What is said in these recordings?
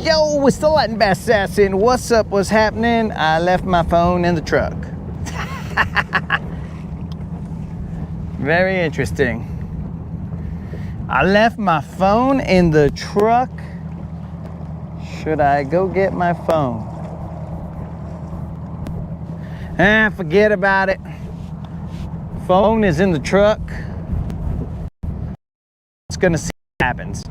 Yo, we're still letting Bass Assassin. What's up? What's happening? I left my phone in the truck. Very interesting. I left my phone in the truck. Should I go get my phone? Forget about it. Phone is in the truck. It's gonna see what happens.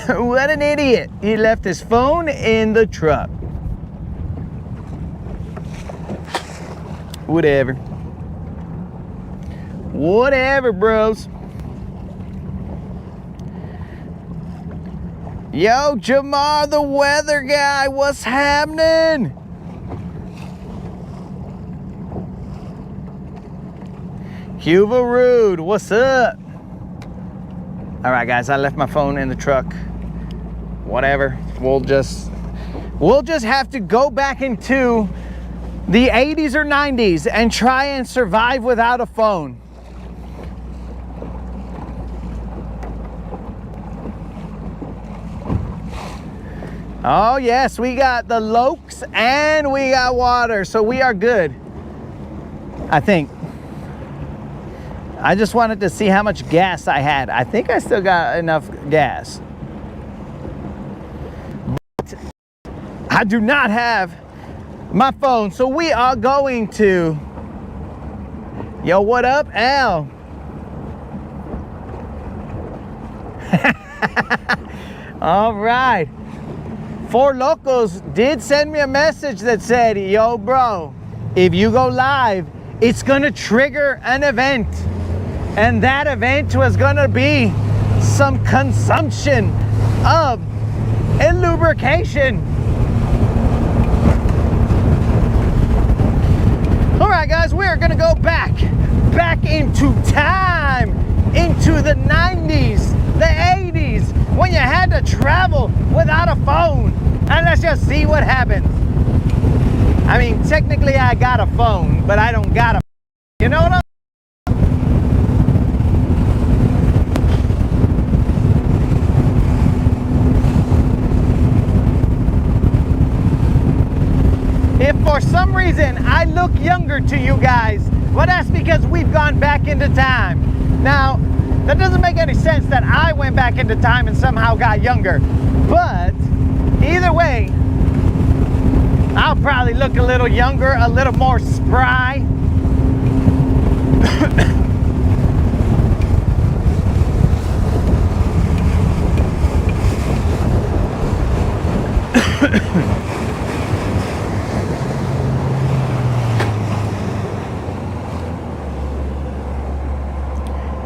What an idiot. He left his phone in the truck. Whatever. Whatever, bros. Yo, Jamar, the weather guy, what's happening? Cuba Rude, what's up? All right, guys, I left my phone in the truck. Whatever, we'll just have to go back into the 80s or 90s and try and survive without a phone. Oh yes, we got the lokes and we got water, so we are good, I think. I just wanted to see how much gas I had. I think I still got enough gas. But I do not have my phone, so we are going to... Yo, what up, Al? All right. Four Locos did send me a message that said, yo, bro, if you go live, it's gonna trigger an event. And that event was gonna be some consumption of a lubrication. All right, guys, we are gonna go back into time, into the 90s, the 80s, when you had to travel without a phone. And let's just see what happens. I mean, technically I got a phone, but I don't got a, you know what I'm If for some reason I look younger to you guys, well, that's because we've gone back into time. Now, that doesn't make any sense that I went back into time and somehow got younger. But either way, I'll probably look a little younger, a little more spry.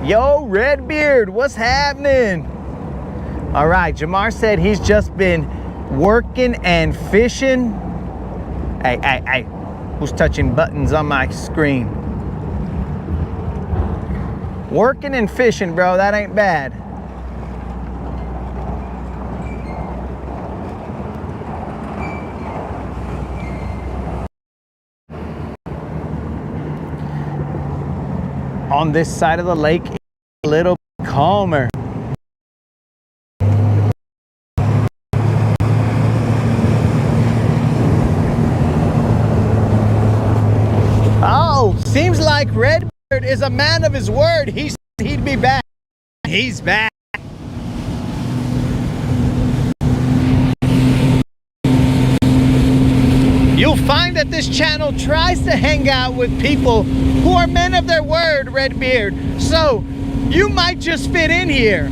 Yo, Redbeard, what's happening? All right, Jamar said he's just been working and fishing. Hey, who's touching buttons on my screen? Working and fishing, bro, that ain't bad. On this side of the lake, a little calmer. Oh, seems like Redbeard is a man of his word. He said he'd be back. He's back. You'll find that this channel tries to hang out with people who are men of their word, Redbeard. So you might just fit in here.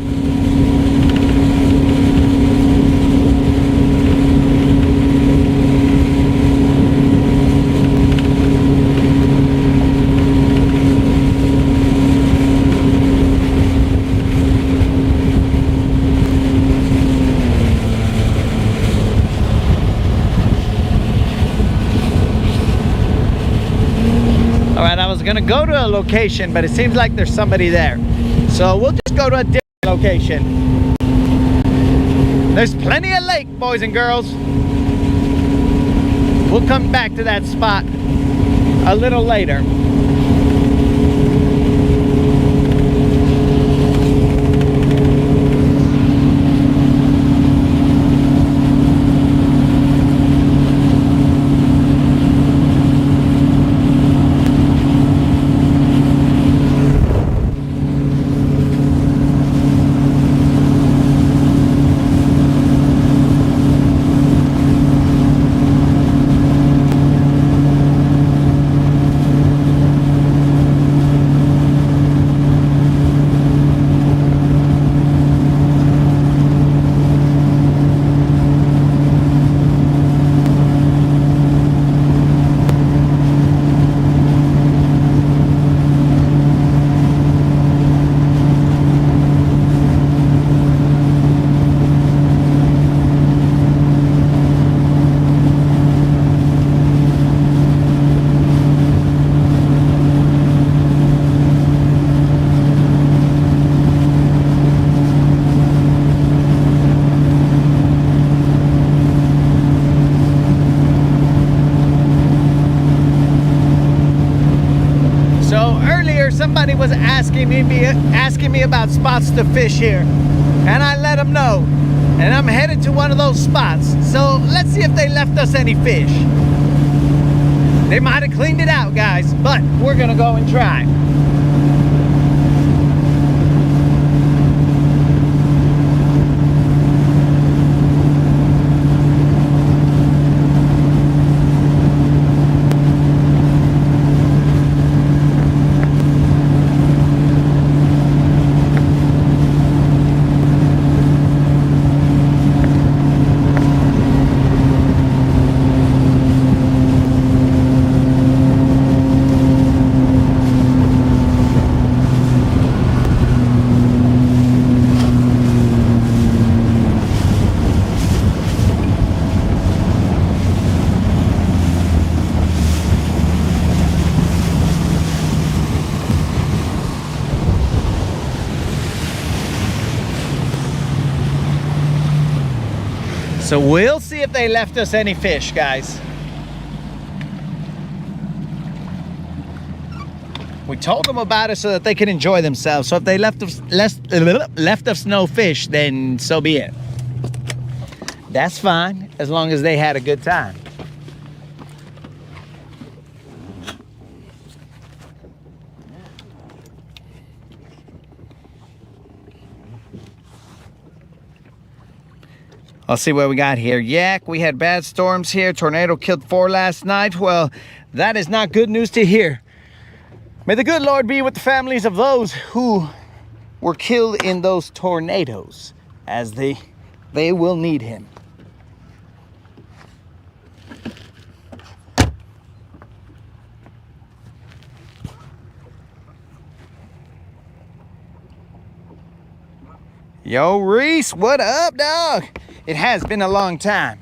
Gonna go to a location, but it seems like there's somebody there, so we'll just go to a different location. There's plenty of lake, boys and girls. We'll come back to that spot a little later. was asking me about spots to fish here, and I let them know. And I'm headed to one of those spots. So let's see if they left us any fish. They might have cleaned it out, guys, but we're gonna go and try. So we'll see if they left us any fish, guys. We told them about it so that they can enjoy themselves. So if they left us no fish, then so be it. That's fine, as long as they had a good time. Let's see what we got here. Yak, we had bad storms here. Tornado killed 4 last night. Well, that is not good news to hear. May the good Lord be with the families of those who were killed in those tornadoes, as they will need him. Yo, Reese, what up, dog? It has been a long time.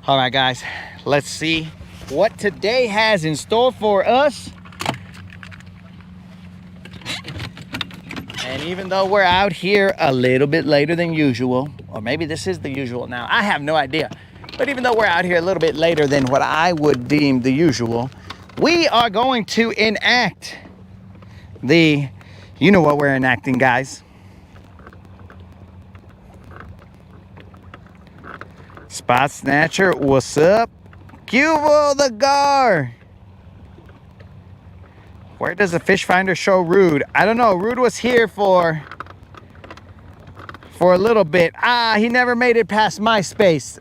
All right, guys, let's see what today has in store for us. And even though we're out here a little bit later than usual, or maybe this is the usual now, I have no idea. But even though we're out here a little bit later than what I would deem the usual, we are going to enact you know what we're enacting, guys. Spot Snatcher, what's up? Cubo the Gar. Where does the fish finder show Rude? I don't know. Rude was here for a little bit. He never made it past MySpace.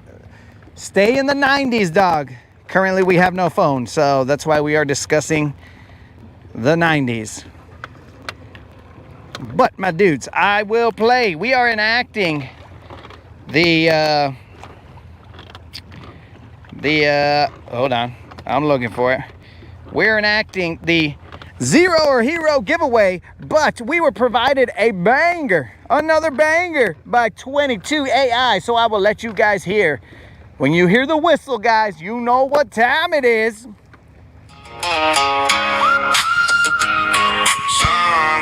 Stay in the 90s, dog. Currently, we have no phone, so that's why we are discussing the 90s. But, my dudes, I will play. We are enacting hold on, I'm looking for it. We're enacting the Zero or Hero giveaway, but we were provided a banger, another banger by 22 AI. So I will let you guys hear. When you hear the whistle, guys, you know what time it is. Sun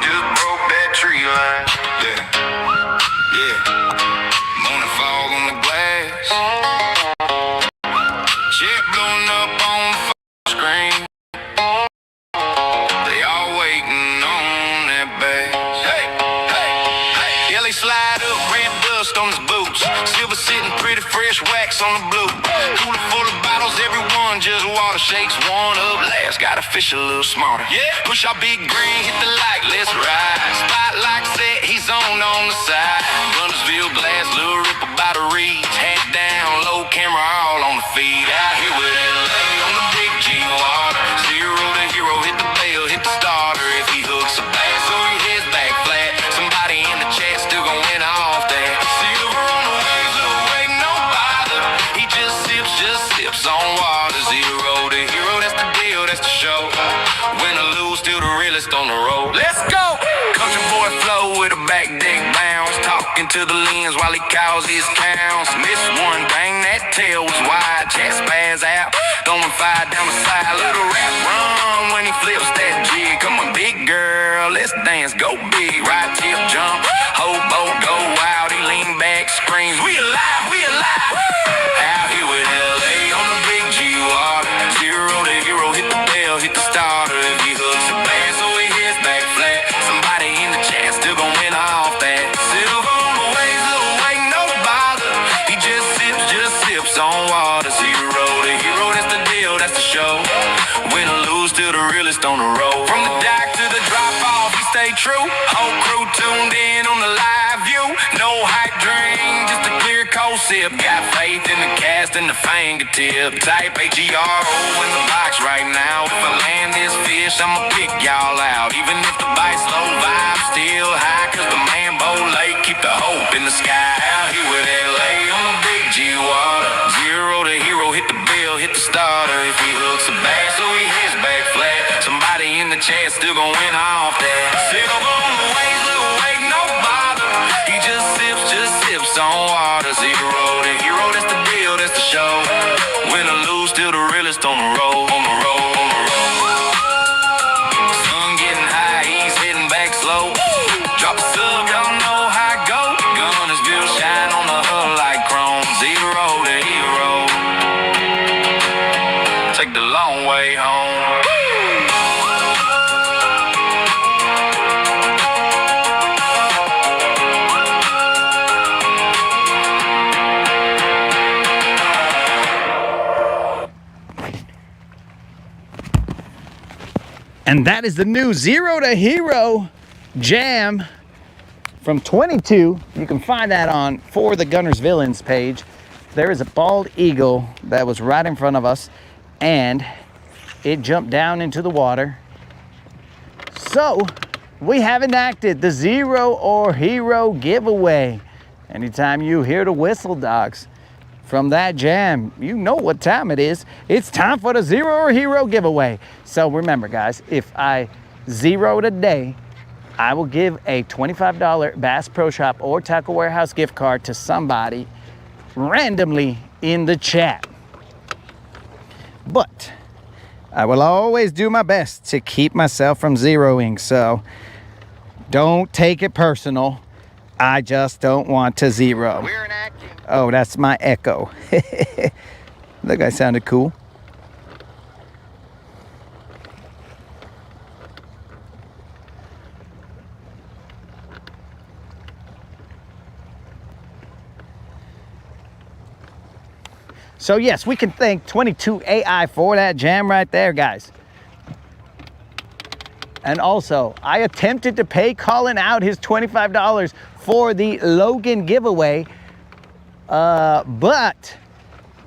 just broke that tree line. Yeah. Morning fog on the glass. Jet blowing up on the screen. They all waiting on that bass. Hey, hey, hey. Yeah, they slide up, red dust on his boots. Silver sitting pretty fresh, wax on the blue. Cooler full of bottles, everyone just water. Shakes one up last, gotta fish a little smarter. Yeah, push our big green, hit the light, let's ride. Spotlight set, he's on the side. Guntersville glass, little ripple by the reeds. Hat down, low camera all on the feed. Out here with LA on the big G water. Zero to Hero, hit the bell, hit the starter. If he hooks a bass, so he heads back flat. Somebody in the chat still gon' win off that. Silver on the waves, little waiting, no bother. He just sips on water. Zero to Hero, that's the deal, that's the show. Win or lose, still the realest on the road. Let's go! Country boy flow with a back deck bounce. Talking to the lens while he calls his counts. Miss one, bang, that tail was wide. Chat spaz out, throwing fire down the side. Little rap run when he flips that jig. Come on, big girl, let's dance, go big. Ride tip, jump, hobo, go wild. He lean back, screams, we alive, we alive. Out here with LA on the big G water. Zero to Hero, hit the bell, hit the starter. If he hooks a bass, so he hits back flat. realest on the road. From the dock to the drop off, we stay true. Whole crew tuned in on the live view. No hype dream, just a clear cold sip. Got faith in the cast and the fingertip. Type AGRO in the box right now. If I land this fish, I'ma pick y'all out. Even if the bite's low, vibe still high. Cause the Mambo Lake keep the hope in the sky. Out here with LA on the big G water. Zero to hero, hit the bell, hit the starter. If he hooks a bass, so he hits back flat. Somebody in the chat still gon' win off that. Sit up on the waves, little wake, no bother. He just sips on water. Zero to hero, that's the deal, that's the show. Win or lose, still the realest on the road, on the road, on the road. Sun getting high, he's hitting back slow. Drop a sub, y'all know how it go. Guntersville shine on the hood like chrome. Zero to hero, take the long way home. And that is the new Zero to Hero jam from 22. You can find that on For the Gunners Villains page. There is a bald eagle that was right in front of us, and it jumped down into the water. So we have enacted the Zero or Hero giveaway. Anytime you hear the whistle, dogs, from that jam, you know what time it is. It's time for the Zero or Hero giveaway. So remember, guys, if I zero today, I will give a $25 Bass Pro Shop or Tackle Warehouse gift card to somebody randomly in the chat. But I will always do my best to keep myself from zeroing, so don't take it personal. I just don't want to zero. We're enacting. Oh, that's my echo. That guy sounded cool. So yes, we can thank 22 AI for that jam right there, guys. And also, I attempted to pay Colin out his $25 for the Logan giveaway, but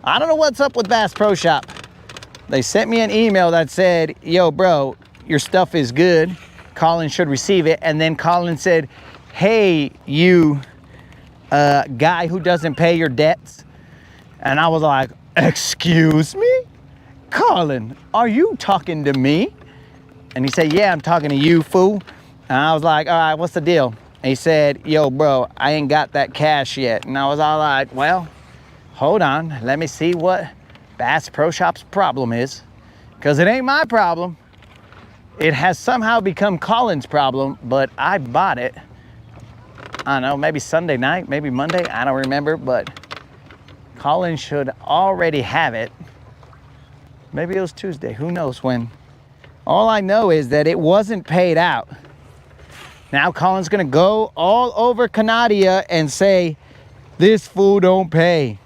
I don't know what's up with Bass Pro Shop. They sent me an email that said, yo, bro, your stuff is good. Colin should receive it. And then Colin said, hey, you guy who doesn't pay your debts. And I was like, excuse me? Colin, are you talking to me? And he said, yeah, I'm talking to you, fool. And I was like, all right, what's the deal? And he said, yo, bro, I ain't got that cash yet. And I was all like, well, hold on. Let me see what Bass Pro Shop's problem is. Because it ain't my problem. It has somehow become Colin's problem, but I bought it. I don't know, maybe Sunday night, maybe Monday. I don't remember, but Colin should already have it. Maybe it was Tuesday. Who knows when? All I know is that it wasn't paid out. Now Colin's gonna go all over Canada and say, this fool don't pay.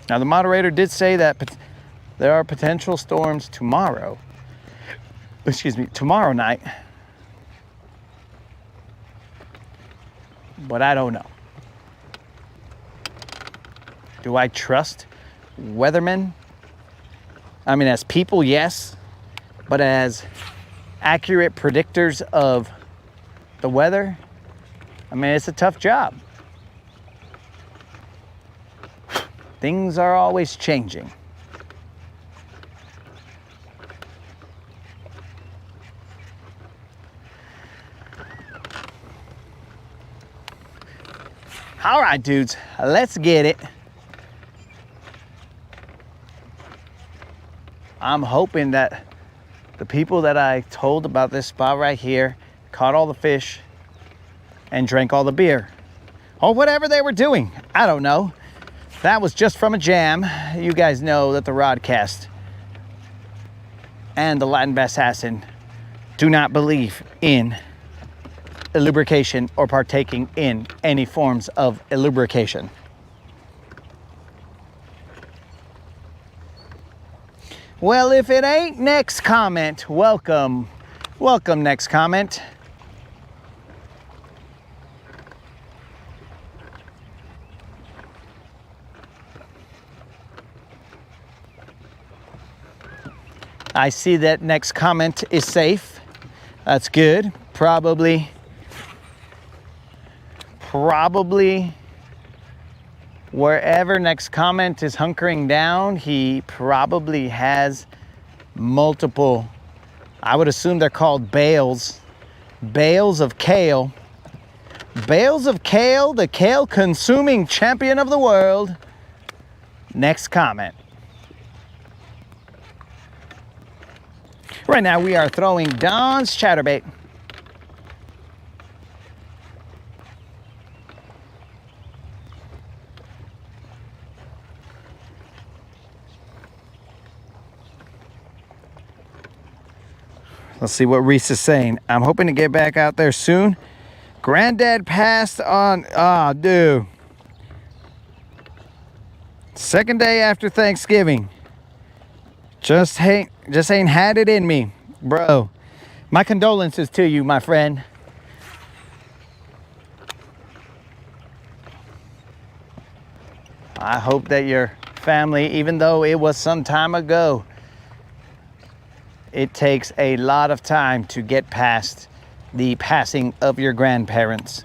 Now the moderator did say that there are potential storms tomorrow. Excuse me, tomorrow night. But I don't know. Do I trust weathermen? I mean, as people, yes. But as accurate predictors of the weather, I mean, it's a tough job. Things are always changing. All right, dudes, let's get it. I'm hoping that the people that I told about this spot right here caught all the fish and drank all the beer. Or whatever they were doing. I don't know. That was just from a jam. You guys know that the Rodcast and the Latin Bassassin do not believe in lubrication or partaking in any forms of lubrication. Well, if it ain't next comment, welcome. Welcome, next comment. I see that next comment is safe. That's good. Probably wherever next comment is hunkering down, he probably has multiple, I would assume they're called bales of kale. Bales of kale, the kale consuming champion of the world. Next comment. Right now we are throwing Don's chatterbait. Let's see what Reese is saying. I'm hoping to get back out there soon. Granddad passed on, dude. Second day after Thanksgiving. Just ain't had it in me, bro. My condolences to you, my friend. I hope that your family, even though it was some time ago, it takes a lot of time to get past the passing of your grandparents.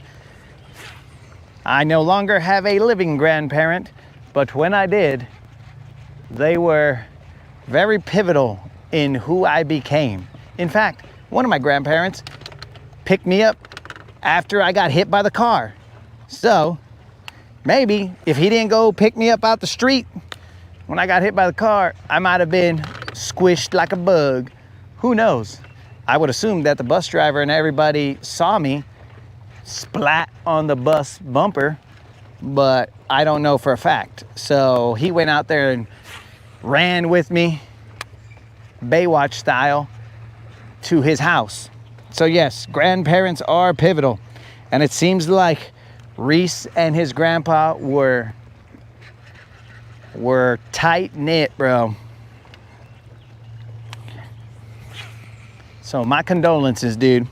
I no longer have a living grandparent, but when I did, they were very pivotal in who I became. In fact, one of my grandparents picked me up after I got hit by the car. So maybe if he didn't go pick me up out the street when I got hit by the car, I might have been squished like a bug. Who knows? I would assume that the bus driver and everybody saw me splat on the bus bumper, but I don't know for a fact. So he went out there and ran with me, Baywatch style, to his house. So yes, grandparents are pivotal. And it seems like Reese and his grandpa were tight-knit, bro. So my condolences, dude.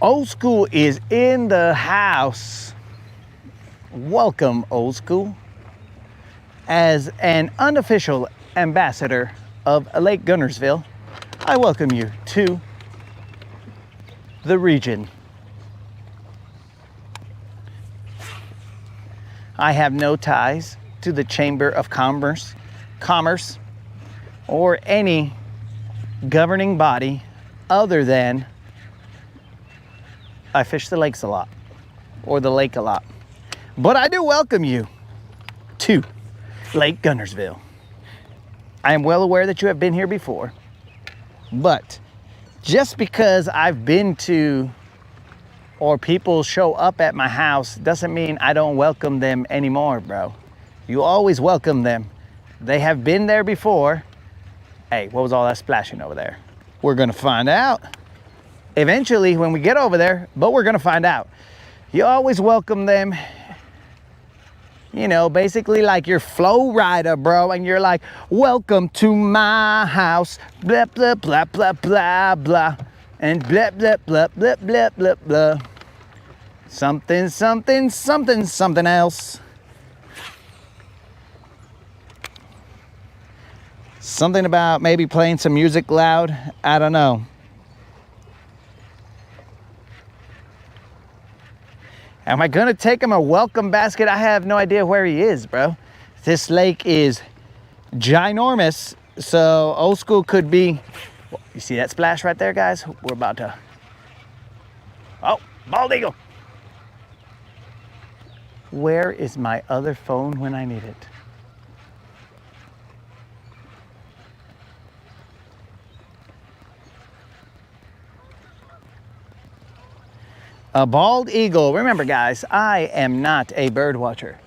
Old School is in the house. Welcome, Old School. As an unofficial ambassador of Lake Guntersville, I welcome you to the region. I have no ties to the Chamber of Commerce, or any governing body other than I fish the lakes a lot, or the lake a lot. But I do welcome you to Lake Guntersville. I am well aware that you have been here before, but just because I've been to, or people show up at my house, doesn't mean I don't welcome them anymore, bro. You always welcome them. They have been there before. Hey, what was all that splashing over there? We're gonna find out eventually when we get over there, but we're gonna find out. You always welcome them. You know, basically like your flow rider, bro, and you're like, welcome to my house, blah, blah, blah, blah, blah, blah, and blah, blah, blah, blah, blah, blah, blah. Something, something, something, something else. Something about maybe playing some music loud, I don't know. Am I gonna take him a welcome basket? I have no idea where he is, bro. This lake is ginormous, so Old School could be, you see that splash right there, guys? We're about to, oh, bald eagle. Where is my other phone when I need it? A bald eagle. Remember, guys, I am not a bird watcher,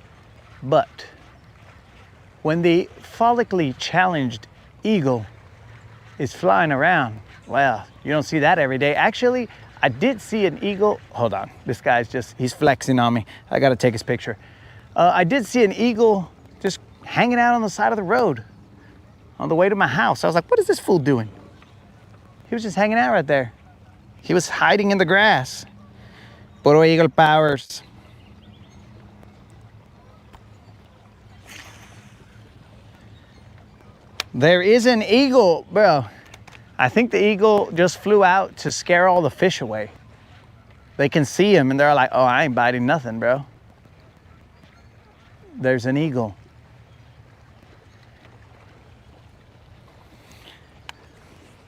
but when the follically challenged eagle is flying around, well, you don't see that every day. Actually, I did see an eagle. Hold on, this guy's he's flexing on me. I gotta take his picture. I did see an eagle just hanging out on the side of the road on the way to my house. I was like, what is this fool doing? He was just hanging out right there. He was hiding in the grass. Puro eagle powers. There is an eagle, bro. I think the eagle just flew out to scare all the fish away. They can see him and they're like, oh, I ain't biting nothing, bro. There's an eagle.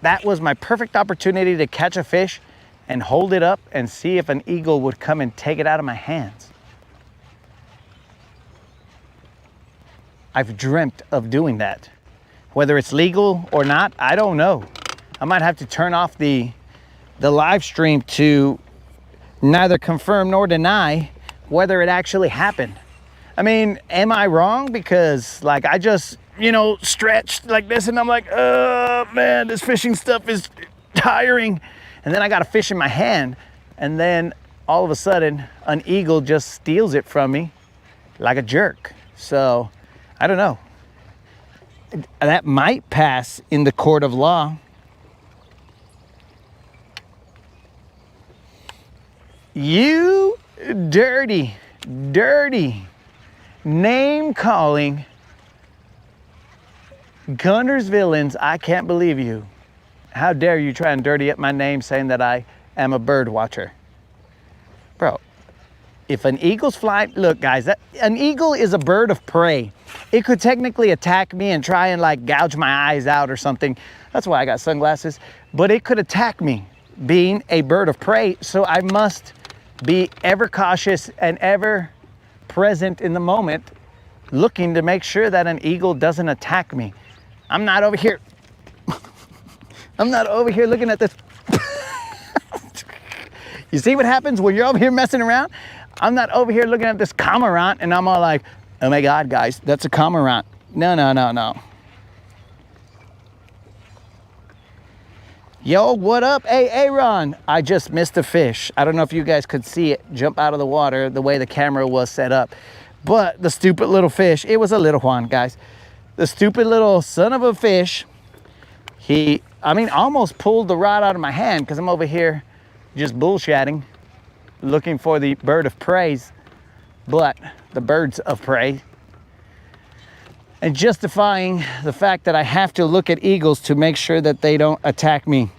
That was my perfect opportunity to catch a fish and hold it up and see if an eagle would come and take it out of my hands. I've dreamt of doing that. Whether it's legal or not, I don't know. I might have to turn off the live stream to neither confirm nor deny whether it actually happened. I mean, am I wrong? Because like I just, stretched like this and I'm like, oh man, this fishing stuff is tiring. And then I got a fish in my hand and then all of a sudden an eagle just steals it from me like a jerk. So I don't know. That might pass in the court of law. You dirty name calling Guntersvilleans, I can't believe you. How dare you try and dirty up my name saying that I am a bird watcher. Bro, if an eagle's flying, look guys, an eagle is a bird of prey. It could technically attack me and try and like gouge my eyes out or something. That's why I got sunglasses. But it could attack me being a bird of prey. So I must be ever cautious and ever present in the moment, looking to make sure that an eagle doesn't attack me. I'm not over here. I'm not over here looking at this. You see what happens when you're over here messing around? I'm not over here looking at this cormorant and I'm all like, oh my God, guys, that's a cormorant. No. Yo, what up? Hey, Aaron. I just missed a fish. I don't know if you guys could see it jump out of the water the way the camera was set up. But the stupid little fish, it was a little one, guys. The stupid little son of a fish, almost pulled the rod out of my hand because I'm over here just bullshitting, looking for the bird of prey, but the birds of prey, and justifying the fact that I have to look at eagles to make sure that they don't attack me.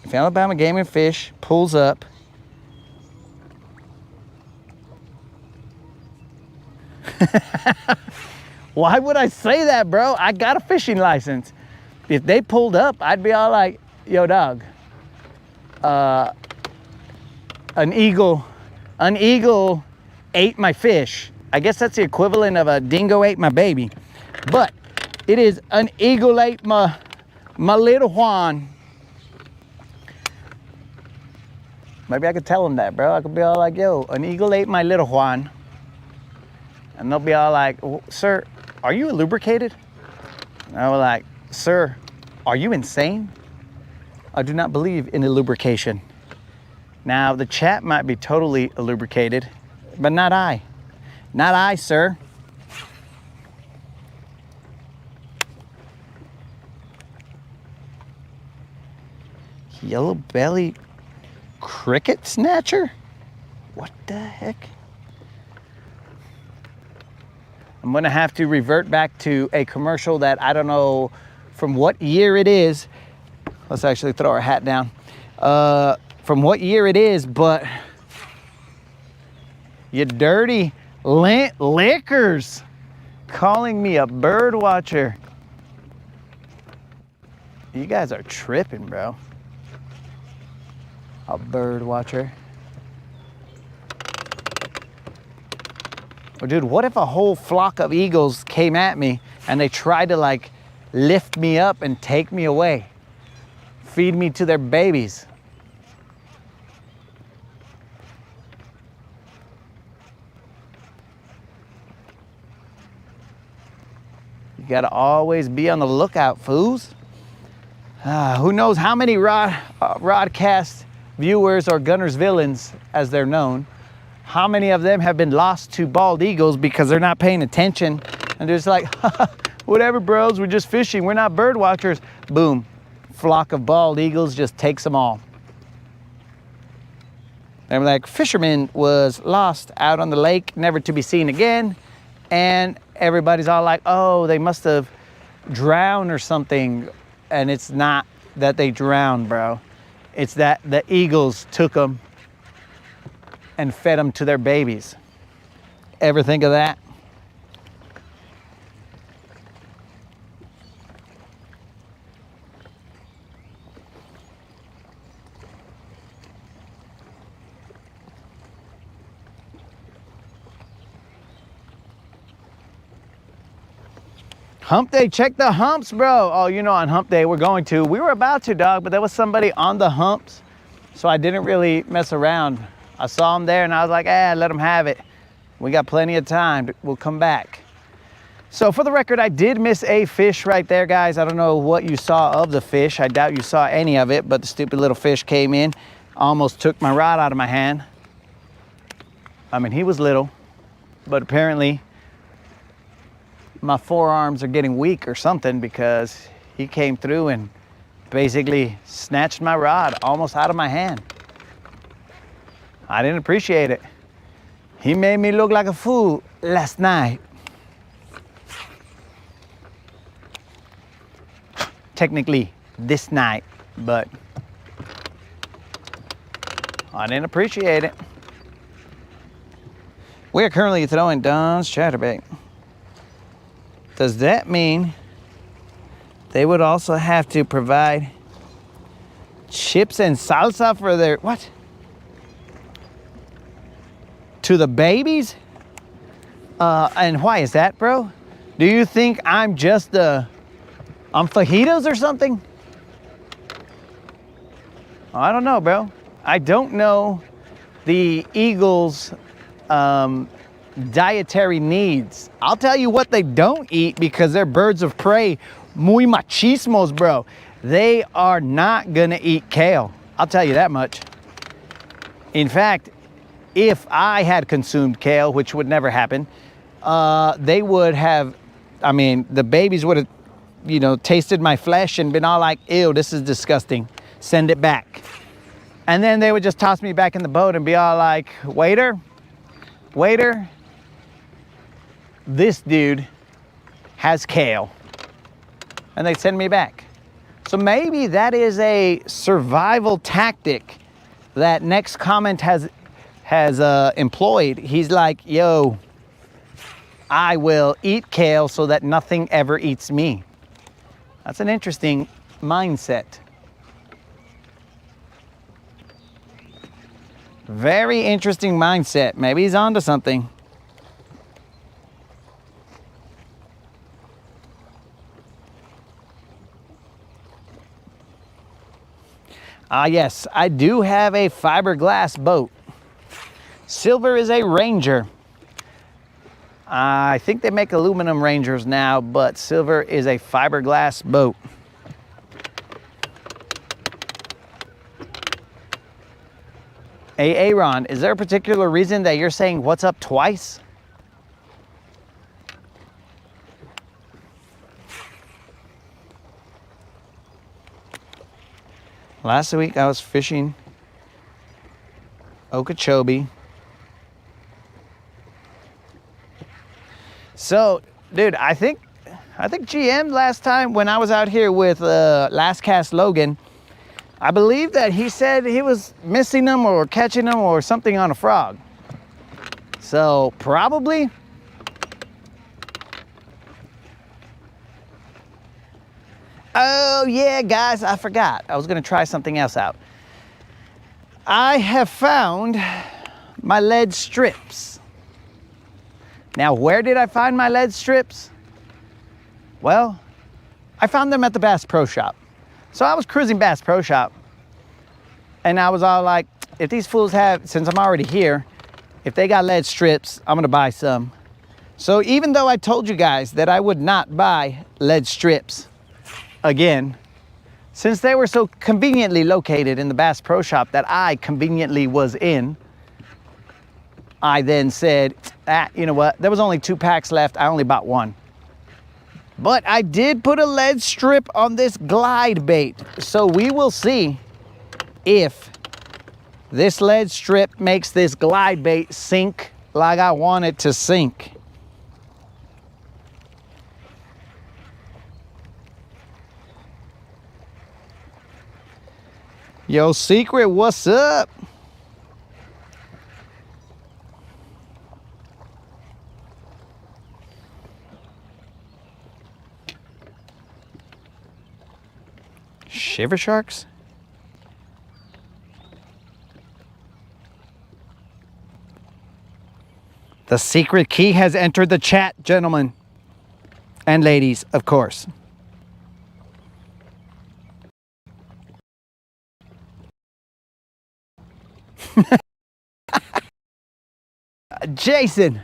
If Alabama Game and Fish pulls up, why would I say that, bro? I got a fishing license. If they pulled up, I'd be all like, yo, dog, an eagle ate my fish. I guess that's the equivalent of a dingo ate my baby. But it is an eagle ate my little Juan. Maybe I could tell them that, bro. I could be all like, yo, an eagle ate my little Juan. And they'll be all like, sir, are you lubricated? And I was like, sir, are you insane? I do not believe in a lubrication. Now, the chat might be totally lubricated, but not I. Not I, sir. Yellow belly cricket snatcher? What the heck? I'm gonna have to revert back to a commercial that I don't know from what year it is. Let's actually throw our hat down. From what year it is, but you dirty lickers calling me a bird watcher. You guys are tripping, bro. A bird watcher. Well, dude, what if a whole flock of eagles came at me and they tried to like lift me up and take me away? feed me to their babies. You gotta always be on the lookout, fools. Who knows how many Rodcast viewers, or Guntersvilleans as they're known, how many of them have been lost to bald eagles because they're not paying attention and they're just like, whatever bros, we're just fishing, we're not bird watchers. Boom, flock of bald eagles just takes them all. And like, fisherman was lost out on the lake, never to be seen again. And everybody's all like, oh, they must have drowned or something. And it's not that they drowned, bro. It's that the eagles took them and fed them to their babies. Ever think of that? Hump day, check the humps, bro. Oh, you know, on hump day we were about to, dog, but there was somebody on the humps, so I didn't really mess around. I saw him there and I was like, let him have it. We got plenty of time, we'll come back. So for the record, I did miss a fish right there, guys. I don't know what you saw of the fish. I doubt you saw any of it, but the stupid little fish came in, almost took my rod out of my hand. I mean, he was little, but apparently my forearms are getting weak or something, because he came through and basically snatched my rod almost out of my hand. I didn't appreciate it. He made me look like a fool last night. Technically this night, but I didn't appreciate it. We are currently throwing Don's chatterbait. Does that mean they would also have to provide chips and salsa for their, what? To the babies? And why is that, bro? Do you think I'm just I'm fajitas or something? I don't know, bro. I don't know the eagles' dietary needs. I'll tell you what they don't eat, because they're birds of prey, muy machismos, bro. They are not gonna eat kale. I'll tell you that much. In fact, if I had consumed kale, which would never happen, they would have, I mean, the babies would have, you know, tasted my flesh and been all like, ew, this is disgusting, send it back. And then they would just toss me back in the boat and be all like, waiter, this dude has kale. And they send me back. So maybe that is a survival tactic that Next Comment has employed. He's like, yo, I will eat kale so that nothing ever eats me. That's an interesting mindset. Very interesting mindset. Maybe he's onto something. Yes, I do have a fiberglass boat. Silver is a Ranger. I think they make aluminum Rangers now, but Silver is a fiberglass boat. Hey, Aaron, is there a particular reason that you're saying what's up twice? Last week I was fishing Okeechobee. So, dude, I think GM last time when I was out here with Last Cast Logan, I believe that he said he was missing them or catching them or something on a frog. So probably. Oh yeah, guys, I forgot. I was gonna try something else out. I have found my lead strips. Now, where did I find my lead strips? Well, I found them at the Bass Pro Shop. So I was cruising Bass Pro Shop, and I was all like, if these fools have, since I'm already here, if they got lead strips, I'm gonna buy some. So even though I told you guys that I would not buy lead strips again, since they were so conveniently located in the Bass Pro Shop that I conveniently was in, I then said, you know what, there was only 2 packs left, I only bought 1. But I did put a lead strip on this glide bait, so we will see if this lead strip makes this glide bait sink like I want it to sink. Yo, Secret, what's up? Shiver sharks? The secret key has entered the chat, gentlemen and ladies, of course. Jason,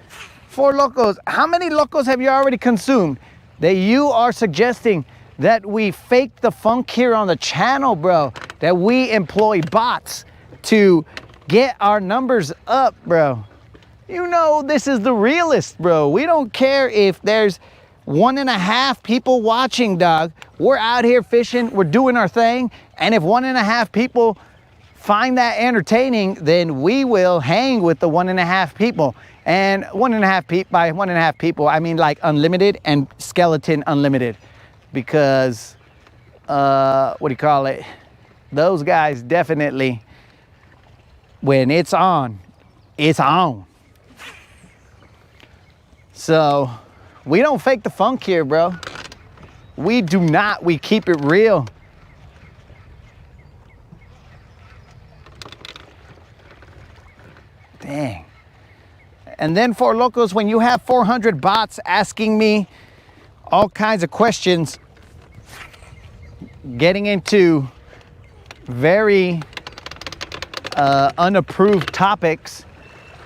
4 locos. How many locos have you already consumed that you are suggesting that we fake the funk here on the channel, bro? That we employ bots to get our numbers up, bro? You know this is the realest, bro. We don't care if there's 1.5 people watching, dog. We're out here fishing, we're doing our thing, and if 1.5 people find that entertaining, then we will hang with the 1.5 people. And 1.5 people, by 1.5 people, I mean like unlimited and skeleton unlimited, because what do you call it? Those guys definitely, when it's on, it's on. So we don't fake the funk here, bro. We do not. We keep it real. Dang. And then for locals, when you have 400 bots asking me all kinds of questions, getting into very unapproved topics,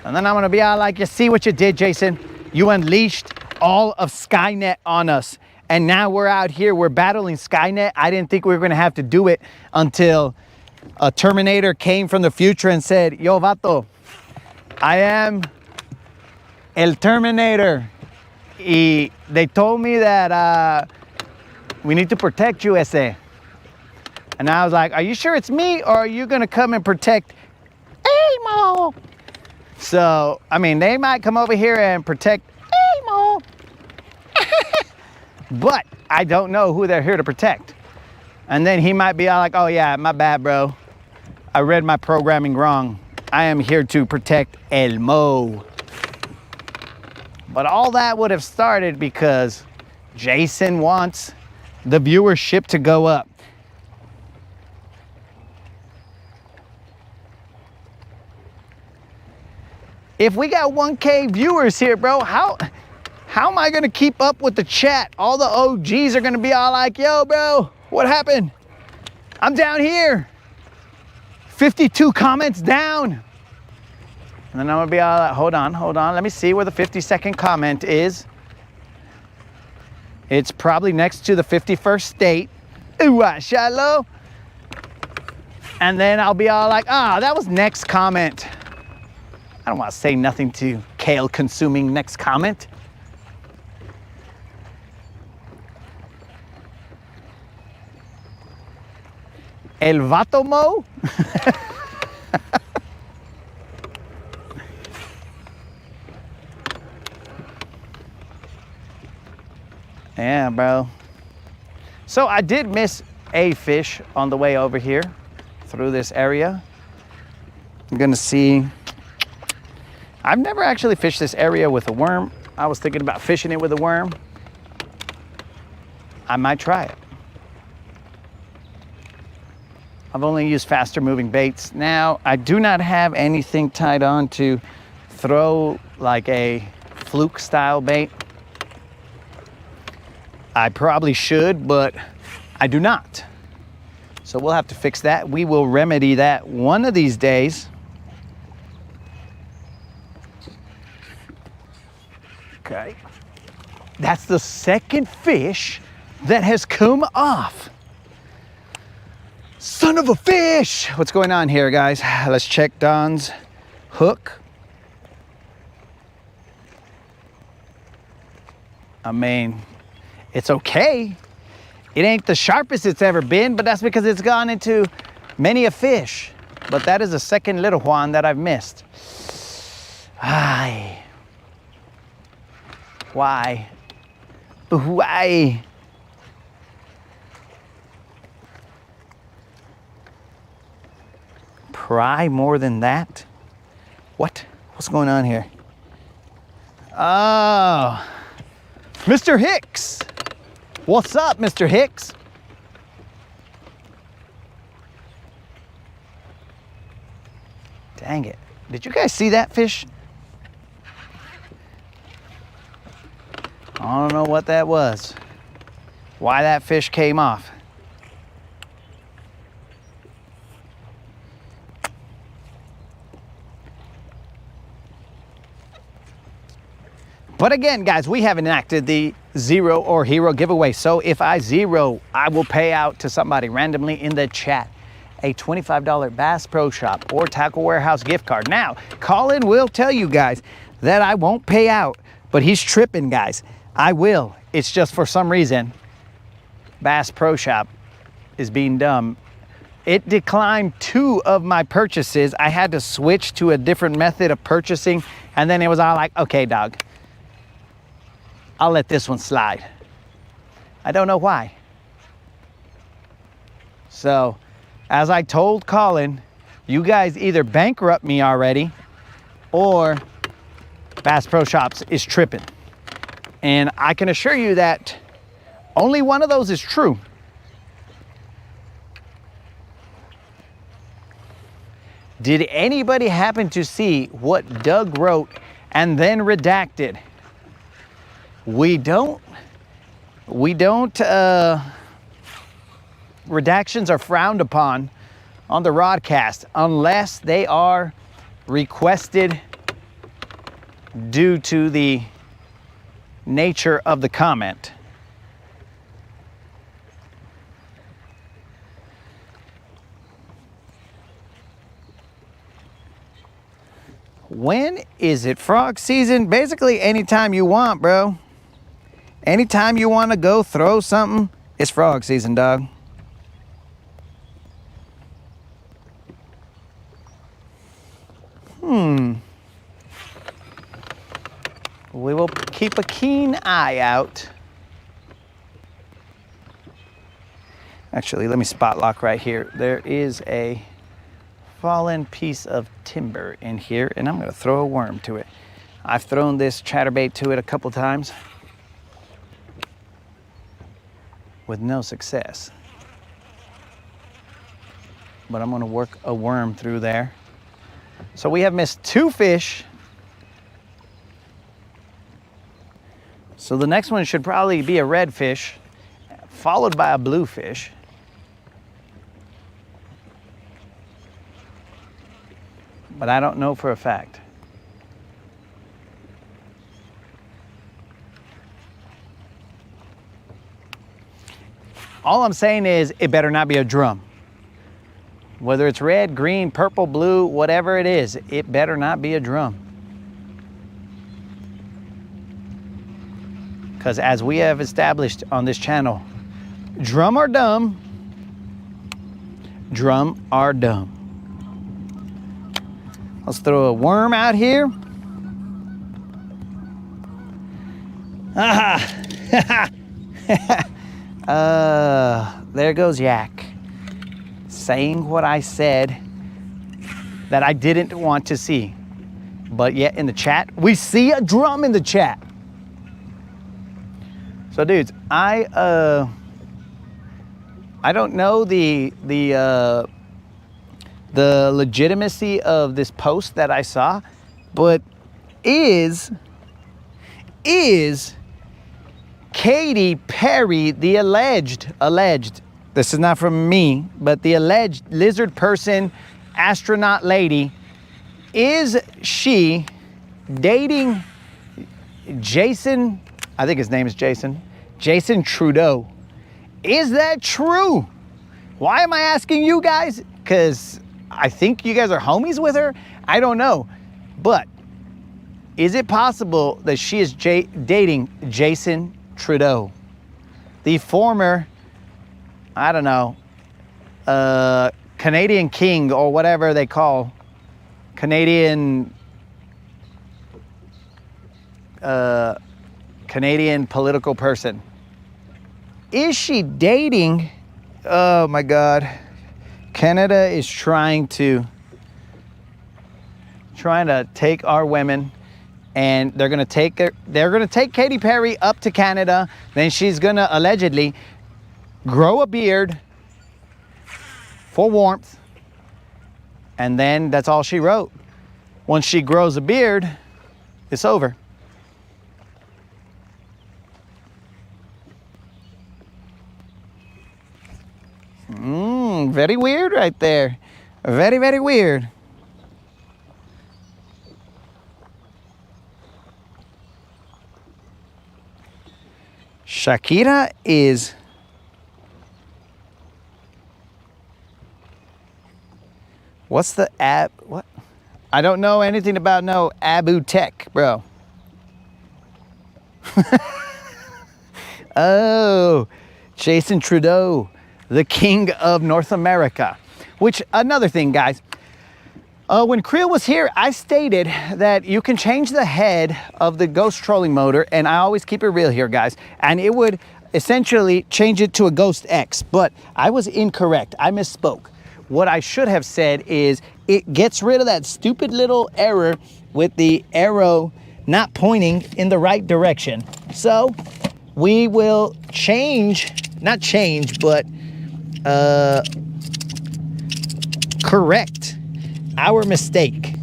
and then I'm gonna be all like, you see what you did, Jason? You unleashed all of Skynet on us. And now we're out here, we're battling Skynet. I didn't think we were gonna have to do it until a Terminator came from the future and said, yo, vato, I am el Terminator. Y they told me that we need to protect you, ese. And I was like, are you sure it's me, or are you gonna come and protect Amo? So, I mean, they might come over here and protect Amo. But I don't know who they're here to protect. And then he might be all like, oh yeah, my bad, bro. I read my programming wrong. I am here to protect Elmo. But all that would have started because Jason wants the viewership to go up. If we got 1K viewers here, bro, how am I gonna keep up with the chat? All the OGs are gonna be all like, yo, bro, what happened? I'm down here. 52 comments down. And then I'm gonna be all like, hold on. Let me see where the 52nd comment is. It's probably next to the 51st state. Ooh, shallow. And then I'll be all like, ah, that was next comment. I don't want to say nothing to kale consuming next comment. El Vato Mo? Yeah, bro. So I did miss a fish on the way over here through this area. I'm gonna see. I've never actually fished this area with a worm. I was thinking about fishing it with a worm. I might try it. I've only used faster moving baits. Now, I do not have anything tied on to throw like a fluke style bait. I probably should, but I do not. So we'll have to fix that. We will remedy that one of these days. Okay. That's the second fish that has come off. Son of a fish! What's going on here, guys? Let's check Don's hook. I mean, it's okay. It ain't the sharpest it's ever been, but that's because it's gone into many a fish. But that is the second little one that I've missed. Why? Why? Pry more than that? What? What's going on here? Oh, Mr. Hicks. What's up, Mr. Hicks? Dang it. Did you guys see that fish? I don't know what that was. Why that fish came off. But again, guys, we have enacted the zero or hero giveaway. So if I zero, I will pay out to somebody randomly in the chat a $25 Bass Pro Shop or Tackle Warehouse gift card. Now, Colin will tell you guys that I won't pay out, but he's tripping, guys. I will. It's just for some reason, Bass Pro Shop is being dumb. It declined 2 of my purchases. I had to switch to a different method of purchasing, and then it was all like, okay, dog, I'll let this one slide. I don't know why. So, as I told Colin, you guys either bankrupt me already or Bass Pro Shops is tripping. And I can assure you that only one of those is true. Did anybody happen to see what Doug wrote and then redacted? Redactions are frowned upon on the Rodcast unless they are requested due to the nature of the comment. When is it frog season? Basically anytime you want, bro. Anytime you want to go throw something, it's frog season, dog. We will keep a keen eye out. Actually, let me spot lock right here. There is a fallen piece of timber in here, and I'm going to throw a worm to it. I've thrown this chatterbait to it a couple times with no success. But I'm going to work a worm through there. So we have missed 2 fish. So the next one should probably be a red fish, followed by a blue fish. But I don't know for a fact. All I'm saying is it better not be a drum. Whether it's red, green, purple, blue, whatever it is, it better not be a drum. Because as we have established on this channel, drum are dumb. Drum are dumb. Let's throw a worm out here. There goes Yak, saying what I said that I didn't want to see. But yet in the chat, we see a drum in the chat. So dudes, I don't know the legitimacy of this post that I saw, but is Katy Perry the alleged this is not from me, but the alleged lizard person astronaut lady, is she dating Jason, I think his name is Jason Trudeau? Is that true? Why am I asking you guys? Because I think you guys are homies with her. I don't know. But is it possible that she is dating Jason Trudeau, the former, I don't know, Canadian king or whatever they call Canadian political person? Is she dating? Oh my God. Canada is trying to take our women, and they're gonna take Katy Perry up to Canada. Then she's gonna allegedly grow a beard for warmth, and then that's all she wrote. Once she grows a beard, it's over. Very weird right there. Very, very weird. Shakira is what's the what? I don't know anything about no Abu Tech, bro. Oh, Jason Trudeau, the king of North America. Which, another thing, guys, when Creel was here, I stated that you can change the head of the ghost trolling motor, and I always keep it real here, guys, and it would essentially change it to a Ghost X, but I was incorrect. I misspoke. What I should have said is it gets rid of that stupid little error with the arrow not pointing in the right direction. So we will correct our mistake.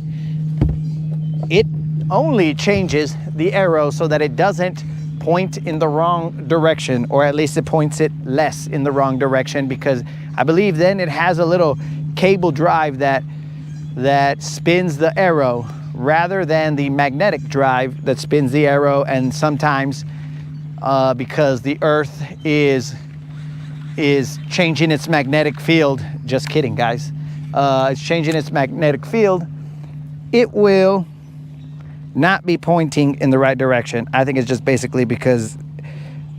It only changes the arrow so that it doesn't point in the wrong direction, or at least it points it less in the wrong direction, because I believe then it has a little cable drive that spins the arrow rather than the magnetic drive that spins the arrow. And sometimes because the earth is changing its magnetic field, just kidding, guys, it's changing its magnetic field, it will not be pointing in the right direction. I think it's just basically because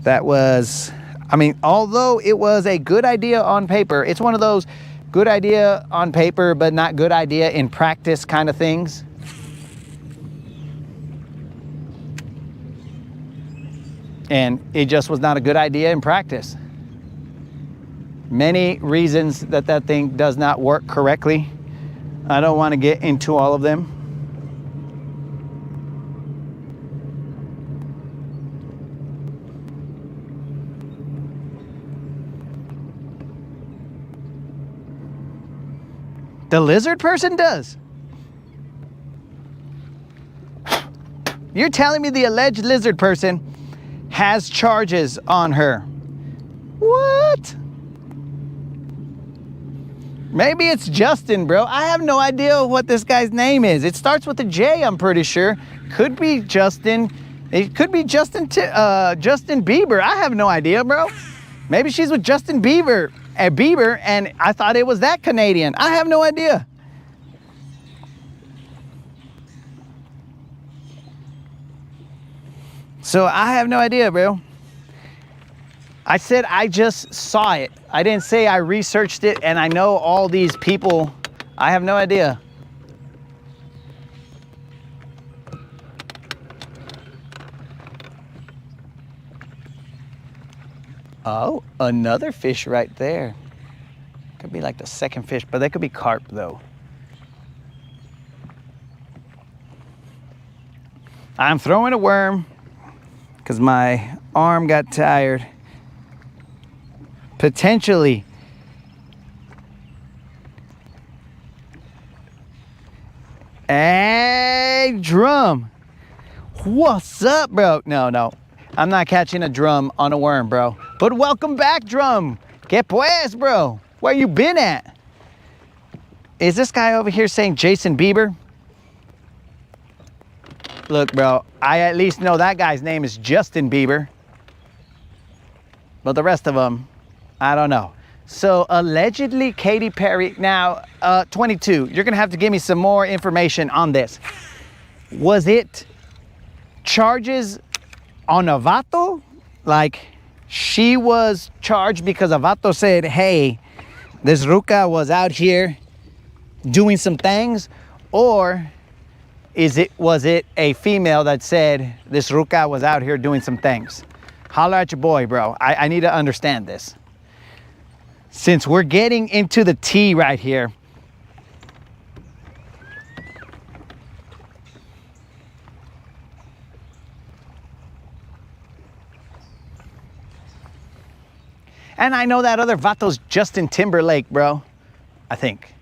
that was, I mean, although it was a good idea on paper, it's one of those good idea on paper but not good idea in practice kind of things. And it just was not a good idea in practice. Many reasons that thing does not work correctly. I don't want to get into all of them. The lizard person does. You're telling me the alleged lizard person has charges on her? What? Maybe it's Justin, bro. I have no idea what this guy's name is. It starts with a J, I'm pretty sure. Could be Justin. It could be Justin Bieber. I have no idea, bro. Maybe she's with Justin Bieber, and I thought it was that Canadian. I have no idea. So I have no idea, bro. I said I just saw it. I didn't say I researched it and I know all these people. I have no idea. Oh, another fish right there. Could be like the second fish, but they could be carp though. I'm throwing a worm because my arm got tired. Potentially. Hey, drum. What's up, bro? No. I'm not catching a drum on a worm, bro. But welcome back, drum. Que pues, bro? Where you been at? Is this guy over here saying Jason Bieber? Look, bro, I at least know that guy's name is Justin Bieber. But the rest of them, I don't know. So allegedly Katy Perry, now 22, you're gonna have to give me some more information on this. Was it charges on a vato? Like she was charged because a vato said, hey, this ruca was out here doing some things? Or was it a female that said this ruca was out here doing some things? Holler at your boy, bro. I need to understand this. Since we're getting into the tea right here. And I know that other vato's Justin Timberlake, bro. I think.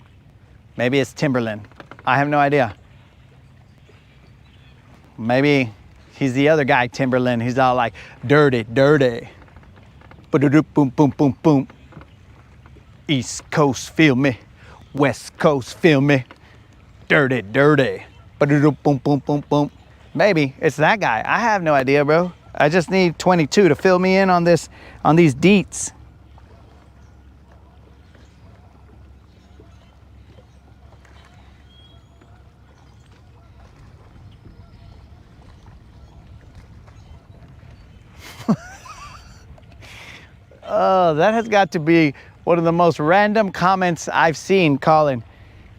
Maybe it's Timberland. I have no idea. Maybe he's the other guy, Timberland. He's all like, dirty, dirty. Boom, boom, boom, boom. East Coast, feel me. West Coast, feel me. Dirty, dirty. Boom, boom, boom, boom. Maybe it's that guy. I have no idea, bro. I just need 22 to fill me in on this, on these deets. Oh, that has got to be one of the most random comments I've seen, Colin.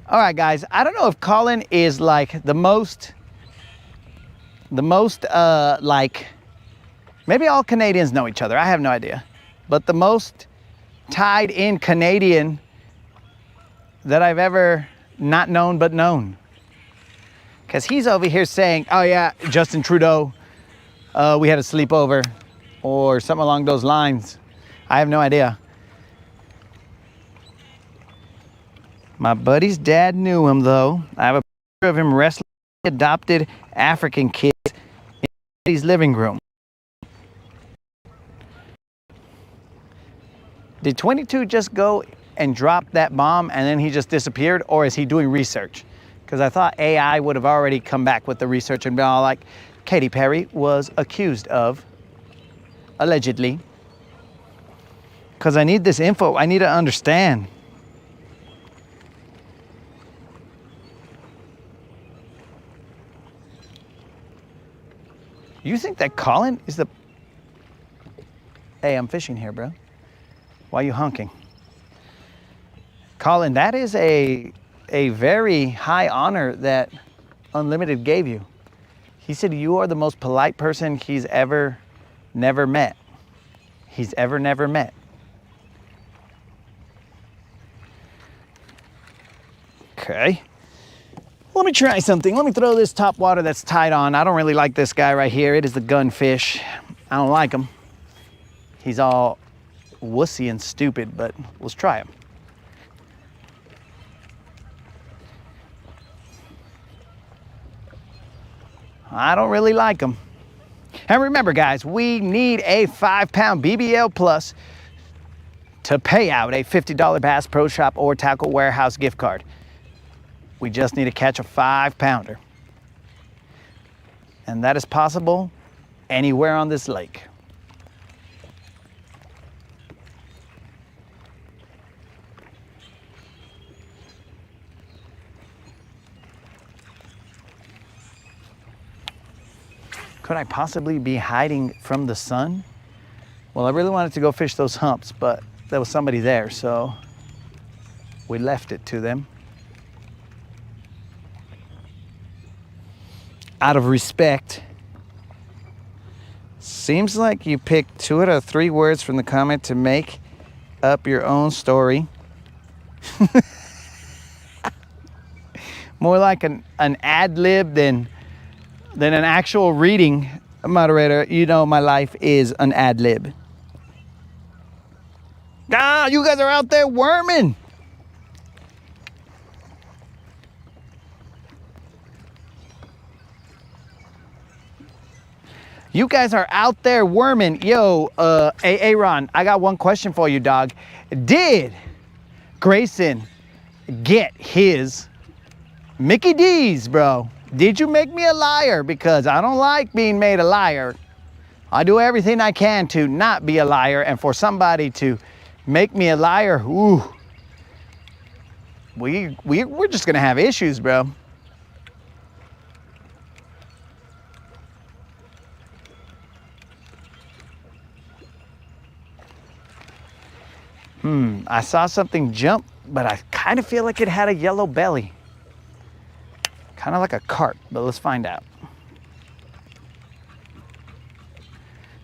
All right, guys, I don't know if Colin is like the most like, maybe all Canadians know each other. I have no idea. But the most tied in Canadian that I've ever not known but known. Because he's over here saying, oh yeah, Justin Trudeau, we had a sleepover or something along those lines. I have no idea. My buddy's dad knew him though. I have a picture of him wrestling adopted African kids in his living room. Did 22 just go and drop that bomb and then he just disappeared, or is he doing research? Because I thought AI would have already come back with the research and been all like, Katy Perry was accused of, allegedly. Because I need this info. I need to understand. You think that Colin is the... Hey, I'm fishing here, bro. Why are you honking? Colin, that is a very high honor that Unlimited gave you. He said you are the most polite person he's ever never met. He's ever never met. Okay. Let me try something. Let me throw this top water that's tied on. I don't really like this guy right here. It is the gunfish. I don't like him. He's all wussy and stupid, but let's try him. I don't really like him. And remember, guys, we need a 5-pound BBL Plus to pay out a $50 Bass Pro Shop or Tackle Warehouse gift card. We just need to catch a 5-pounder. And that is possible anywhere on this lake. Could I possibly be hiding from the sun? Well, I really wanted to go fish those humps, but there was somebody there, so we left it to them. Out of respect. Seems like you picked 2 out of 3 words from the comment to make up your own story. More like an ad lib than an actual reading. Moderator, you know my life is an ad lib. Ah, you guys are out there worming. You guys are out there worming. Yo, hey, Aaron, I got one question for you, dog. Did Grayson get his Mickey D's, bro? Did you make me a liar? Because I don't like being made a liar. I do everything I can to not be a liar, and for somebody to make me a liar, ooh, we're just gonna have issues, bro. I saw something jump, but I kind of feel like it had a yellow belly. Kind of like a carp, but let's find out.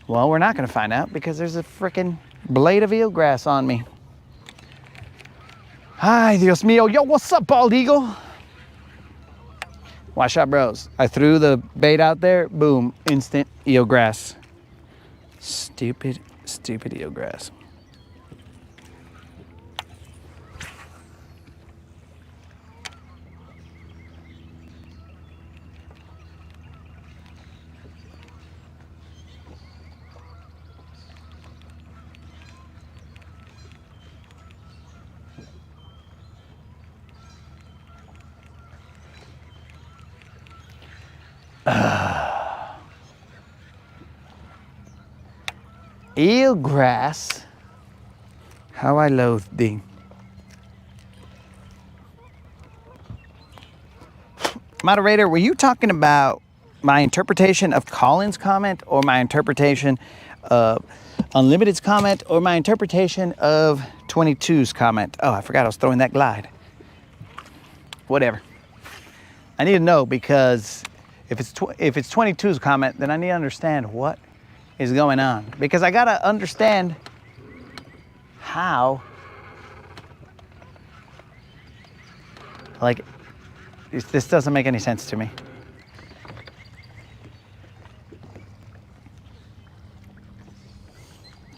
Well, we're not gonna find out because there's a freaking blade of eelgrass on me. Hi, Dios mío. Yo, what's up, bald eagle? Watch out, bros. I threw the bait out there, boom, instant eelgrass. Stupid, stupid eelgrass. Eelgrass, how I loathe thee. Moderator, were you talking about my interpretation of Colin's comment, or my interpretation of Unlimited's comment, or my interpretation of 22's comment? Oh, I forgot I was throwing that glide. Whatever. I need to know, because if it's 22's comment, then I need to understand what is going on, because I gotta understand how, like, this doesn't make any sense to me.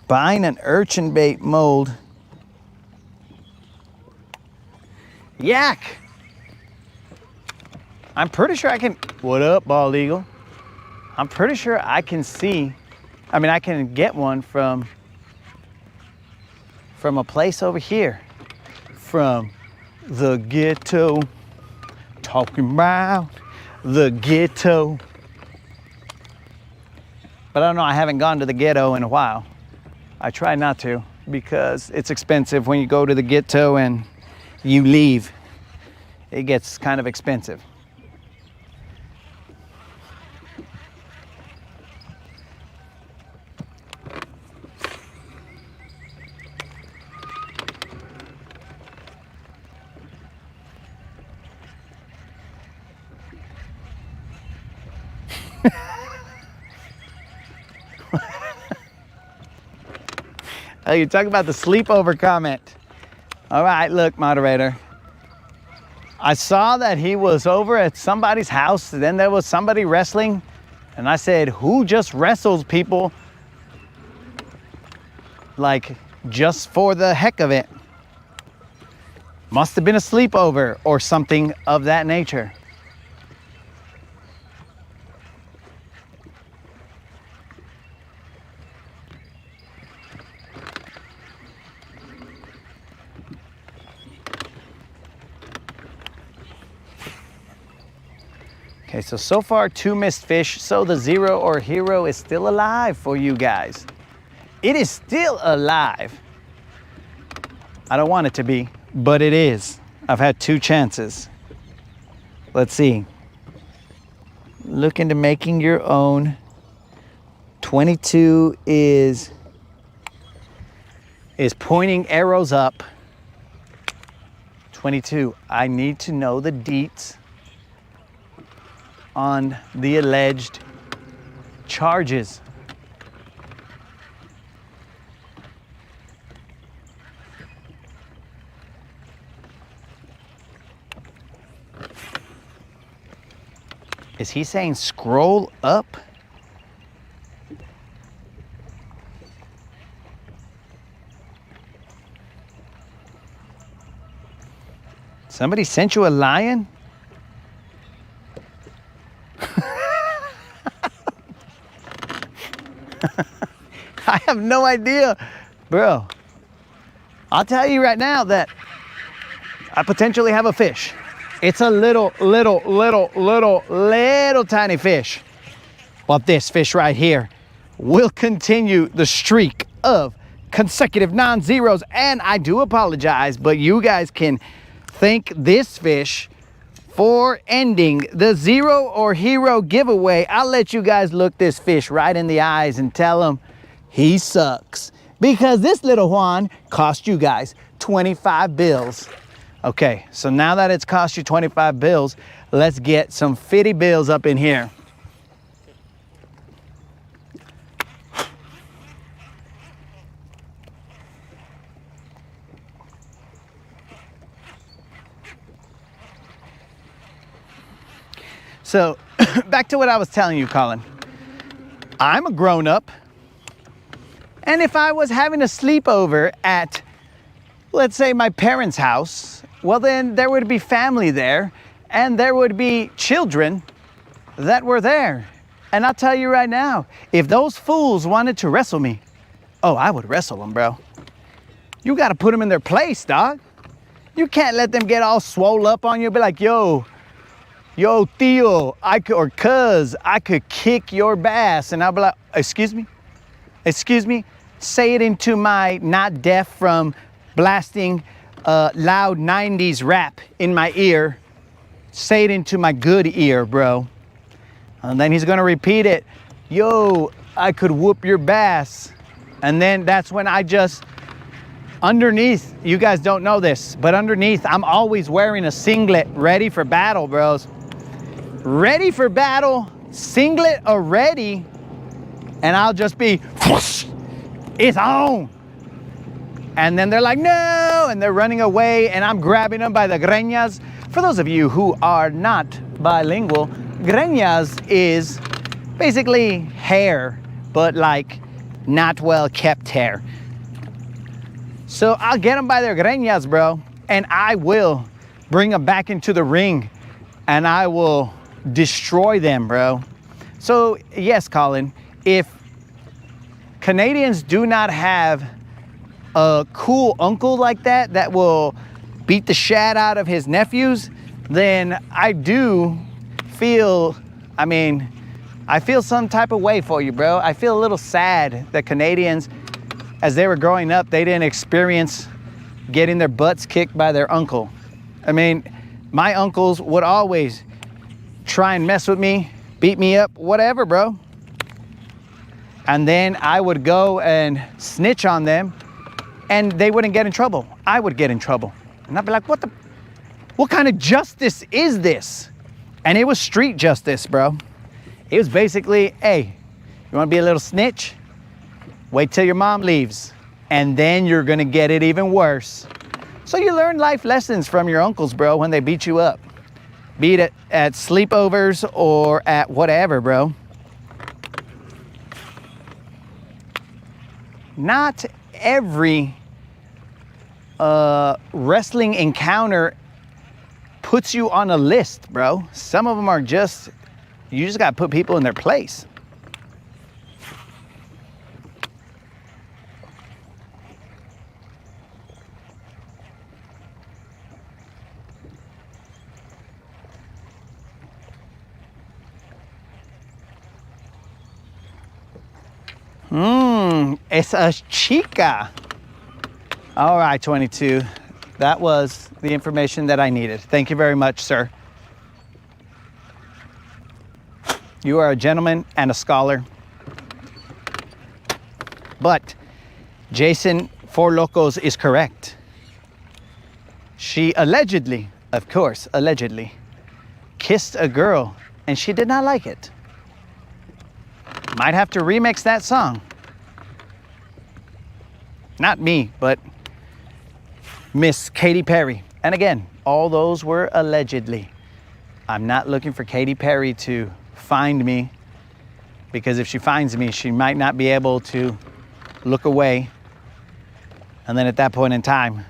Buying an urchin bait mold. Yak! I'm pretty sure I can, what up, bald eagle? I'm pretty sure I can see, I can get one from a place over here, from the ghetto, talking about the ghetto. But I don't know, I haven't gone to the ghetto in a while. I try not to, because it's expensive when you go to the ghetto and you leave. It gets kind of expensive. Oh, you're talking about the sleepover comment. All right, look, moderator. I saw that he was over at somebody's house, and then there was somebody wrestling, and I said, who just wrestles people like just for the heck of it? Must have been a sleepover or something of that nature. Okay, so far 2 missed fish, so the zero or hero is still alive for you guys. It is still alive. I don't want it to be, but it is. I've had 2 chances. Let's see. Look into making your own. 22 is pointing arrows up. 22, I need to know the deets on the alleged charges. Is he saying scroll up? Somebody sent you a lion? have no idea. Bro, I'll tell you right now that I potentially have a fish. It's a little tiny fish. But this fish right here will continue the streak of consecutive non-zeros. And I do apologize, but you guys can thank this fish for ending the Zero or Hero giveaway. I'll let you guys look this fish right in the eyes and tell him he sucks. Because this little Juan cost you guys 25 bills. Okay, so now that it's cost you 25 bills, let's get some 50 bills up in here. So, back to what I was telling you, Colin. I'm a grown-up, and if I was having a sleepover at, let's say, my parents' house, well then there would be family there, and there would be children that were there. And I'll tell you right now, if those fools wanted to wrestle me, oh, I would wrestle them, bro. You gotta put them in their place, dog. You can't let them get all swole up on you, be like, yo, Theo, or cuz, I could kick your bass. And I'll be like, excuse me? Say it into my not deaf from blasting loud 90s rap in my ear. Say it into my good ear, bro. And then he's gonna repeat it. Yo, I could whoop your bass. And then that's when I just, underneath, you guys don't know this, but underneath, I'm always wearing a singlet, ready for battle, bros. Ready for battle, singlet already, and I'll just be, whoosh, it's on. And then they're like, no, and they're running away, and I'm grabbing them by the greñas. For those of you who are not bilingual, greñas is basically hair, but like not well kept hair. So I'll get them by their greñas, bro, and I will bring them back into the ring, and I will destroy them, bro. So yes, Colin, if Canadians do not have a cool uncle like that that will beat the shit out of his nephews, then I do feel, I feel some type of way for you, bro. I feel a little sad that Canadians, as they were growing up, they didn't experience getting their butts kicked by their uncle. I mean, my uncles would always try and mess with me, beat me up, whatever, bro. And then I would go and snitch on them, and they wouldn't get in trouble. I would get in trouble. And I'd be like, what kind of justice is this? And it was street justice, bro. It was basically, hey, you wanna be a little snitch? Wait till your mom leaves, and then you're gonna get it even worse. So you learn life lessons from your uncles, bro, when they beat you up. Be it at sleepovers or at whatever, bro. Not every wrestling encounter puts you on a list, bro. Some of them are just, you just gotta put people in their place. Esa chica. All right, 22. That was the information that I needed. Thank you very much, sir. You are a gentleman and a scholar. But Jason Four Locos is correct. She allegedly, of course, allegedly, kissed a girl and she did not like it. Might have to remix that song. Not me, but Miss Katy Perry. And again, all those were allegedly. I'm not looking for Katy Perry to find me, because if she finds me, she might not be able to look away. And then at that point in time,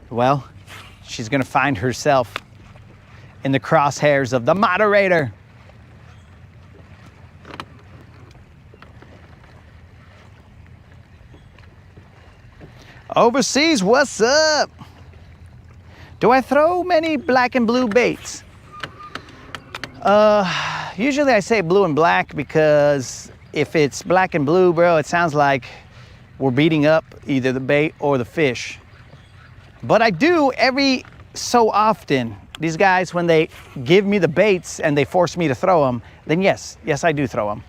well, she's gonna find herself in the crosshairs of the moderator. Overseas, what's up? Do I throw many black and blue baits? Usually I say blue and black because if it's black and blue, bro, it sounds like we're beating up either the bait or the fish. But I do every so often. These guys, when they give me the baits and they force me to throw them, then yes, I do throw them.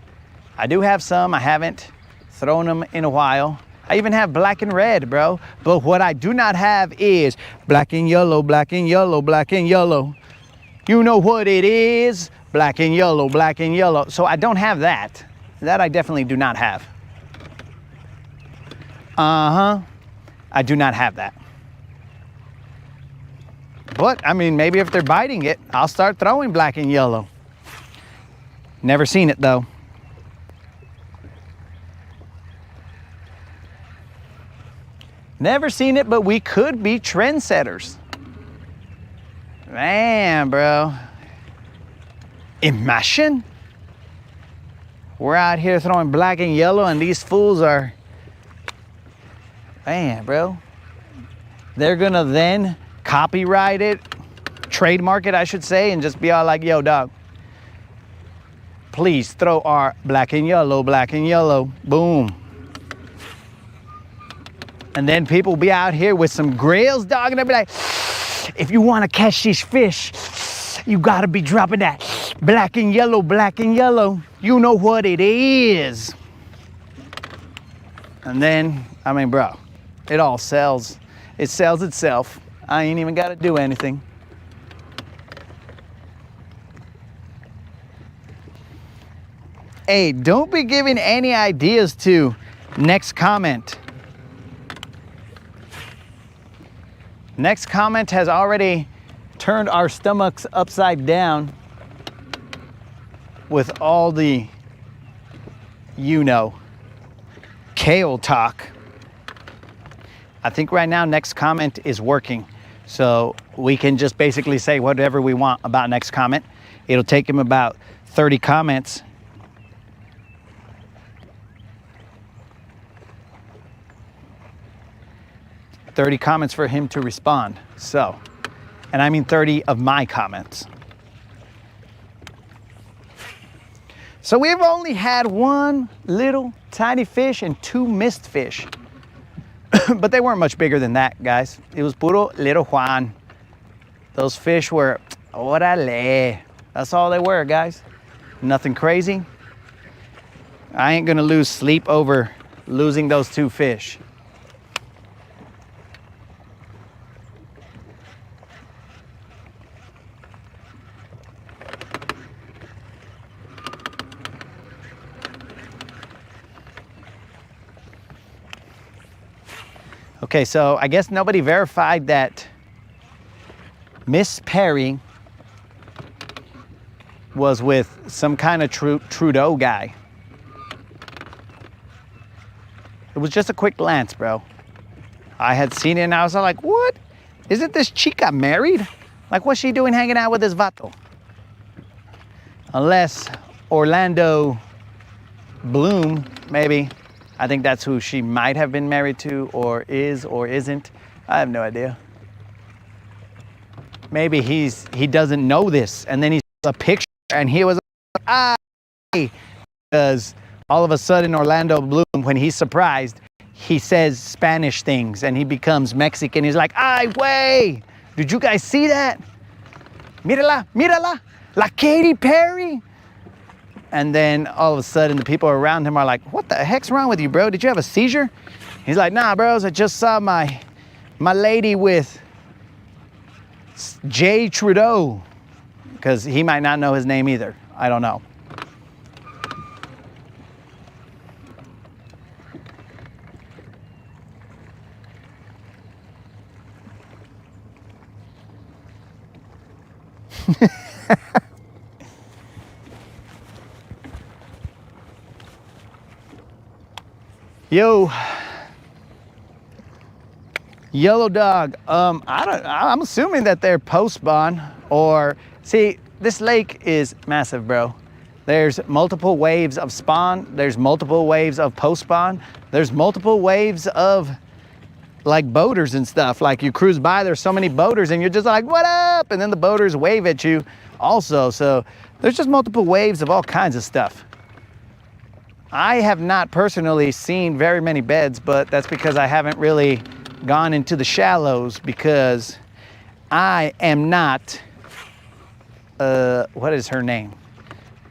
I do have some. I haven't thrown them in a while. I even have black and red, bro. But what I do not have is black and yellow, black and yellow, black and yellow. You know what it is? Black and yellow, black and yellow. So I don't have that. That I definitely do not have. I do not have that. But, I mean, maybe if they're biting it, I'll start throwing black and yellow. Never seen it, though. Never seen it, but we could be trendsetters. Man, bro. Imagine. We're out here throwing black and yellow, and these fools are... Man, bro. They're gonna then copyright it, trademark it, I should say, and just be all like, yo, dog, please throw our black and yellow, boom. And then people will be out here with some grills, dog, and they'll be like, if you want to catch these fish, you got to be dropping that black and yellow, you know what it is. And then, I mean, bro, it all sells. It sells itself. I ain't even got to do anything. Hey, don't be giving any ideas to next comment. Next comment has already turned our stomachs upside down with all the, you know, kale talk. I think right now next comment is working. So we can just basically say whatever we want about next comment. It'll take him about 30 comments. For him to respond. So, and I mean 30 of my comments. So we've only had one little tiny fish and 2 missed fish. But they weren't much bigger than that, guys. It was puro little Juan. Those fish were, orale. That's all they were, guys. Nothing crazy. I ain't gonna lose sleep over losing those 2 fish. Okay, so I guess nobody verified that Miss Perry was with some kind of Trudeau guy. It was just a quick glance, bro. I had seen it and I was like, what? Isn't this chica married? Like, what's she doing hanging out with this vato? Unless Orlando Bloom, maybe. I think that's who she might have been married to, or is, or isn't. I have no idea. Maybe he doesn't know this, and then he saw a picture, and he was like, because all of a sudden Orlando Bloom, when he's surprised, he says Spanish things, and he becomes Mexican. He's like, ay, wey, did you guys see that? Mírala, mírala, la Katy Perry. And then all of a sudden the people around him are like, what the heck's wrong with you, bro? Did you have a seizure? He's like, nah, bros, I just saw my lady with J. Trudeau. Because he might not know his name either. I don't know. Yo, yellow dog. I'm assuming that they're post-spawn, or see, this lake is massive, bro. There's multiple waves of spawn. There's multiple waves of post-spawn. There's multiple waves of like boaters and stuff. Like you cruise by, there's so many boaters and you're just like, what up? And then the boaters wave at you also. So there's just multiple waves of all kinds of stuff. I have not personally seen very many beds, but that's because I haven't really gone into the shallows, because I am not, what is her name?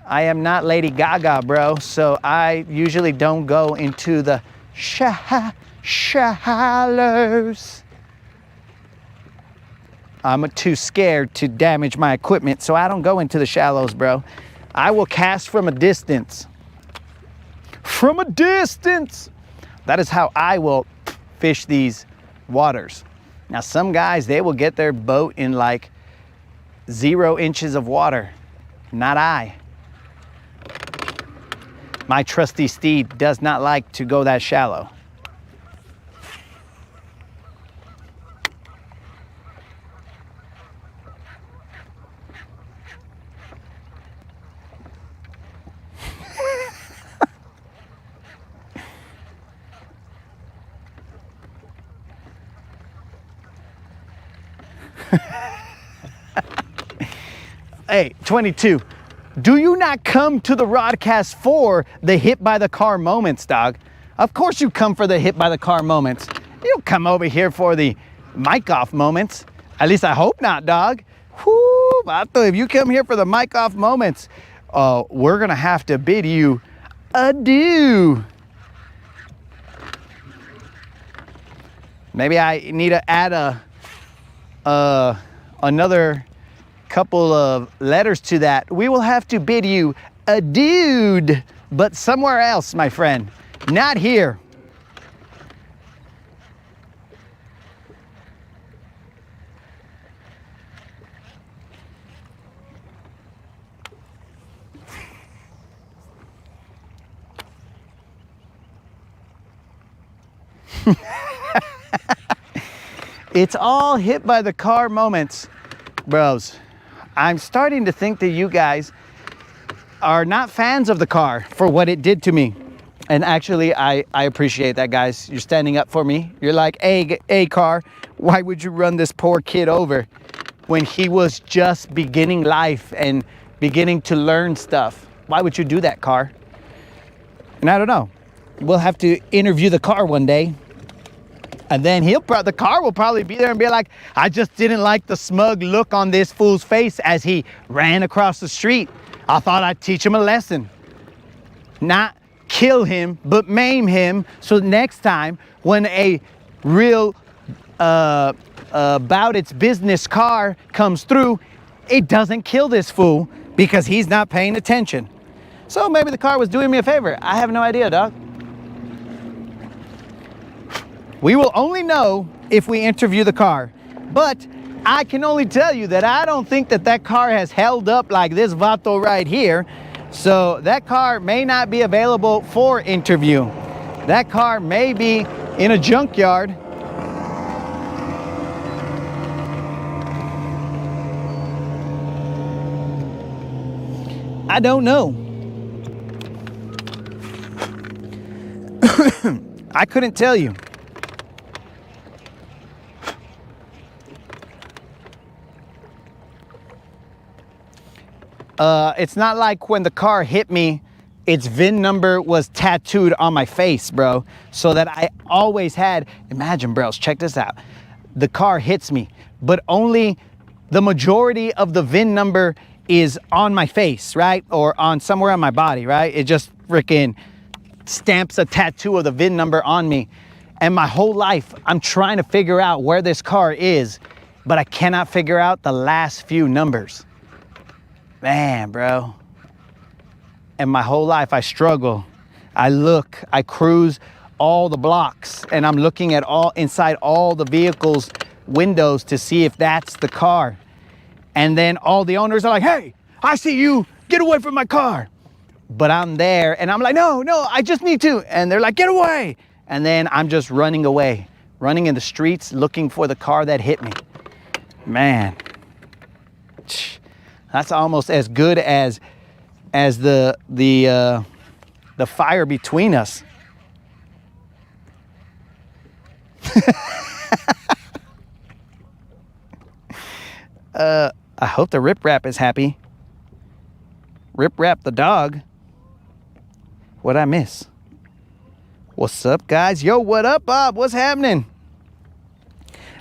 I am not Lady Gaga, bro. So I usually don't go into the shallows. I'm too scared to damage my equipment, so I don't go into the shallows, bro. I will cast from a distance. From a distance. That is how I will fish these waters. Now, some guys, they will get their boat in like 0 inches of water. Not I. My trusty steed does not like to go that shallow. Hey, 22. Do you not come to the Rodcast for the hit by the car moments, dog? Of course you come for the hit by the car moments. You don't come over here for the mic off moments. At least I hope not, dog. Whoo, vato, if you come here for the mic off moments, we're gonna have to bid you adieu. Maybe I need to add another couple of letters to that. We will have to bid you adieu, but somewhere else, my friend, not here. It's all hit by the car moments, bros. I'm starting to think that you guys are not fans of the car for what it did to me. And actually, I appreciate that, guys. You're standing up for me. You're like, hey, car, why would you run this poor kid over when he was just beginning life and beginning to learn stuff? Why would you do that, car? And I don't know. We'll have to interview the car one day. And then the car will probably be there and be like, I just didn't like the smug look on this fool's face as he ran across the street. I thought I'd teach him a lesson. Not kill him, but maim him. So next time when a real about its business car comes through, it doesn't kill this fool because he's not paying attention. So maybe the car was doing me a favor. I have no idea, dog. We will only know if we interview the car. But I can only tell you that I don't think that car has held up like this vato right here. So that car may not be available for interview. That car may be in a junkyard. I don't know. I couldn't tell you. It's not like when the car hit me, its VIN number was tattooed on my face, bro. So that I always had, imagine, bros, check this out. The car hits me, but only the majority of the VIN number is on my face, right? Or on somewhere on my body, right? It just freaking stamps a tattoo of the VIN number on me. And my whole life, I'm trying to figure out where this car is, but I cannot figure out the last few numbers. Man, bro. And my whole life I struggle. I look, I cruise all the blocks and I'm looking at inside all the vehicles' windows to see if that's the car. And then all the owners are like, hey, I see you, get away from my car. But I'm there and I'm like, no, I just need to. And they're like, get away. And then I'm just running away, running in the streets looking for the car that hit me. Man. That's almost as good as the fire between us. I hope the Rip Rap is happy. Rip Rap the dog. What'd I miss? What's up, guys? Yo, what up, Bob? What's happening?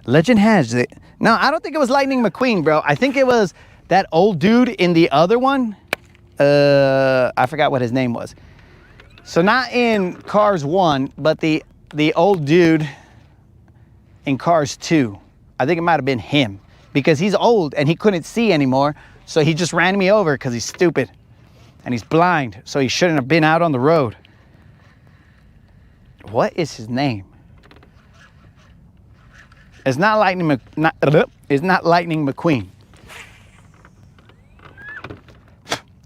Legend has it. No, I don't think it was Lightning McQueen, bro. I think it was that old dude in the other one. I forgot what his name was. So not in Cars 1, but the old dude in Cars 2. I think it might have been him because he's old and he couldn't see anymore. So he just ran me over because he's stupid and he's blind. So he shouldn't have been out on the road. What is his name? It's not Lightning it's not Lightning McQueen.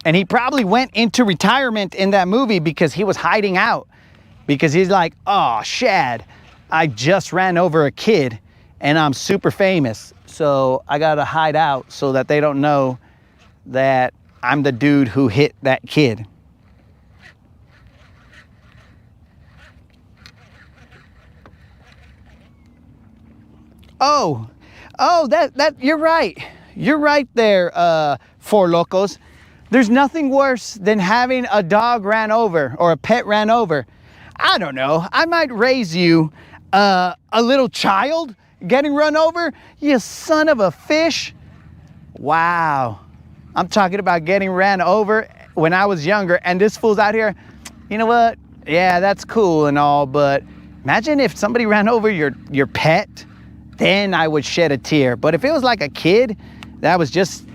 And he probably went into retirement in that movie because he was hiding out. Because he's like, oh, Shad, I just ran over a kid and I'm super famous. So I gotta hide out so that they don't know that I'm the dude who hit that kid. Oh, that you're right. You're right there, Four Locos. There's nothing worse than having a dog ran over or a pet ran over. I don't know. I might raise you a little child getting run over. You son of a fish. Wow. I'm talking about getting ran over when I was younger, and this fool's out here. You know what? Yeah, that's cool and all, but imagine if somebody ran over your pet. Then I would shed a tear. But if it was like a kid that was just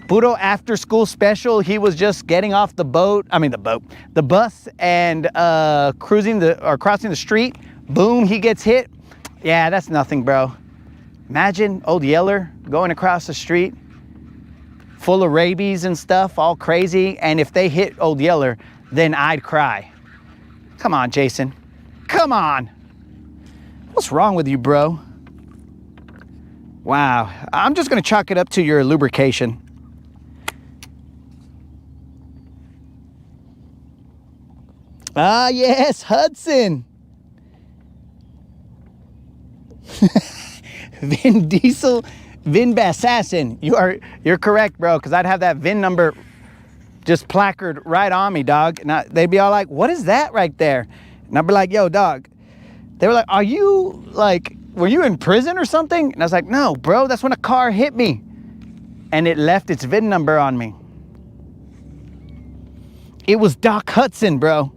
puro after school special, he was just getting off the bus and crossing the street, boom, he gets hit. Yeah, that's nothing, bro. Imagine old Yeller going across the street full of rabies and stuff, all crazy, and if they hit old Yeller, then I'd cry. Come on, Jason. Come on. What's wrong with you, bro? Wow, I'm just gonna chalk it up to your lubrication. Ah, yes, Hudson. Vin Diesel, Vin Bassassin. You're correct, bro, because I'd have that VIN number just placard right on me, dog. And they'd be all like, what is that right there? And I'd be like, yo, dog. They were like, were you in prison or something? And I was like, no, bro, that's when a car hit me. And it left its VIN number on me. It was Doc Hudson, bro.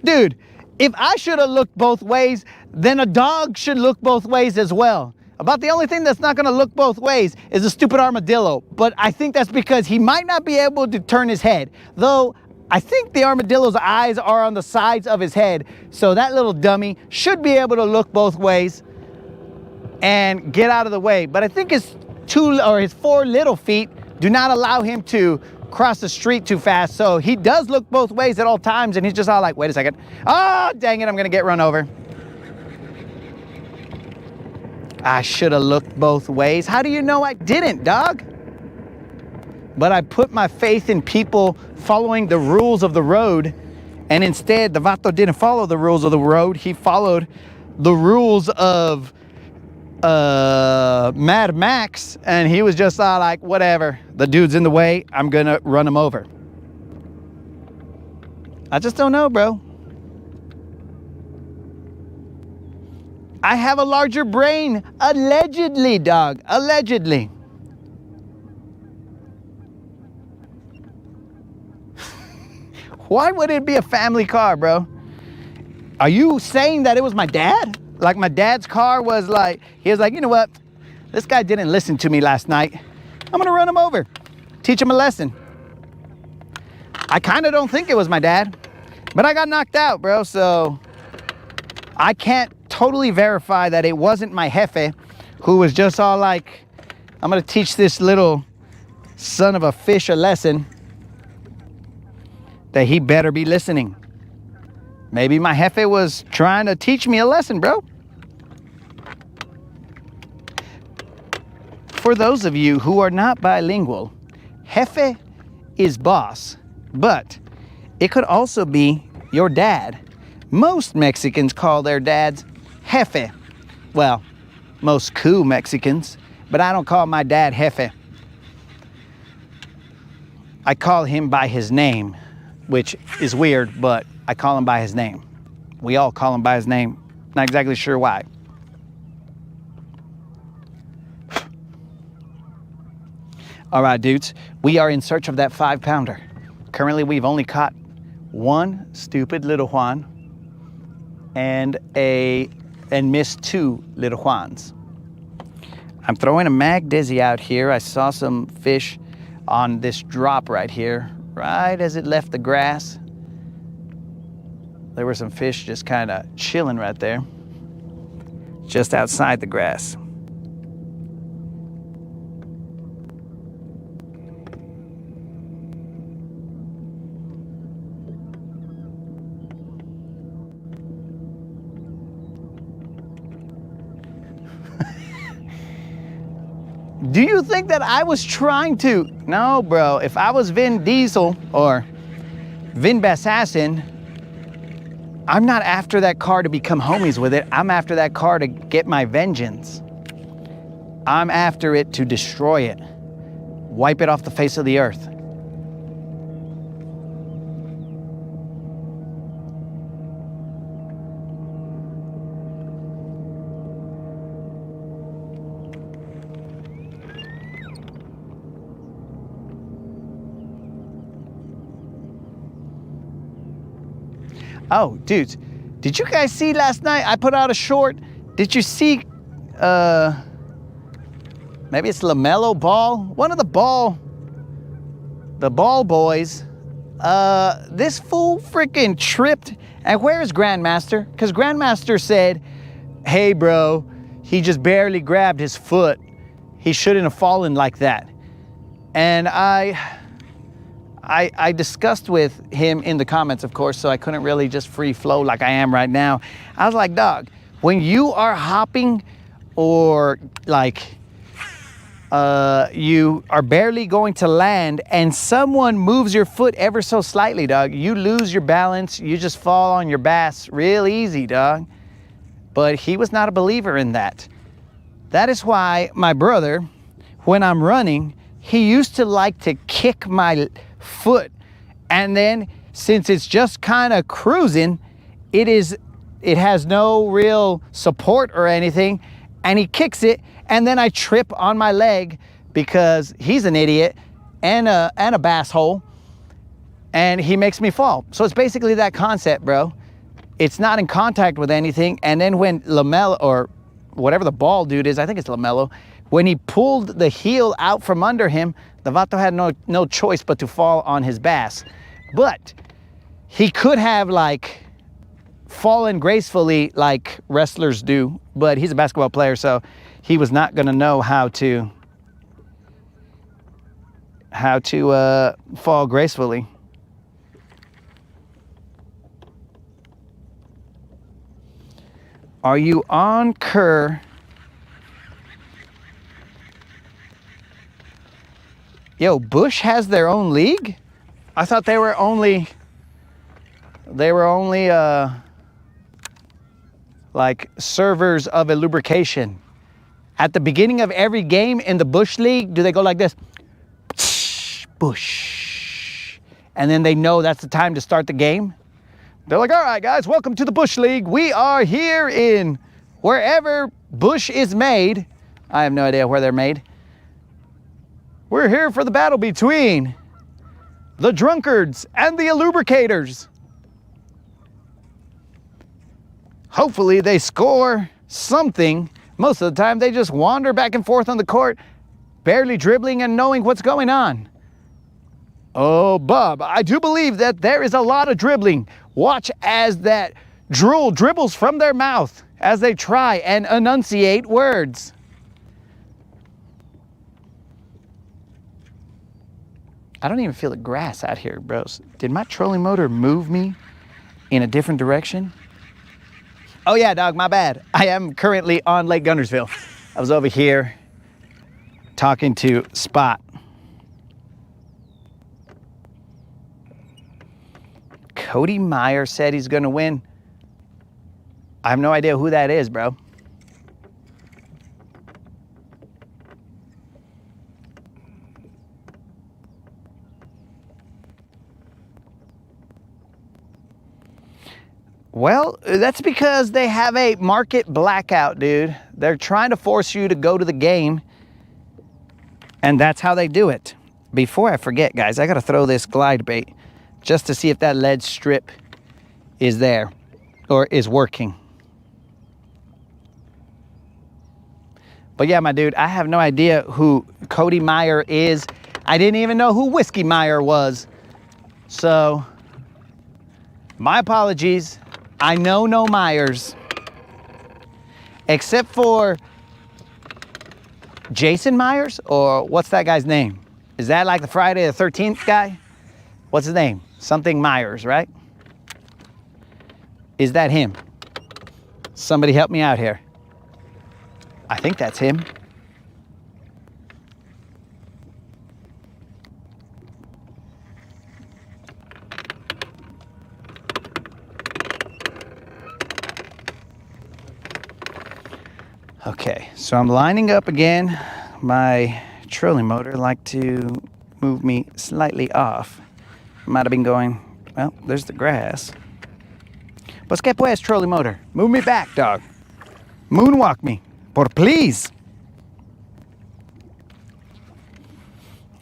Dude, if I should have looked both ways, then a dog should look both ways as well. About the only thing that's not gonna look both ways is a stupid armadillo. But I think that's because he might not be able to turn his head. Though, I think the armadillo's eyes are on the sides of his head. So that little dummy should be able to look both ways and get out of the way. But I think his four little feet do not allow him to cross the street too fast. So he does look both ways at all times, and he's just all like, wait a second. Oh, dang it, I'm gonna get run over. I should have looked both ways. How do you know I didn't, dog? But I put my faith in people following the rules of the road, and instead, the vato didn't follow the rules of the road. He followed the rules of Mad Max, and he was just like, whatever, the dude's in the way, I'm gonna run him over. I just don't know, bro. I have a larger brain, allegedly, dog, allegedly. Why would it be a family car, bro? Are you saying that it was my dad? Like my dad's car was like, he was like, you know what? This guy didn't listen to me last night. I'm gonna run him over, teach him a lesson. I kind of don't think it was my dad, but I got knocked out, bro. So I can't totally verify that it wasn't my jefe who was just all like, I'm gonna teach this little son of a fish a lesson that he better be listening. Maybe my jefe was trying to teach me a lesson, bro. For those of you who are not bilingual, jefe is boss, but it could also be your dad. Most Mexicans call their dads jefe. Well, most cool Mexicans, but I don't call my dad jefe. I call him by his name, which is weird, but I call him by his name. We all call him by his name. Not exactly sure why. All right, dudes, we are in search of that 5-pounder. Currently, we've only caught one stupid little Juan and missed 2 little Juans. I'm throwing a Mag Dizzy out here. I saw some fish on this drop right here, right as it left the grass. There were some fish just kind of chilling right there, just outside the grass. Do you think that I was trying to? No, bro. If I was Vin Diesel or Vin Bassassin, I'm not after that car to become homies with it. I'm after that car to get my vengeance. I'm after it to destroy it. Wipe it off the face of the earth. Oh, dudes, did you guys see last night? I put out a short. Did you see, maybe it's LaMelo Ball? One of the ball boys. This fool freaking tripped. And where is Grandmaster? Because Grandmaster said, hey, bro, he just barely grabbed his foot. He shouldn't have fallen like that. And I discussed with him in the comments, of course, so I couldn't really just free flow like I am right now. I was like, dog, when you are hopping or like you are barely going to land and someone moves your foot ever so slightly, dog, you lose your balance. You just fall on your bass real easy, dog. But he was not a believer in that. That is why my brother, when I'm running, he used to like to kick my foot, and then since it's just kind of cruising, it has no real support or anything, and he kicks it, and then I trip on my leg because he's an idiot and a bass hole, and he makes me fall. So it's basically that concept, bro. It's not in contact with anything, and then when LaMelo, or whatever the ball dude is, I think it's LaMelo, when he pulled the heel out from under him, the vato had no choice but to fall on his bass. But he could have like fallen gracefully like wrestlers do, but he's a basketball player, so he was not gonna know how to fall gracefully. Are you on Kerr? Yo, Bush has their own league? I thought they were only like servers of a lubrication. At the beginning of every game in the Bush League, do they go like this? Bush. And then they know that's the time to start the game? They're like, all right, guys, welcome to the Bush League. We are here in wherever Bush is made. I have no idea where they're made. We're here for the battle between the drunkards and the lubricators. Hopefully they score something. Most of the time they just wander back and forth on the court, barely dribbling and knowing what's going on. Oh, Bob, I do believe that there is a lot of dribbling. Watch as that drool dribbles from their mouth as they try and enunciate words. I don't even feel the grass out here, bros. Did my trolling motor move me in a different direction? Oh yeah, dog, my bad. I am currently on Lake Guntersville. I was over here talking to Spot. Cody Meyer said he's going to win. I have no idea who that is, bro. Well, that's because they have a market blackout, dude. They're trying to force you to go to the game, and that's how they do it. Before I forget, guys, I got to throw this glide bait just to see if that lead strip is there or is working. But yeah, my dude, I have no idea who Cody Meyer is. I didn't even know who Whiskey Meyer was. So, my apologies. I know no Myers. Except for Jason Myers, or what's that guy's name? Is that like the Friday the 13th guy? What's his name? Something Myers, right? Is that him? Somebody help me out here. I think that's him. Okay, so I'm lining up again. My trolling motor like to move me slightly off. Might have been going, well, there's the grass. Pues que pues, trolling motor? Move me back, dog. Moonwalk me, por please.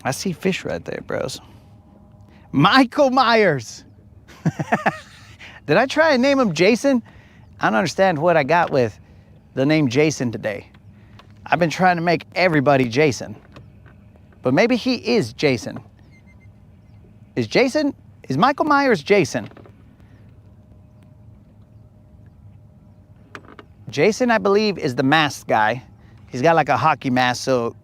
I see fish right there, bros. Michael Myers. Did I try and name him Jason? I don't understand what I got with the name Jason today. I've been trying to make everybody Jason. But maybe he is Jason. Is Michael Myers Jason? Jason, I believe, is the masked guy. He's got like a hockey mask, so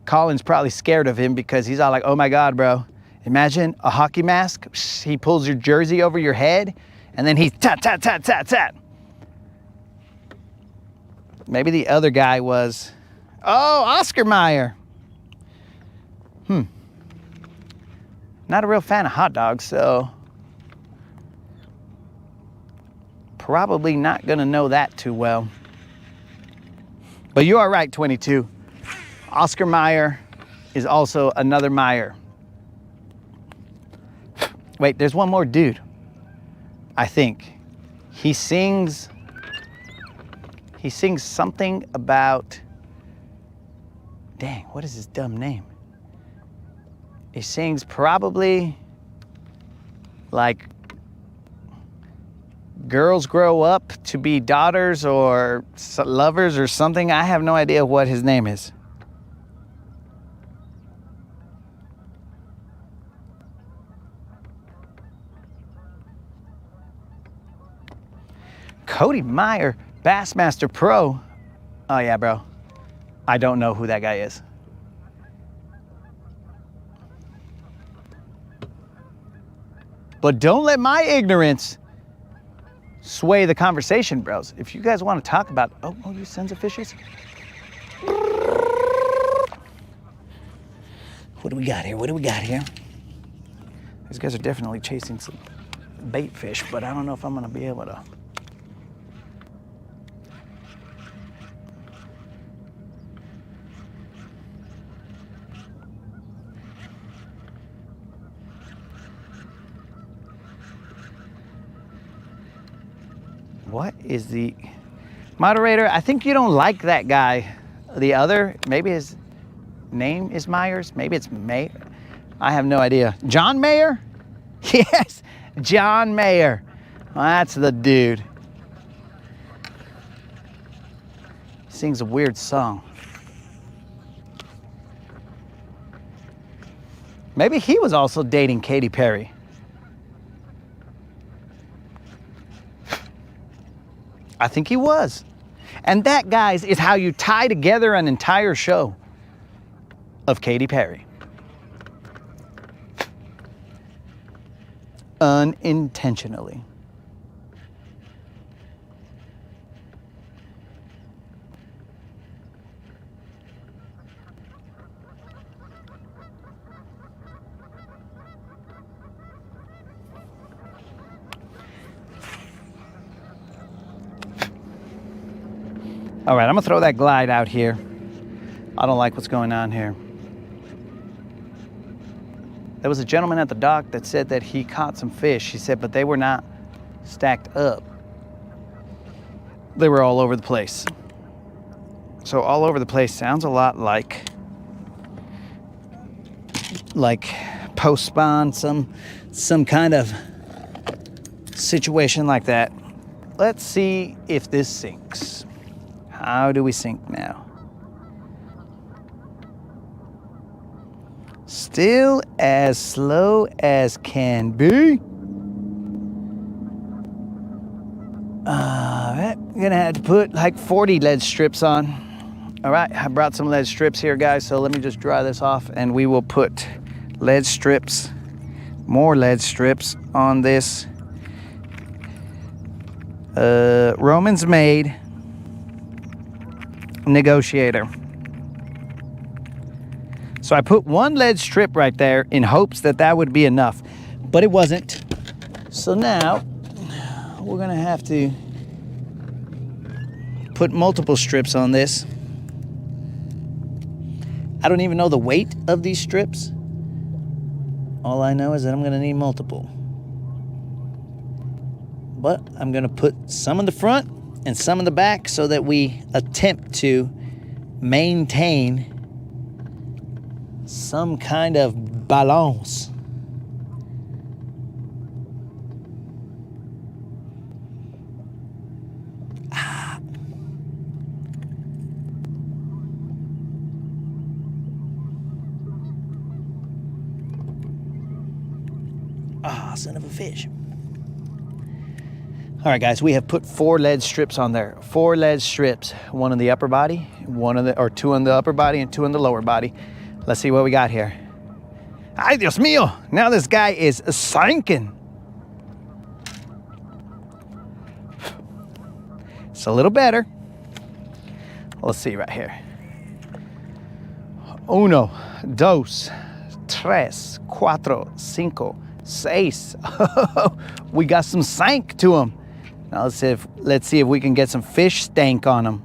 Colin's probably scared of him because he's all like, oh my God, bro. Imagine a hockey mask. He pulls your jersey over your head, and then he's tat, tat, tat, tat, tat. Maybe the other guy was, oh, Oscar Mayer. Not a real fan of hot dogs, so probably not gonna know that too well. But you are right, 22. Oscar Mayer is also another Meyer. Wait, there's one more dude, I think. He sings something about, dang, what is his dumb name? He sings probably like girls grow up to be daughters or lovers or something. I have no idea what his name is. Cody Meyer, Bassmaster Pro. Oh yeah, bro. I don't know who that guy is. But don't let my ignorance sway the conversation, bros. If you guys want to talk about, oh, you sons of fishes. What do we got here? What do we got here? These guys are definitely chasing some bait fish, but I don't know if I'm gonna be able to. What is the moderator? I think you don't like that guy. The other, maybe his name is Myers. Maybe it's May. I have no idea. John Mayer? Yes, John Mayer. Well, that's the dude. Sings a weird song. Maybe he was also dating Katy Perry. I think he was. And that, guys, is how you tie together an entire show of Katy Perry. Unintentionally. All right, I'm gonna throw that glide out here. I don't like what's going on here. There was a gentleman at the dock that said that he caught some fish. He said, but they were not stacked up. They were all over the place. So all over the place sounds a lot like post-spawn, some kind of situation like that. Let's see if this sinks. How do we sink now? Still as slow as can be. All right, I'm gonna have to put like 40 lead strips on. All right, I brought some lead strips here, guys, so let me just dry this off and we will put lead strips, more lead strips on this Romans made negotiator. So I put one lead strip right there in hopes that that would be enough, but it wasn't. So now we're gonna have to put multiple strips on this. I don't even know the weight of these strips. All I know is that I'm gonna need multiple. But I'm gonna put some in the front and some in the back so that we attempt to maintain some kind of balance. Son of a fish. All right, guys, we have put 4 lead strips on there. 4 lead strips, one on the upper body, two on the upper body and 2 on the lower body. Let's see what we got here. Ay, Dios mío. Now this guy is sinking. It's a little better. Let's see right here. 1, 2, 3, 4, 5, 6. We got some sank to him. Now let's see if we can get some fish stank on him.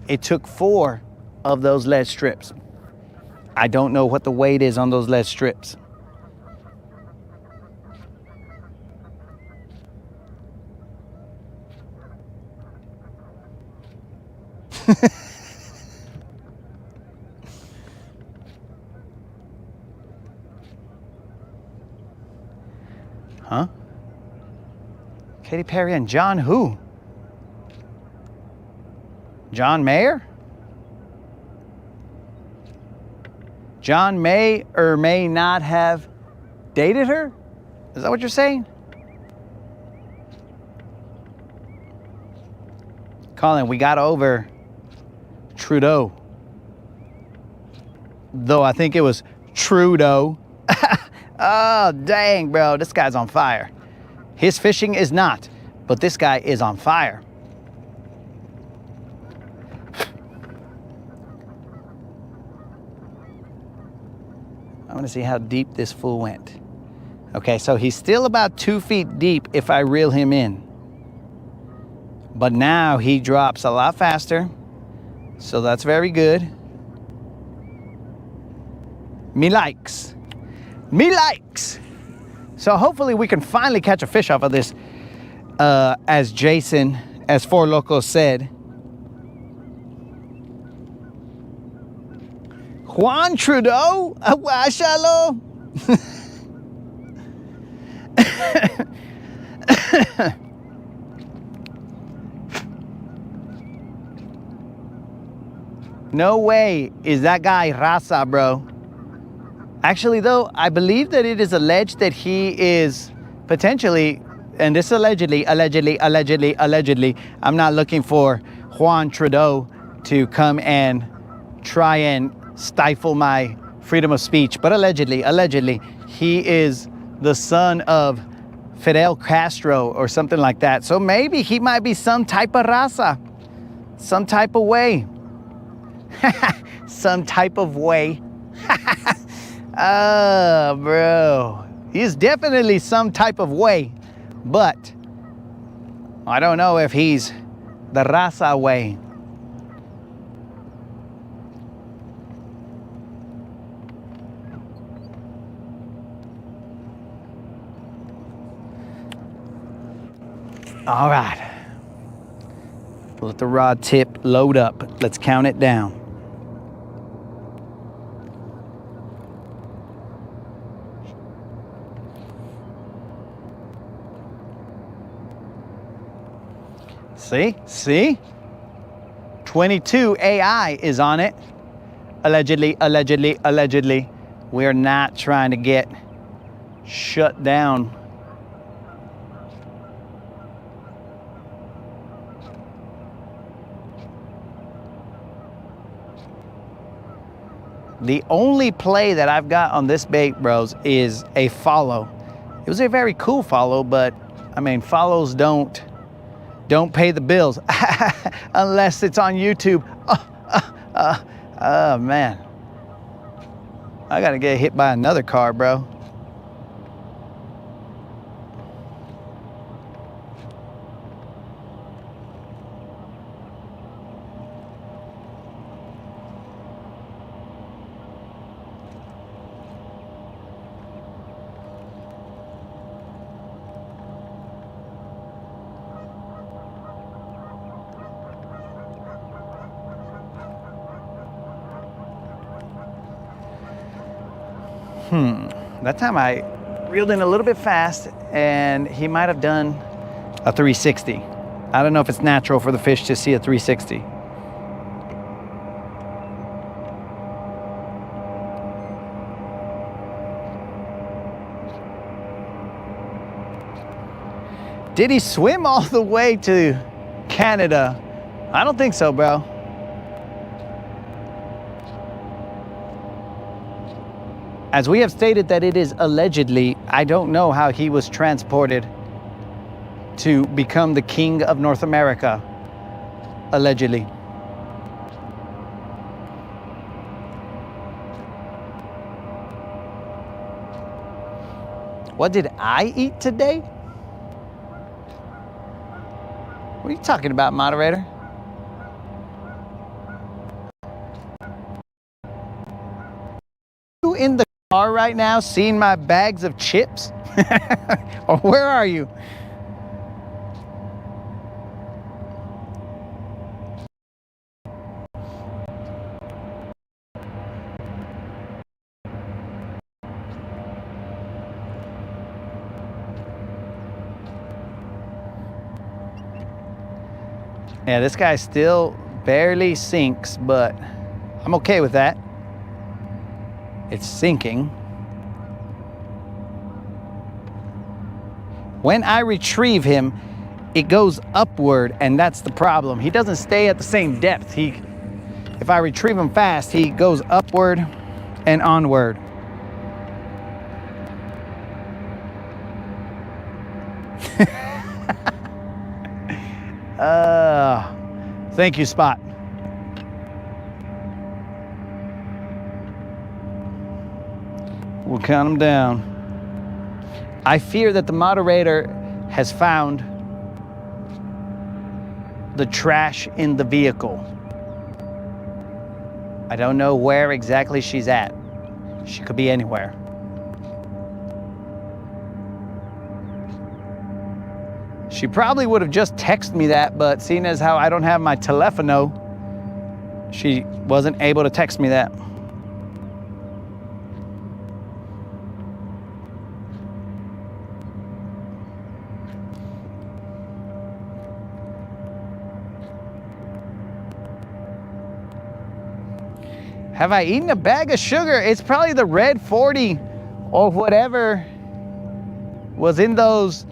It took 4 of those lead strips. I don't know what the weight is on those lead strips. Huh? Katy Perry and John who? John Mayer? John may or may not have dated her? Is that what you're saying? Colin, we got over Trudeau. Though I think it was Trudeau. Oh, dang, bro. This guy's on fire. His fishing is not, but this guy is on fire. I want to see how deep this fool went. Okay, so he's still about 2 feet deep if I reel him in. But now he drops a lot faster. So that's very good. Me likes. Me likes. So hopefully we can finally catch a fish off of this. As Jason, as Four Locos said. Juan Trudeau? Awashalo? No way is that guy raza, bro. Actually, though, I believe that it is alleged that he is potentially, and this allegedly, I'm not looking for Juan Trudeau to come and try and stifle my freedom of speech, but allegedly, he is the son of Fidel Castro or something like that. So maybe he might be some type of raza, some type of way. Some type of way. Oh, bro. He is definitely some type of way, but I don't know if he's the raza way. All right. Let the rod tip load up. Let's count it down. See? 22 AI is on it. Allegedly. We're not trying to get shut down. The only play that I've got on this bait, bros, is a follow. It was a very cool follow, but I mean, follows don't pay the bills unless it's on YouTube. Oh man, I gotta get hit by another car, bro. That time I reeled in a little bit fast and he might have done a 360. I don't know if it's natural for the fish to see a 360. Did he swim all the way to Canada? I don't think so, bro. As we have stated that it is allegedly, I don't know how he was transported to become the king of North America, allegedly. What did I eat today? What are you talking about, moderator? You in the car right now seeing my bags of chips? Or where are you? Yeah, this guy still barely sinks, but I'm okay with that. It's sinking. When I retrieve him, it goes upward, and that's the problem. He doesn't stay at the same depth. If I retrieve him fast, he goes upward and onward. Thank you, Spot. We'll count them down. I fear that the moderator has found the trash in the vehicle. I don't know where exactly she's at. She could be anywhere. She probably would have just texted me that, but seeing as how I don't have my telefono, she wasn't able to text me that. Have I eaten a bag of sugar? It's probably the red 40 or whatever was in those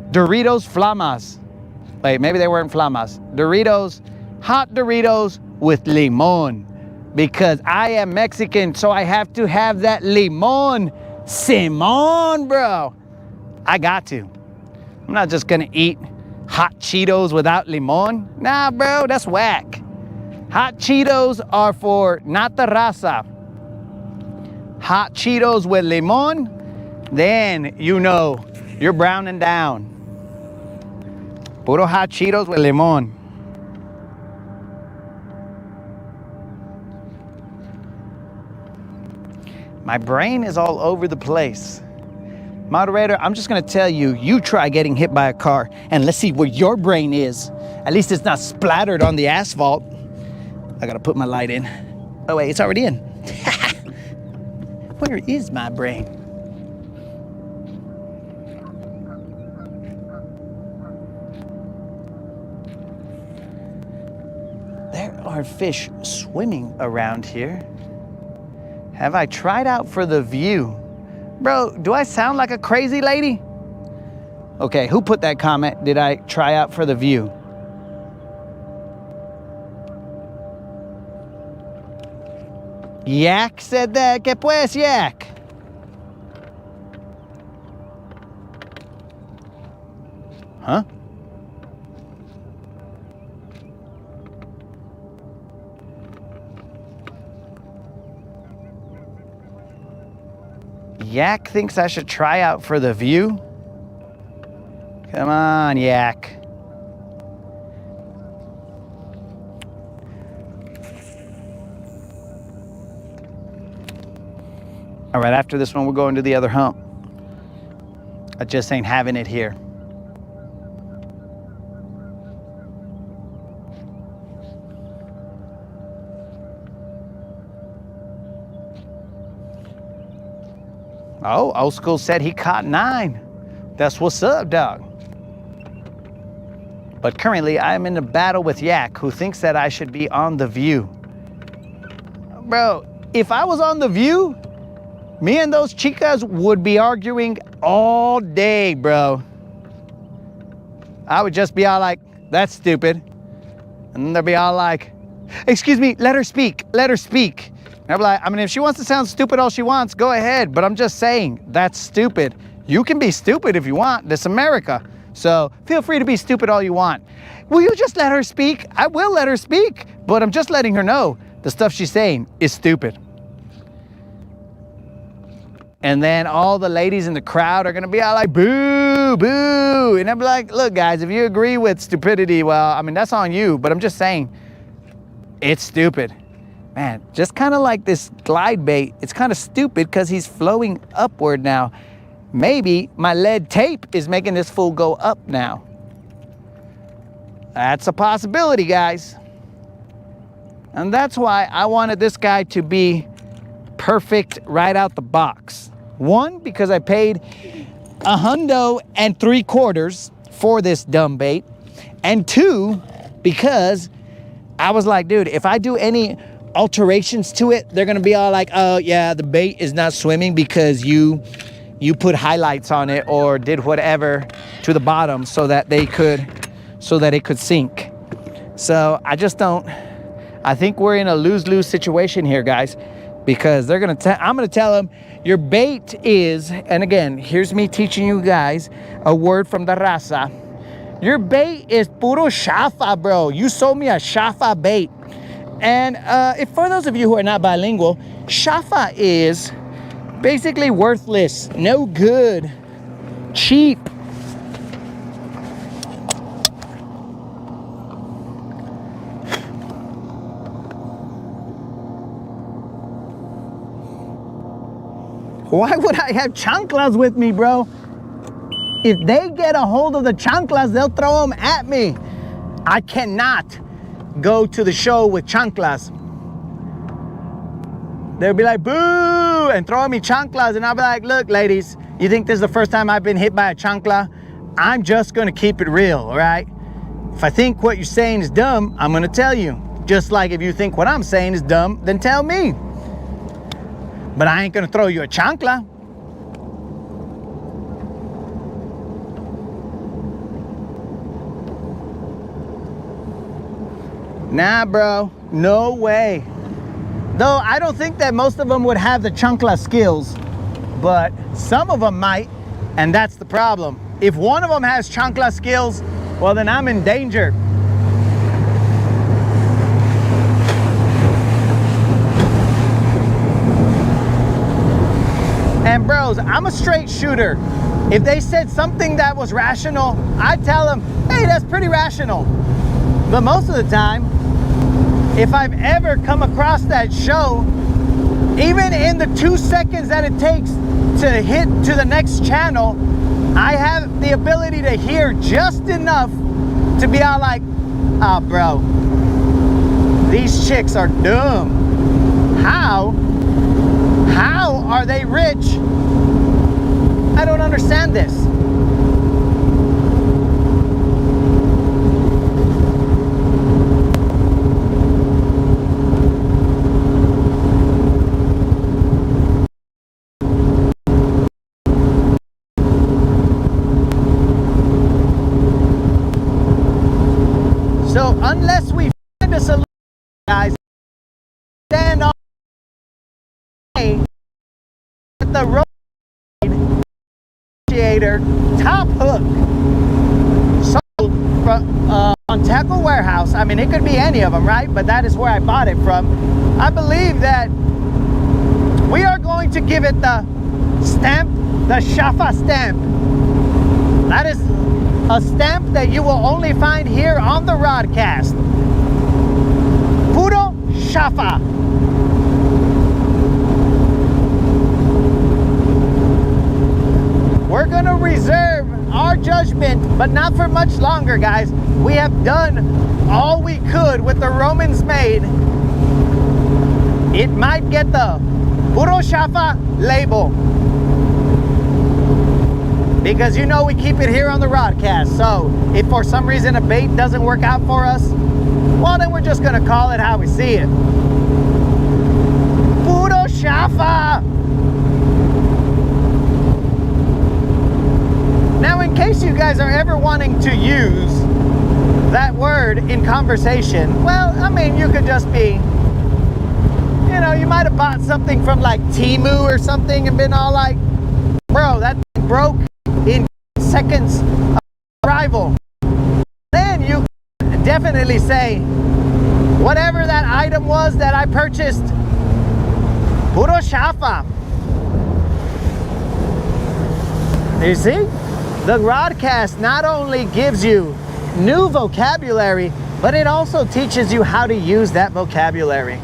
Doritos Flamas. Wait, maybe they weren't Flamas. Doritos, hot Doritos with limon. Because I am Mexican, so I have to have that limon. Simon, bro. I got to. I'm not just gonna eat hot Cheetos without limon. Nah, bro, that's whack. Hot Cheetos are for not the raza. Hot Cheetos with limon, then you know you're browning down. Puro hot Cheetos with limon. My brain is all over the place. Moderator, I'm just gonna tell you, you try getting hit by a car and let's see where your brain is. At least it's not splattered on the asphalt. I gotta put my light in. Oh wait, it's already in. Where is my brain? There are fish swimming around here. Have I tried out for the view? Bro, do I sound like a crazy lady? Okay, who put that comment? Did I try out for the view? Yak said that. Que pues, Yak? Huh? Yak thinks I should try out for the view? Come on, Yak. All right, after this one, we're going to the other hump. I just ain't having it here. Oh, Old School said he caught 9. That's what's up, dog. But currently, I am in a battle with Yak, who thinks that I should be on the view. Bro, if I was on the view, me and those chicas would be arguing all day, bro. I would just be all like, that's stupid. And then they'll be all like, excuse me, let her speak, let her speak. And I'll be like, I mean, if she wants to sound stupid all she wants, go ahead. But I'm just saying, that's stupid. You can be stupid if you want. This is America. So feel free to be stupid all you want. Will you just let her speak? I will let her speak. But I'm just letting her know the stuff she's saying is stupid. And then all the ladies in the crowd are gonna be all like, boo, boo. And I'm like, look guys, if you agree with stupidity, well, I mean, that's on you. But I'm just saying, it's stupid. Man, just kind of like this glide bait, it's kind of stupid because he's flowing upward now. Maybe my lead tape is making this fool go up now. That's a possibility, guys. And that's why I wanted this guy to be perfect right out the box. One, because I paid $103 for this dumb bait. And two, because I was like, dude, if I do any alterations to it, they're gonna be all like, oh yeah, the bait is not swimming because you put highlights on it or did whatever to the bottom so that it could sink. So I just don't, I think we're in a lose-lose situation here, guys, because I'm gonna tell them your bait is, and again, here's me teaching you guys a word from the raza. Your bait is puro Shafa, bro. You sold me a Shafa bait. And if for those of you who are not bilingual, Shafa is basically worthless, no good, cheap. Why would I have chanclas with me, bro? If they get a hold of the chanclas, they'll throw them at me. I cannot go to the show with chanclas. They'll be like, boo, and throw me chanclas, and I'll be like, look, ladies, you think this is the first time I've been hit by a chancla? I'm just gonna keep it real, all right? If I think what you're saying is dumb, I'm gonna tell you. Just like if you think what I'm saying is dumb, then tell me. But I ain't gonna throw you a chancla. Nah, bro, no way. Though I don't think that most of them would have the chancla skills, but some of them might, and that's the problem. If one of them has chancla skills, well, then I'm in danger. And bros, I'm a straight shooter. If they said something that was rational, I'd tell them, hey, that's pretty rational. But most of the time, if I've ever come across that show, even in the 2 seconds that it takes to hit to the next channel, I have the ability to hear just enough to be all like, ah, bro, these chicks are dumb. How are they rich? I don't understand this. So unless we find a solution, guys, stand on the road top hook sold from, on Tackle Warehouse. I mean, it could be any of them, right? But that is where I bought it from. I believe that we are going to give it the stamp, the Shafa stamp. That is a stamp that you will only find here on the Rodcast. Puro Shafa. We're gonna reserve our judgment, but not for much longer, guys. We have done all we could with the Romans made. It might get the Puro Shafa label, because you know we keep it here on the Rodcast. So if for some reason a bait doesn't work out for us, well, then we're just gonna call it how we see it. Puro Shafa. Now, in case you guys are ever wanting to use that word in conversation, well, I mean, you could just be, you know, you might have bought something from like Temu or something and been all like, bro, that thing broke in seconds of arrival. Then you definitely say, whatever that item was that I purchased, Puro Shafa. You see? The Rodcast not only gives you new vocabulary, but it also teaches you how to use that vocabulary.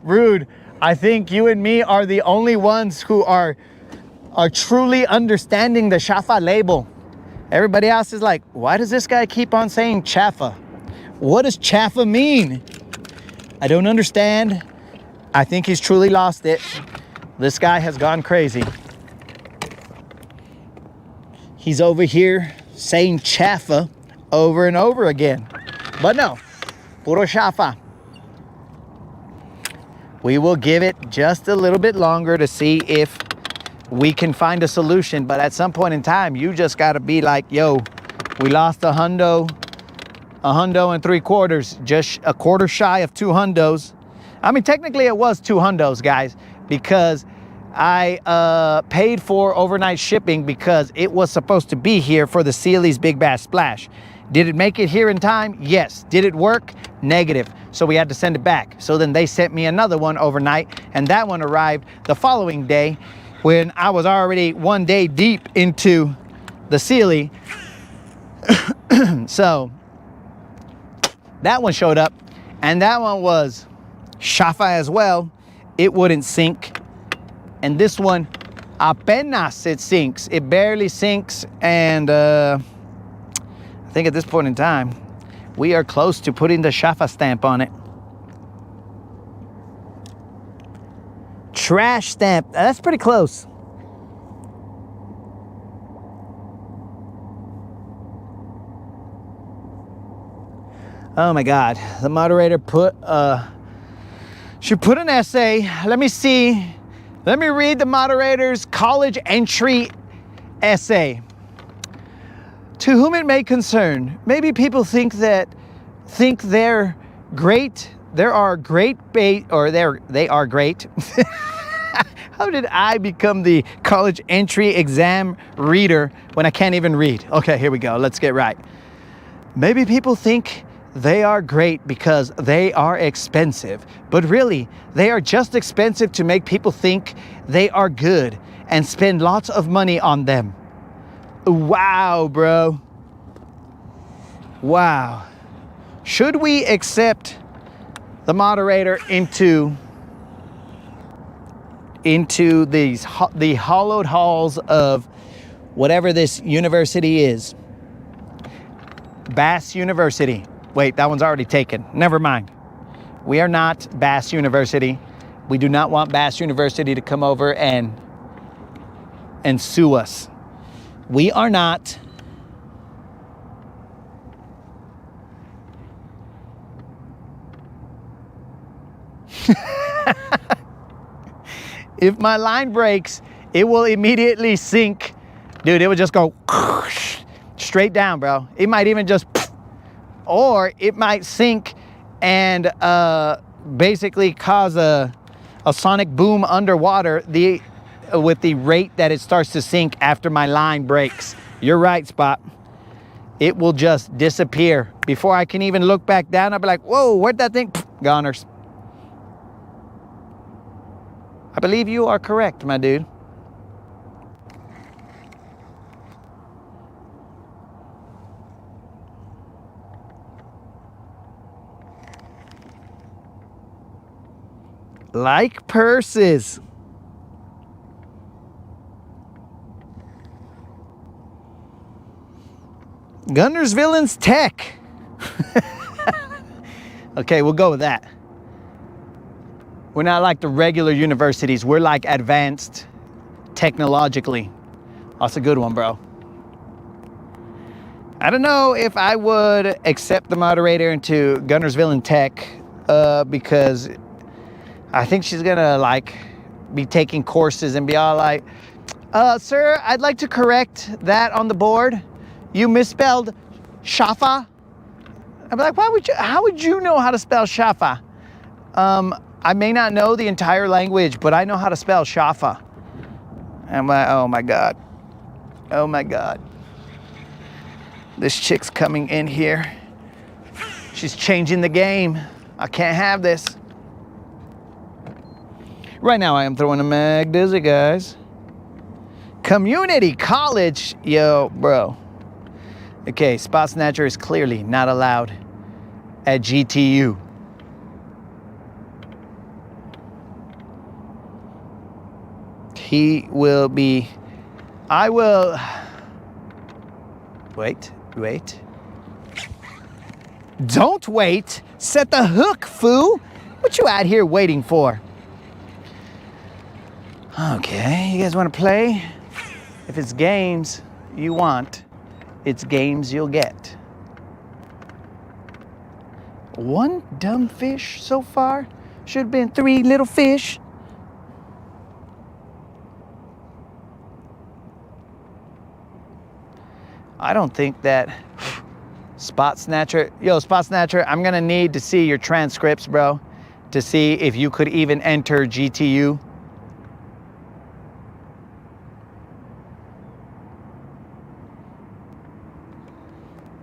Rude. I think you and me are the only ones who are truly understanding the Shafa label. Everybody else is like, why does this guy keep on saying Chafa? What does Chafa mean? I don't understand. I think he's truly lost it. This guy has gone crazy. He's over here saying Chafa over and over again. But no, Puro Shafa. We will give it just a little bit longer to see if we can find a solution, but at some point in time, you just got to be like, yo, we lost a hundo and 3/4, just a quarter shy of 2 hundos. I mean, technically it was 2 hundos, guys, because I paid for overnight shipping because it was supposed to be here for the Sealy's Big Bass Splash. Did it make it here in time? Yes. Did it work? Negative. So we had to send it back. So then they sent me another one overnight, and that one arrived the following day, when I was already 1 day deep into the Sealy. So that one showed up, and that one was Shafa as well. It wouldn't sink. And this one, apenas it sinks. It barely sinks, and I think at this point in time, we are close to putting the Shafa stamp on it. Trash stamp. That's pretty close. Oh my God. The moderator should put an essay. Let me see. Let me read the moderator's college entry essay. To whom it may concern, maybe people think they're great. There are great bait, or they are great. How did I become the college entry exam reader when I can't even read? Okay, here we go. Let's get right. Maybe people think they are great because they are expensive, but really, they are just expensive to make people think they are good and spend lots of money on them. Wow, bro. Wow. Should we accept the moderator into the hollowed halls of whatever this university is? Bass University. Wait, that one's already taken. Never mind. We are not Bass University. We do not want Bass University to come over and sue us. We are not. If my line breaks, it will immediately sink. Dude, it would just go straight down, bro. It might even just, or it might sink and basically cause a sonic boom underwater with the rate that it starts to sink after my line breaks. You're right, Spot. It will just disappear. Before I can even look back down, I'll be like, whoa, where'd that thing? Goners. I believe you are correct, my dude. Like purses. Guntersville's tech. Okay, we'll go with that. We're not like the regular universities. We're like advanced technologically. That's a good one, bro. I don't know if I would accept the moderator into Guntersville and Tech because I think she's gonna like be taking courses and be all like, sir, I'd like to correct that on the board. You misspelled Shafa. I'd be like, how would you know how to spell Shafa? I may not know the entire language, but I know how to spell Shafa. I'm like, oh my God. Oh my God. This chick's coming in here. She's changing the game. I can't have this. Right now I am throwing a mag dizzy, guys. Community college. Yo, bro. Okay, Spot Snatcher is clearly not allowed at GTU. He will be, I will, wait. Don't wait, set the hook, foo. What you out here waiting for? Okay, you guys wanna play? If it's games you want, it's games you'll get. One dumb fish so far? Should have been 3 little fish. I don't think that Spot Snatcher, Spot Snatcher, I'm gonna need to see your transcripts, bro, to see if you could even enter GTU.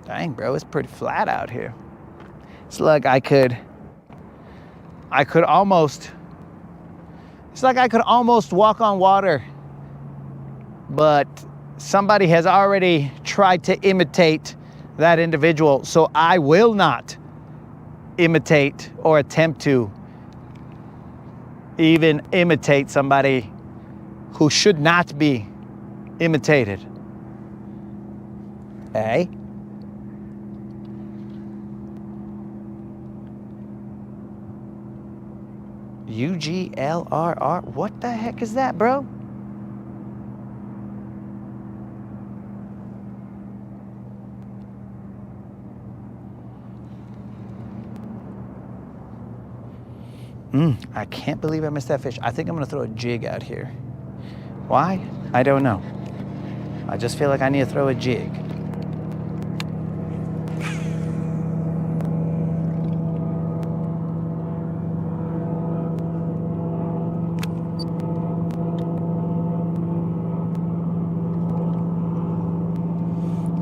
Dang, bro, it's pretty flat out here. It's like I could almost walk on water, but somebody has already tried to imitate that individual, so I will not imitate or attempt to even imitate somebody who should not be imitated. Hey? UGLRR? What the heck is that, bro? I can't believe I missed that fish. I think I'm gonna throw a jig out here. Why? I don't know. I just feel like I need to throw a jig.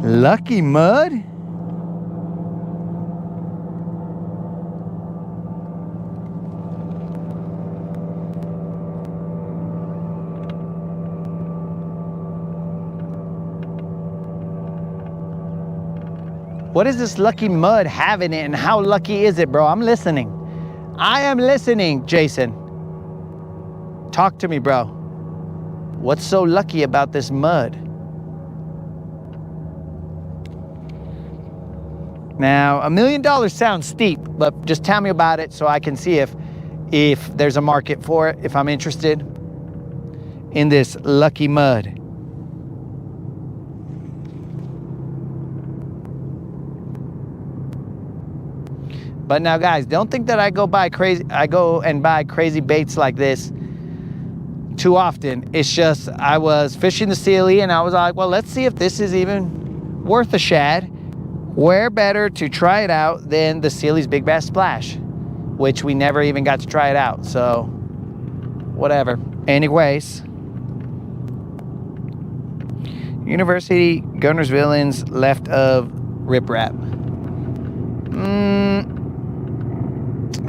Lucky mud? What is this lucky mud having it, and how lucky is it, bro? I'm listening. I am listening, Jason. Talk to me, bro. What's so lucky about this mud? Now, $1 million sounds steep, but just tell me about it so I can see if there's a market for it, if I'm interested in this lucky mud. But now, guys, don't think that I go and buy crazy baits like this too often. It's just I was fishing the Sealy and I was like, well, let's see if this is even worth a shad. Where better to try it out than the Sealy's Big Bass Splash, which we never even got to try it out. So, whatever. Anyways, University Guntersvilleans left of riprap.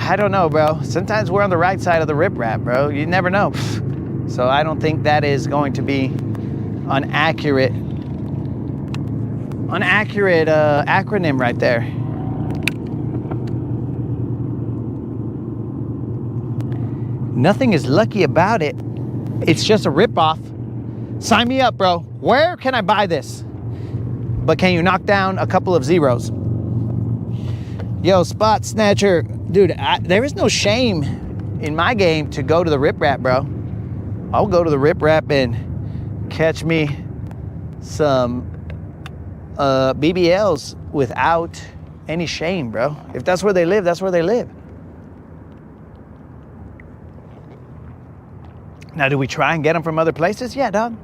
I don't know, bro. Sometimes we're on the right side of the riprap, bro. You never know. So I don't think that is going to be an accurate acronym right there. Nothing is lucky about it. It's just a ripoff. Sign me up, bro. Where can I buy this? But can you knock down a couple of zeros? Yo, Spot Snatcher. Dude, there is no shame in my game to go to the riprap, bro. I'll go to the riprap and catch me some BBLs without any shame, bro. If that's where they live, that's where they live. Now, do we try and get them from other places? Yeah, dog.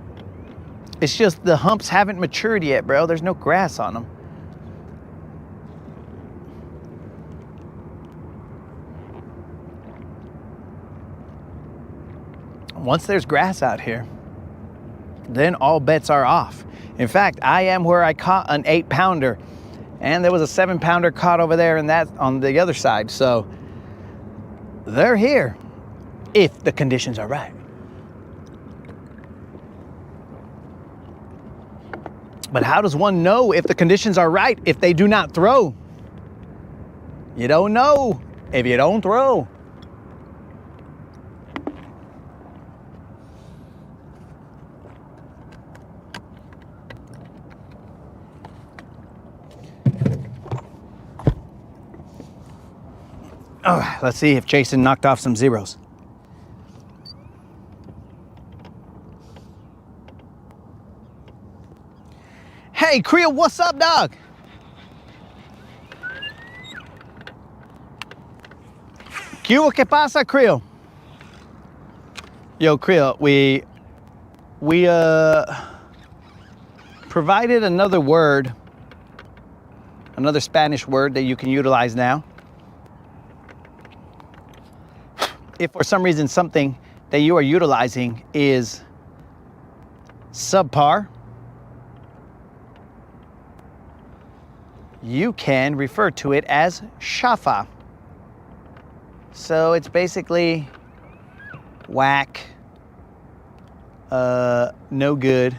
It's just the humps haven't matured yet, bro. There's no grass on them. Once there's grass out here, then all bets are off. In fact, I am where I caught an 8-pounder, and there was a 7-pounder caught over there and that on the other side. So they're here if the conditions are right. But how does one know if the conditions are right if they do not throw? You don't know if you don't throw. Oh, let's see if Jason knocked off some zeros. Hey, Creel, what's up, dog? ¿Qué pasa, Creel? Yo, Creel, we provided another word, another Spanish word that you can utilize now. If for some reason something that you are utilizing is subpar, you can refer to it as Shafa. So it's basically whack, no good.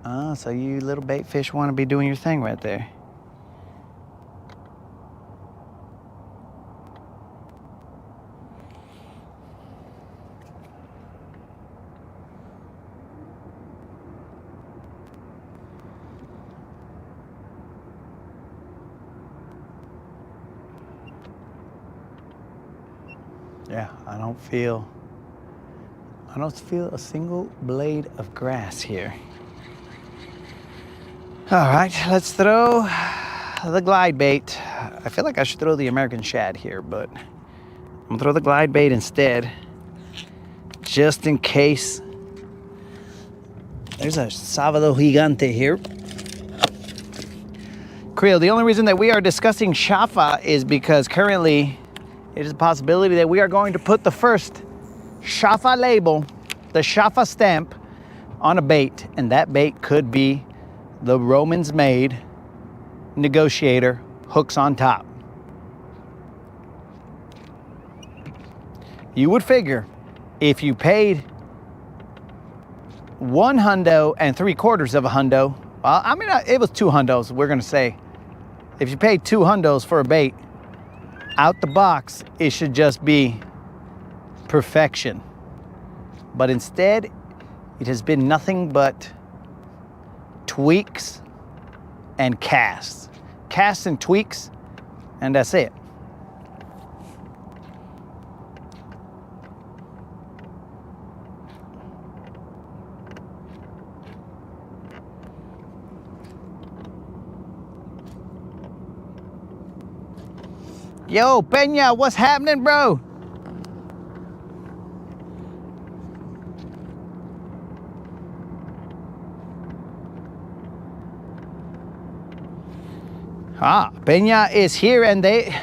So you little bait fish want to be doing your thing right there. Yeah, I don't feel a single blade of grass here. All right, let's throw the glide bait. I feel like I should throw the American shad here, but I'm gonna throw the glide bait instead, just in case. There's a sábado gigante here. Creel, the only reason that we are discussing Shafa is because currently it is a possibility that we are going to put the first Shafa label, the Shafa stamp, on a bait, and that bait could be the Romans made negotiator hooks on top. You would figure if you paid $1 and 3/4 of a hundo, well, I mean, it was $2, we're gonna say. If you paid $2 for a bait, out the box, it should just be perfection. But instead, it has been nothing but tweaks and casts. Casts and tweaks, and that's it. Yo, Peña, what's happening, bro? Peña is here and they,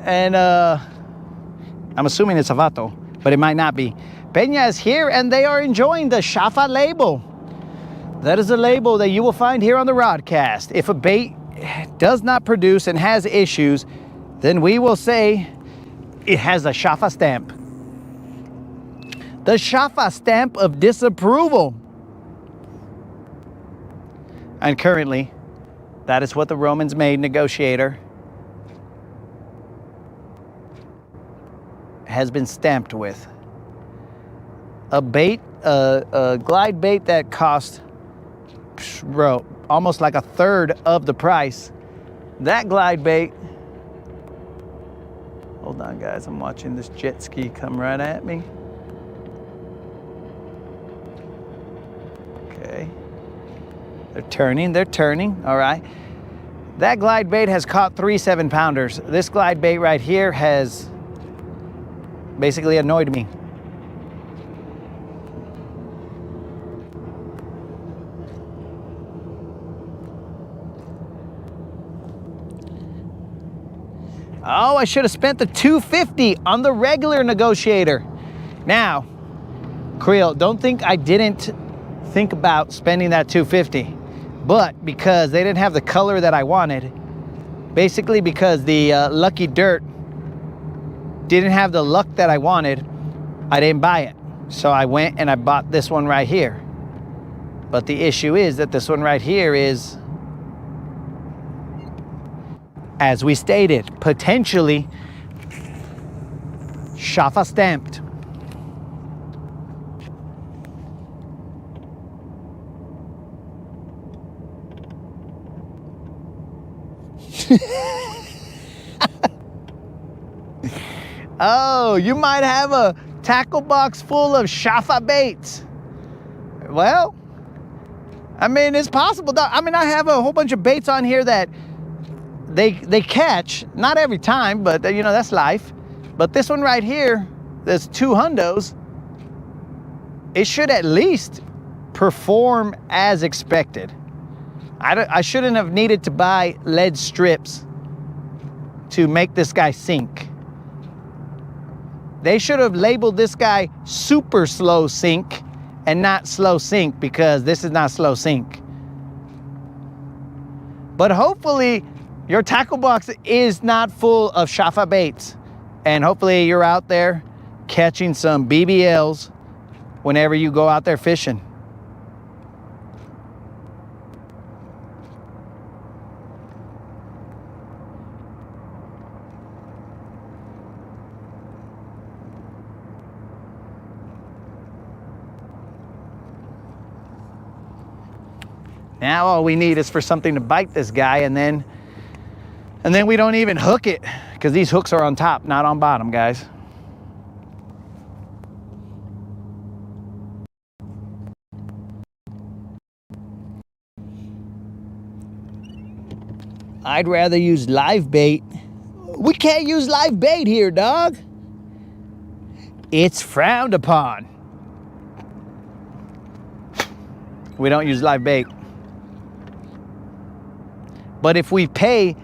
and I'm assuming it's a vato, but it might not be. Peña is here and they are enjoying the Shafa label. That is a label that you will find here on the Rodcast. If a bait does not produce and has issues, then we will say it has a Shafa stamp. The Shafa stamp of disapproval. And currently, that is what the Romans made negotiator has been stamped with. A bait, a glide bait that cost, bro, almost like 1/3 of the price. That glide bait, hold on guys, I'm watching this jet ski come right at me. Okay. They're turning, all right. That glide bait has caught 3 7-pounders. This glide bait right here has basically annoyed me. Oh, I should have spent the $250 on the regular negotiator. Now, Creel, don't think I didn't think about spending that $250. But because they didn't have the color that I wanted, basically because the Lucky Dirt didn't have the luck that I wanted, I didn't buy it. So I went and I bought this one right here. But the issue is that this one right here is, as we stated, potentially Shafa stamped. Oh, you might have a tackle box full of Shafa baits. Well, I mean, it's possible. I mean, I have a whole bunch of baits on here that they catch, not every time, but you know, that's life. But this one right here, there's 2 hundos. It should at least perform as expected. I shouldn't have needed to buy lead strips to make this guy sink. They should have labeled this guy super slow sink and not slow sink, because this is not slow sink. But hopefully your tackle box is not full of Shafa baits, and hopefully you're out there catching some BBLs whenever you go out there fishing. Now all we need is for something to bite this guy, and then we don't even hook it, because these hooks are on top, not on bottom, guys. I'd rather use live bait. We can't use live bait here, dog. It's frowned upon. We don't use live bait. But if we pay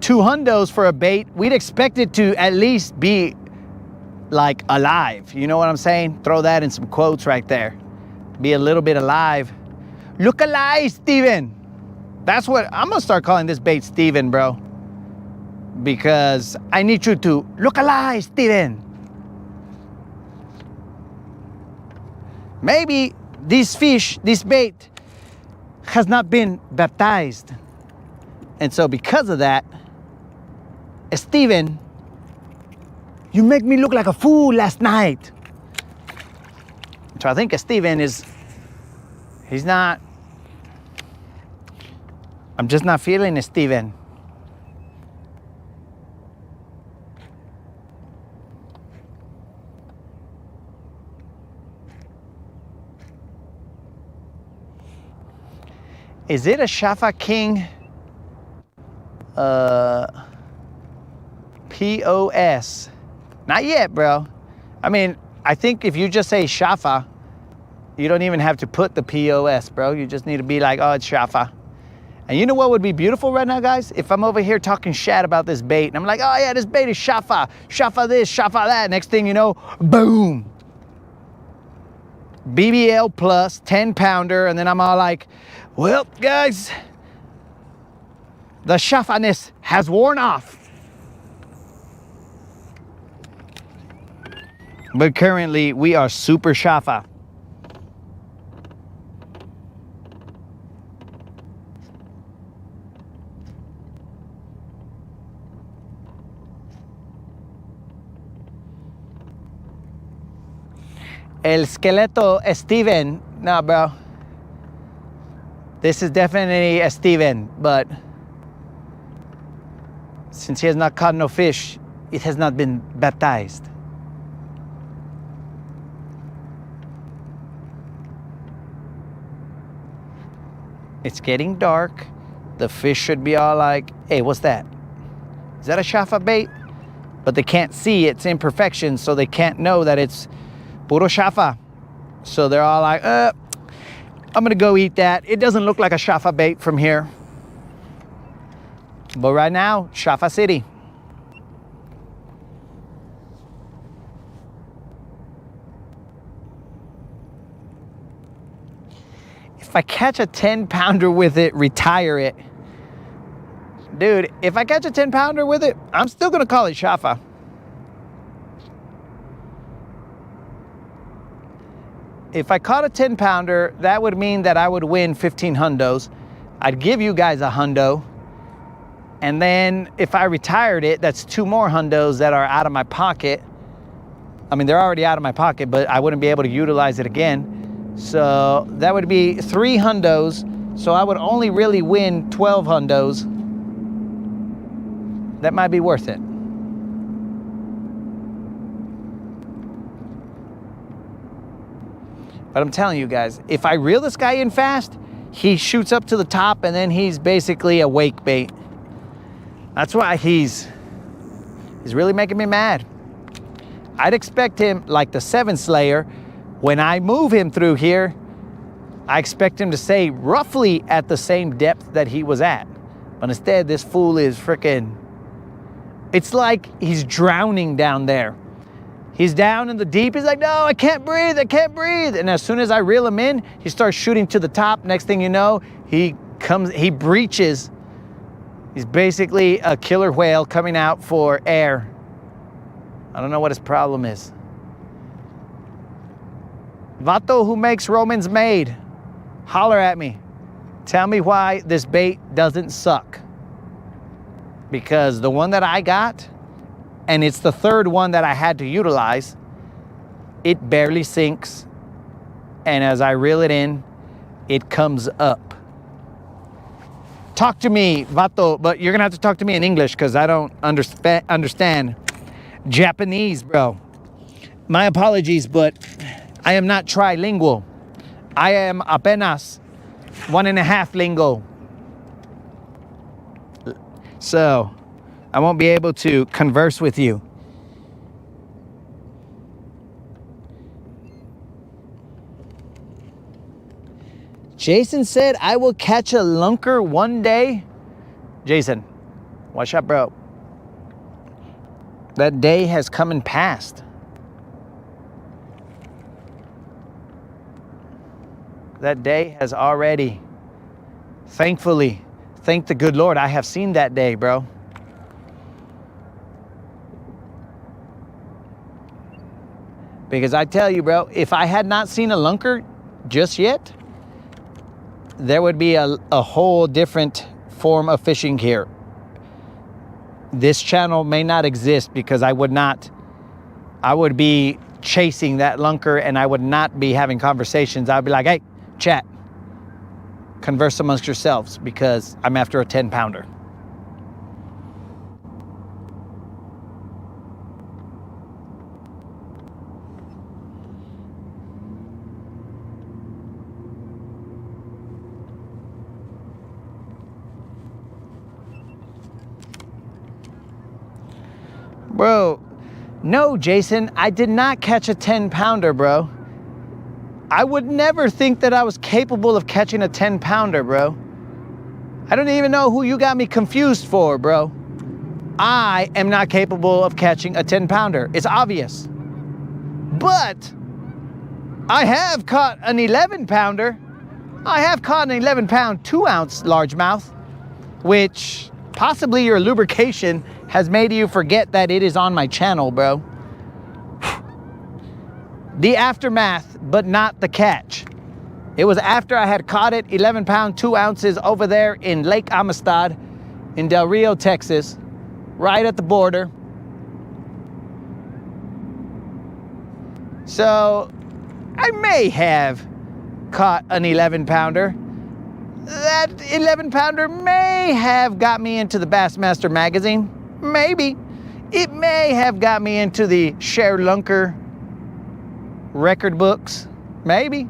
2 hundos for a bait, we'd expect it to at least be like alive. You know what I'm saying? Throw that in some quotes right there. Be a little bit alive. Look alive, Steven. That's what, I'm gonna start calling this bait Steven, bro. Because I need you to look alive, Steven. Maybe this fish, this bait, has not been baptized. And so because of that, Steven, you make me look like a fool last night. So I think Steven is, he's not, I'm just not feeling Steven. Is it a Shafa King POS? Not yet, bro. I mean, I think if you just say Shafa, you don't even have to put the POS, bro. You just need to be like, oh, it's Shafa. And you know what would be beautiful right now, guys? If I'm over here talking shat about this bait, and I'm like, oh yeah, this bait is Shafa. Shafa this, Shafa that. Next thing you know, boom. BBL plus 10 pounder, and then I'm all like, well, guys, the Shafa-ness has worn off. But currently, we are super Shafa. El Skeleto Steven. Nah, bro. This is definitely a Steven, but since he has not caught no fish, it has not been baptized. It's getting dark. The fish should be all like, hey, what's that? Is that a Shafa bait? But they can't see its imperfections, so they can't know that it's puro Shafa. So they're all like, I'm gonna go eat that. It doesn't look like a Shafa bait from here. But right now, Shafa City. If I catch a 10 pounder with it, retire it. Dude, if I catch a 10 pounder with it, I'm still gonna call it Shafa. If I caught a 10 pounder, that would mean that I would win 15 hundos. I'd give you guys a hundo. And then if I retired it, that's 2 more hundos that are out of my pocket. I mean, they're already out of my pocket, but I wouldn't be able to utilize it again. So that would be 3 hundos. So I would only really win 12 hundos. That might be worth it. But I'm telling you guys, if I reel this guy in fast, he shoots up to the top and then he's basically a wake bait. That's why he's really making me mad. I'd expect him, like the 7 Slayer, when I move him through here, I expect him to stay roughly at the same depth that he was at. But instead, this fool is freaking, it's like he's drowning down there. He's down in the deep. He's like, no, I can't breathe. I can't breathe. And as soon as I reel him in, he starts shooting to the top. Next thing you know, he breaches. He's basically a killer whale coming out for air. I don't know what his problem is. Vato who makes Romans made, holler at me. Tell me why this bait doesn't suck. Because the one that I got, and it's the 3rd one that I had to utilize, it barely sinks. And as I reel it in, it comes up. Talk to me, Vato, but you're gonna have to talk to me in English because I don't understand Japanese, bro. My apologies, but I am not trilingual. I am apenas 1.5 lingo. So I won't be able to converse with you. Jason said, I will catch a lunker one day. Jason, watch out, bro. That day has come and passed. that day has already, thankfully, thank the good Lord, I have seen that day, bro. Because I tell you, bro, if I had not seen a lunker just yet, there would be a whole different form of fishing here. This channel may not exist because I would be chasing that lunker and I would not be having conversations. I'd be like, hey, chat, converse amongst yourselves because I'm after a 10-pounder. Bro, no, Jason, I did not catch a 10-pounder, bro. I would never think that I was capable of catching a 10-pounder, bro. I don't even know who you got me confused for, bro. I am not capable of catching a 10-pounder. It's obvious. But I have caught an 11-pounder. I have caught an 11-pound, 2-ounce largemouth, which possibly your lubrication has made you forget that it is on my channel, bro. The aftermath, but not the catch. It was after I had caught it, 11-pound, 2 ounces over there in Lake Amistad in Del Rio, Texas, right at the border. So I may have caught an 11-pounder. That 11-pounder may have got me into the Bassmaster magazine. Maybe. It may have got me into the Share Lunker record books. Maybe.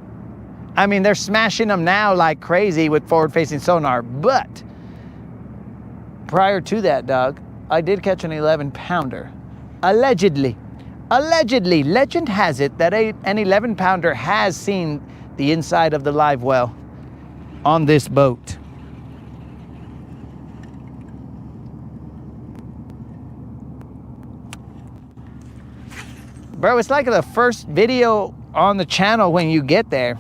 I mean, they're smashing them now like crazy with forward-facing sonar. But prior to that, dog, I did catch an 11-pounder. Allegedly. Allegedly. Legend has it that an 11-pounder has seen the inside of the live well on this boat. Bro, it's like the first video on the channel when you get there.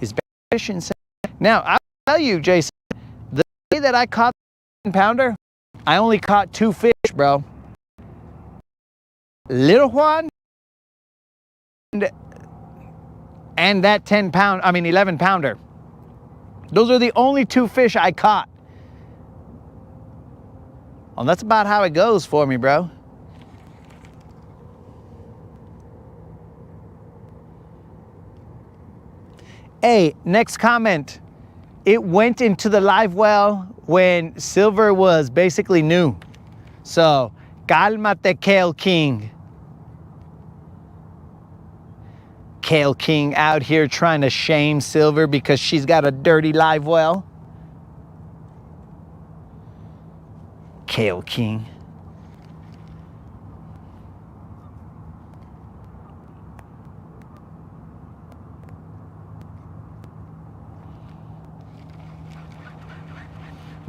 Is fishing. Now, I'll tell you, Jason, the day that I caught the 10-pounder, I only caught 2 fish, bro. Little Juan and that 11-pounder. Those are the only 2 fish I caught. Well, that's about how it goes for me, bro. Hey, next comment. It went into the live well when silver was basically new. So, cálmate, Kale King. Kale King out here trying to shame Silver because she's got a dirty live well. Kale King.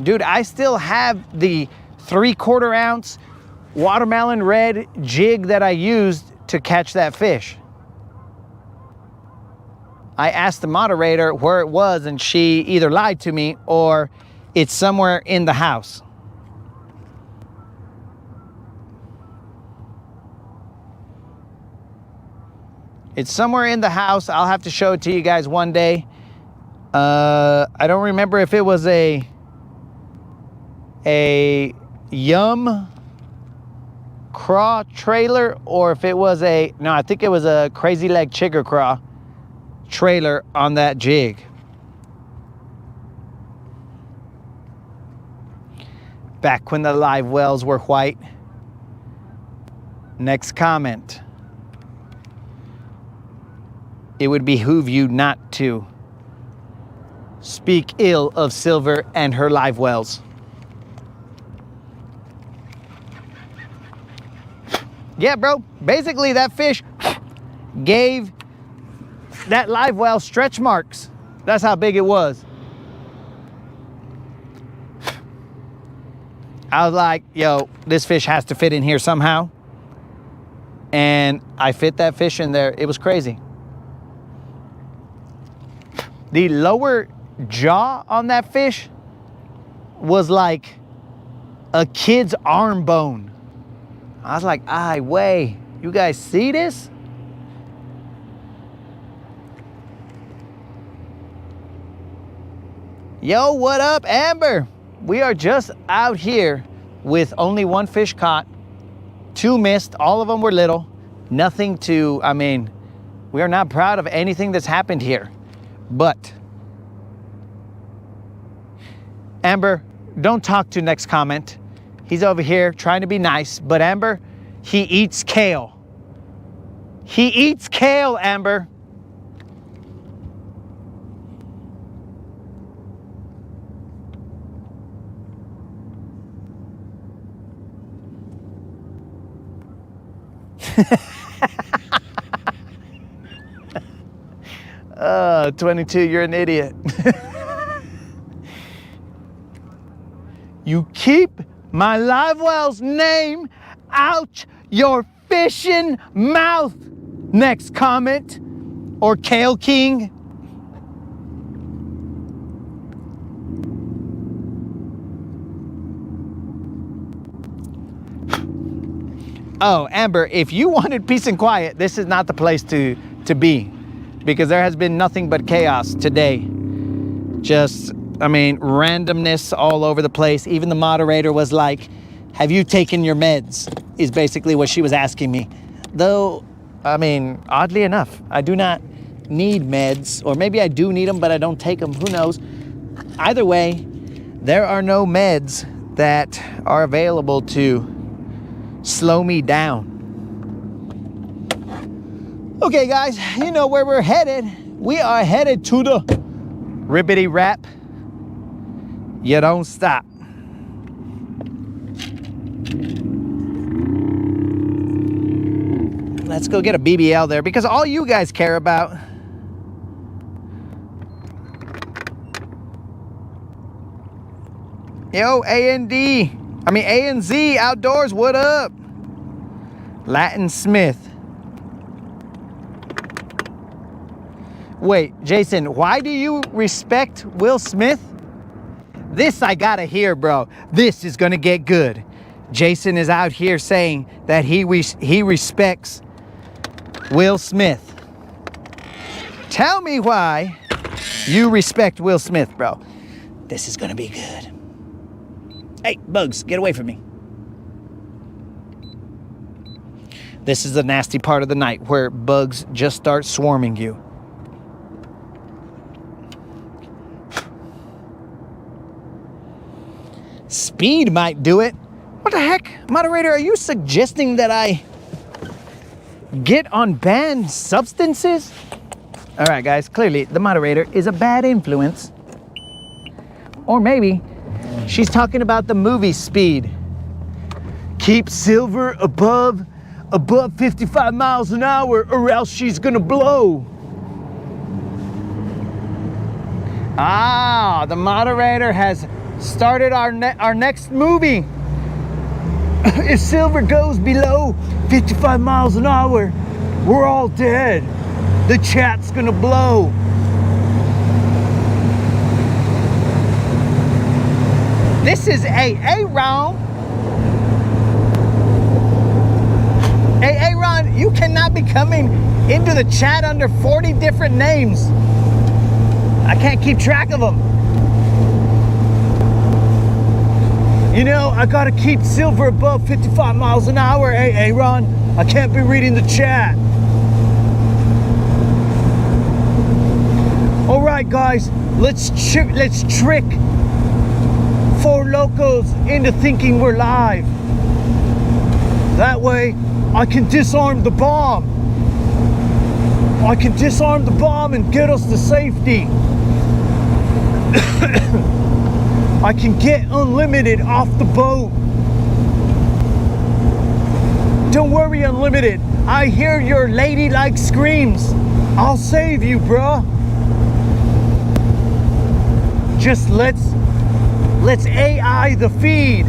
Dude, I still have the 3/4 ounce watermelon red jig that I used to catch that fish. I asked the moderator where it was and she either lied to me or it's somewhere in the house. It's somewhere in the house. I'll have to show it to you guys one day. I don't remember if it was a Yum craw trailer or if it was no, I think it was a Crazy Leg Chigger craw trailer on that jig. Back when the live wells were white. Next comment. It would behoove you not to speak ill of Silver and her live wells. Yeah, bro. Basically, that fish gave that live well stretch marks. That's how big it was. I was like, yo, this fish has to fit in here somehow. And I fit that fish in there. It was crazy. The lower jaw on that fish was like a kid's arm bone. I was like, ay, way, you guys see this? Yo, what up, Amber? We are just out here with only one fish caught, 2 missed, all of them were little. Nothing to, I mean, we are not proud of anything that's happened here. But, Amber, don't talk to next comment. He's over here trying to be nice, but Amber, he eats kale. He eats kale, Amber. Oh, 22, you're an idiot. You keep my live well's name out your fishing mouth. Next comment, or Kale King. Oh, Amber, if you wanted peace and quiet, this is not the place to be, because there has been nothing but chaos today. Just, I mean, randomness all over the place. Even the moderator was like, have you taken your meds? Is basically what she was asking me. Though, I mean, oddly enough, I do not need meds, or maybe I do need them, but I don't take them, who knows? Either way, there are no meds that are available to slow me down. Okay, guys, you know where we're headed. We are headed to the ribbity rap. You don't stop. Let's go get a BBL there, because all you guys care about. Yo, A&Z Outdoors, what up? Latin Smith. Wait, Jason, why do you respect Will Smith? This I gotta hear, bro. This is gonna get good. Jason is out here saying that he respects Will Smith. Tell me why you respect Will Smith, bro. This is gonna be good. Hey, bugs, get away from me. This is the nasty part of the night where bugs just start swarming you. Speed might do it. What the heck? Moderator, are you suggesting that I get on banned substances? All right, guys, clearly the moderator is a bad influence. Or maybe she's talking about the movie Speed. Keep Silver above 55 miles an hour or else she's gonna blow. Ah, the moderator has started our next movie. If Silver goes below 55 miles an hour, we're all dead. The chat's gonna blow. This is Ron. Hey, Ron, you cannot be coming into the chat under 40 different names. I can't keep track of them. You know, I gotta keep Silver above 55 miles an hour. Hey, Ron, I can't be reading the chat. All right, guys, let's trick 4 locals into thinking we're live. That way, I can disarm the bomb. I can disarm the bomb and get us to safety. I can get Unlimited off the boat. Don't worry, Unlimited. I hear your ladylike screams. I'll save you, bruh. Just let's AI the feed.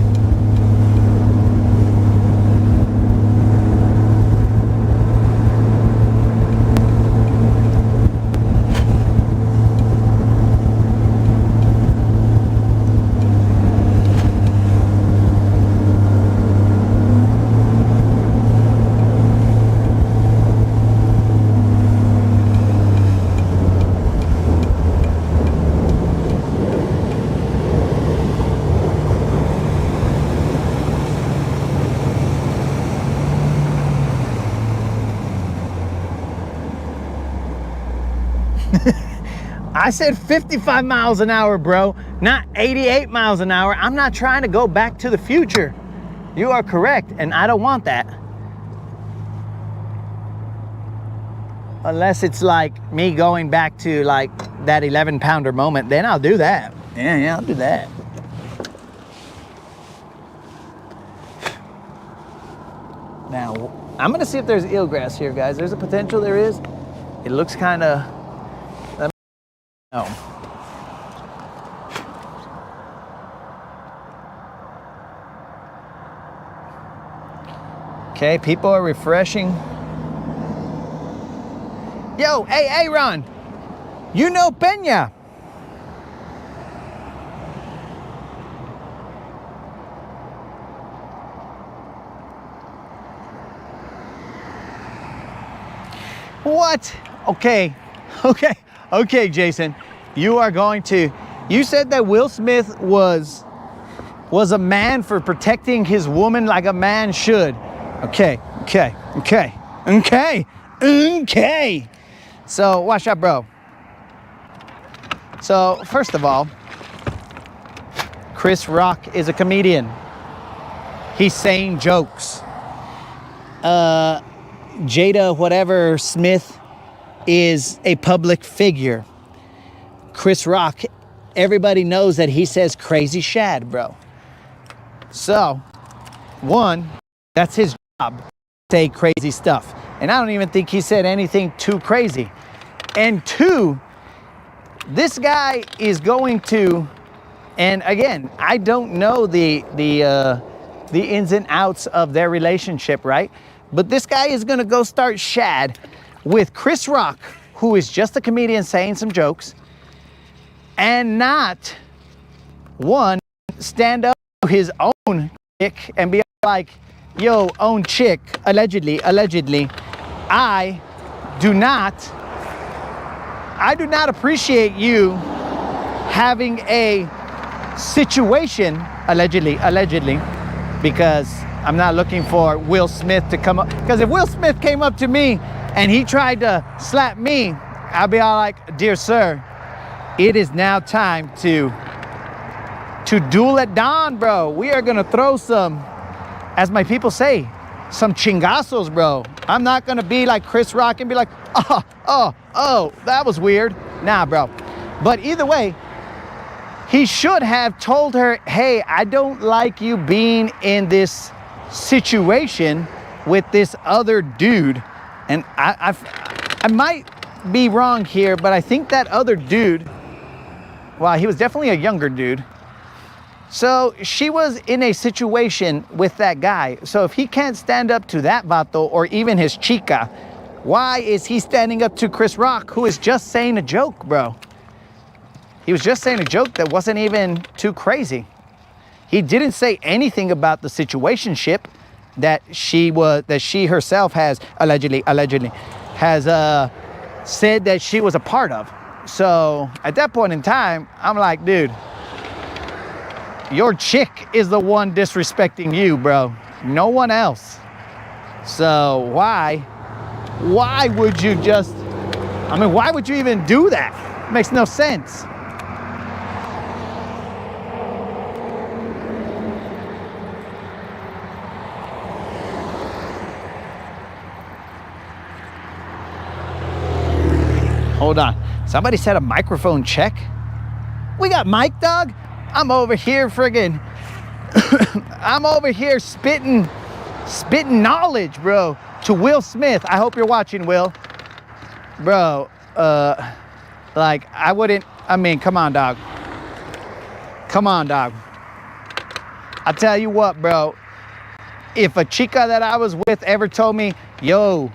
I said 55 miles an hour, bro, not 88 miles an hour. I'm not trying to go back to the future. You are correct, and I don't want that. Unless it's like me going back to like that 11-pounder moment, then I'll do that. Yeah, I'll do that. Now, I'm gonna see if there's eelgrass here, guys. There's a potential there is. It looks kind of, let me know. Okay, people are refreshing. Yo, hey, Aaron, you know Peña. What? Okay, Jason, you are going to, you said that Will Smith was a man for protecting his woman like a man should. Okay. So, watch out, bro. So, first of all, Chris Rock is a comedian. He's saying jokes. Jada whatever Smith is a public figure. Chris Rock, everybody knows that he says crazy shad, bro. So, one, that's his job, say crazy stuff. And I don't even think he said anything too crazy. And two, this guy is going to, and again, I don't know the ins and outs of their relationship, right? But this guy is gonna go start shad with Chris Rock, who is just a comedian saying some jokes, and not, one, stand up to his own chick and be like, yo, own chick, allegedly, I do not appreciate you having a situation, allegedly, because I'm not looking for Will Smith to come up. Because if Will Smith came up to me and he tried to slap me, I'll be all like, dear sir, it is now time to duel at dawn, bro. We are gonna throw some, as my people say, some chingazos, bro. I'm not gonna be like Chris Rock and be like, oh, that was weird. Nah, bro. But either way, he should have told her, hey, I don't like you being in this situation with this other dude. And I might be wrong here, but I think that other dude, well, he was definitely a younger dude. So she was in a situation with that guy. So if he can't stand up to that vato or even his chica, why is he standing up to Chris Rock, who is just saying a joke, bro? He was just saying a joke that wasn't even too crazy. He didn't say anything about the situationship that she herself has allegedly has said that she was a part of. So at that point in time, I'm like, dude, your chick is the one disrespecting you, bro. No one else. So why would you just, why would you even do that? It makes no sense. Hold on. Somebody said a microphone check. We got mic, dog? I'm over here friggin', I'm over here spitting knowledge, bro, to Will Smith. I hope you're watching, Will. Bro, like, I wouldn't, come on, dog. I tell you what, bro, if a chica that I was with ever told me, yo,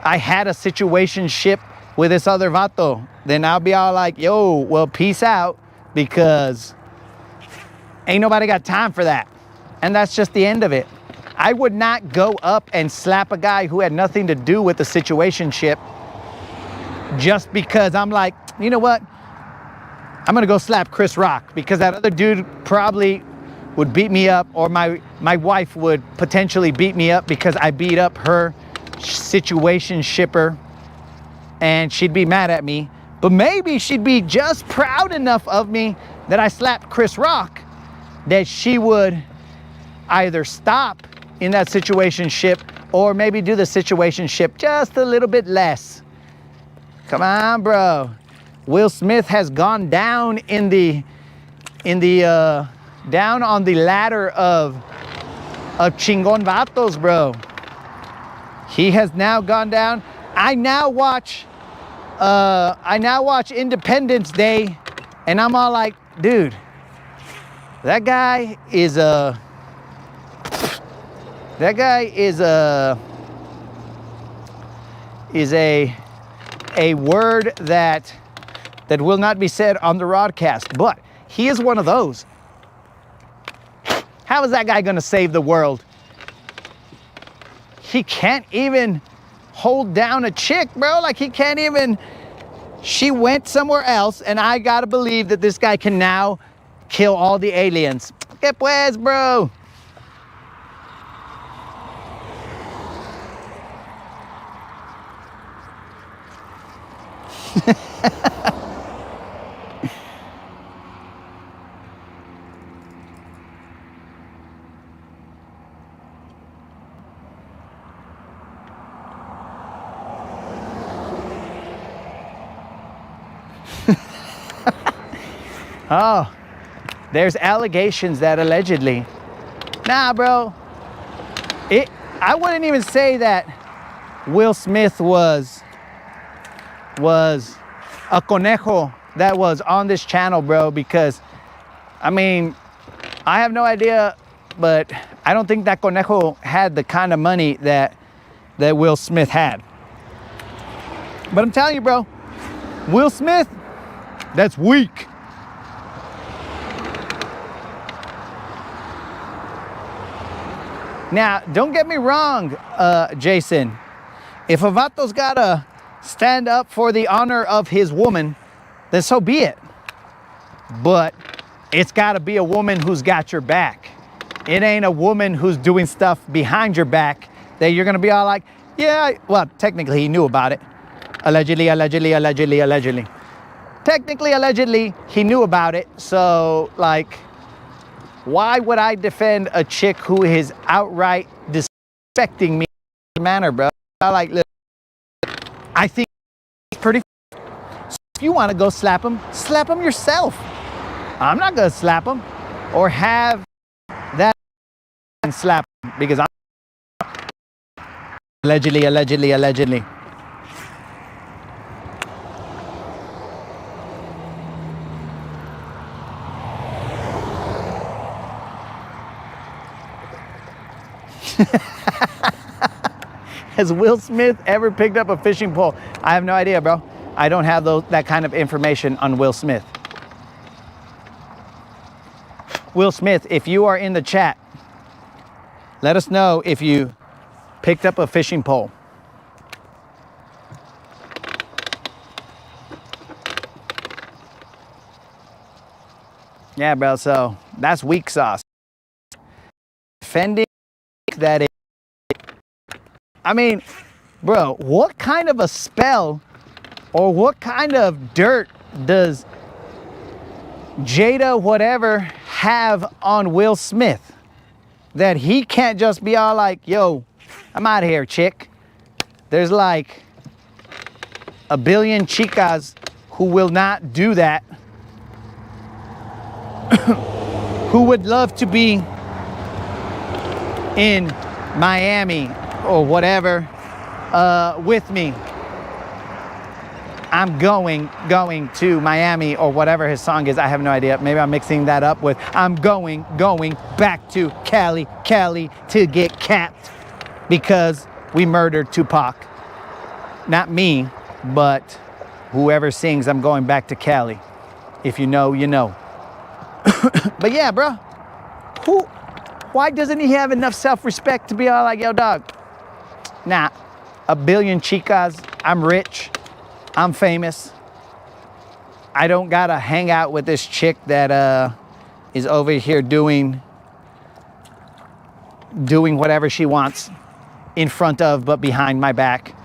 I had a situationship with this other vato, then I'll be all like, yo, well, peace out, because ain't nobody got time for that. And that's just the end of it. I would not go up and slap a guy who had nothing to do with the situationship just because I'm like, you know what? I'm gonna go slap Chris Rock because that other dude probably would beat me up, or my wife would potentially beat me up because I beat up her situationshipper, and she'd be mad at me. But maybe she'd be just proud enough of me that I slapped Chris Rock that she would either stop in that situationship or maybe do the situationship just a little bit less. Come on, bro. Will Smith has gone down down on the ladder of chingon vatos, bro. He has now gone down. I now watch Independence Day, and I'm all like, dude, that guy is a word that will not be said on the broadcast, but he is one of those. How is that guy gonna save the world? He can't even hold down a chick, bro. Like, he can't even. She went somewhere else, and I gotta believe that this guy can now kill all the aliens. Que pues, bro? Oh, there's allegations that allegedly. Nah, bro. I wouldn't even say that Will Smith was a conejo that was on this channel, bro, because, I mean, I have no idea, but I don't think that conejo had the kind of money that Will Smith had. But I'm telling you, bro, Will Smith, that's weak. Now, don't get me wrong, Jason. If a vato's gotta stand up for the honor of his woman, then so be it. But it's gotta be a woman who's got your back. It ain't a woman who's doing stuff behind your back that you're gonna be all like, yeah, well, technically he knew about it. Allegedly. Technically, allegedly, he knew about it. So, like, why would I defend a chick who is outright disrespecting me in a manner, bro? I like, look, I think it's pretty. So if you want to go slap him yourself. I'm not going to slap him or have that and slap him because I'm allegedly. Has Will Smith ever picked up a fishing pole? I have no idea, bro. I don't have that kind of information on Will Smith. Will Smith, if you are in the chat, let us know if you picked up a fishing pole. Yeah, bro, so that's weak sauce. Defending that is. I mean, bro, what kind of a spell or what kind of dirt does Jada whatever have on Will Smith that he can't just be all like, yo, I'm out of here, chick. There's like a billion chicas who will not do that, who would love to be in Miami or whatever with me. I'm going to Miami or whatever his song is. I have no idea. Maybe I'm mixing that up with I'm going back to Cali to get capped because we murdered Tupac. Not me, but whoever sings I'm going back to Cali. If you know, you know. But yeah, bro. Why doesn't he have enough self-respect to be all like, yo, dog? Nah, a billion chicas, I'm rich, I'm famous. I don't gotta hang out with this chick that is over here doing whatever she wants in front of but behind my back.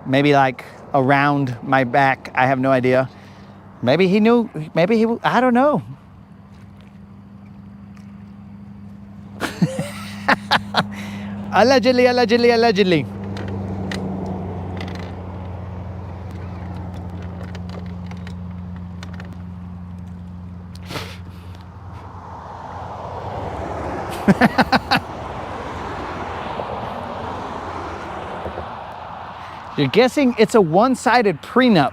Maybe like around my back, I have no idea. Maybe he knew, maybe he, I don't know. Allegedly, allegedly, allegedly. You're guessing it's a one-sided prenup.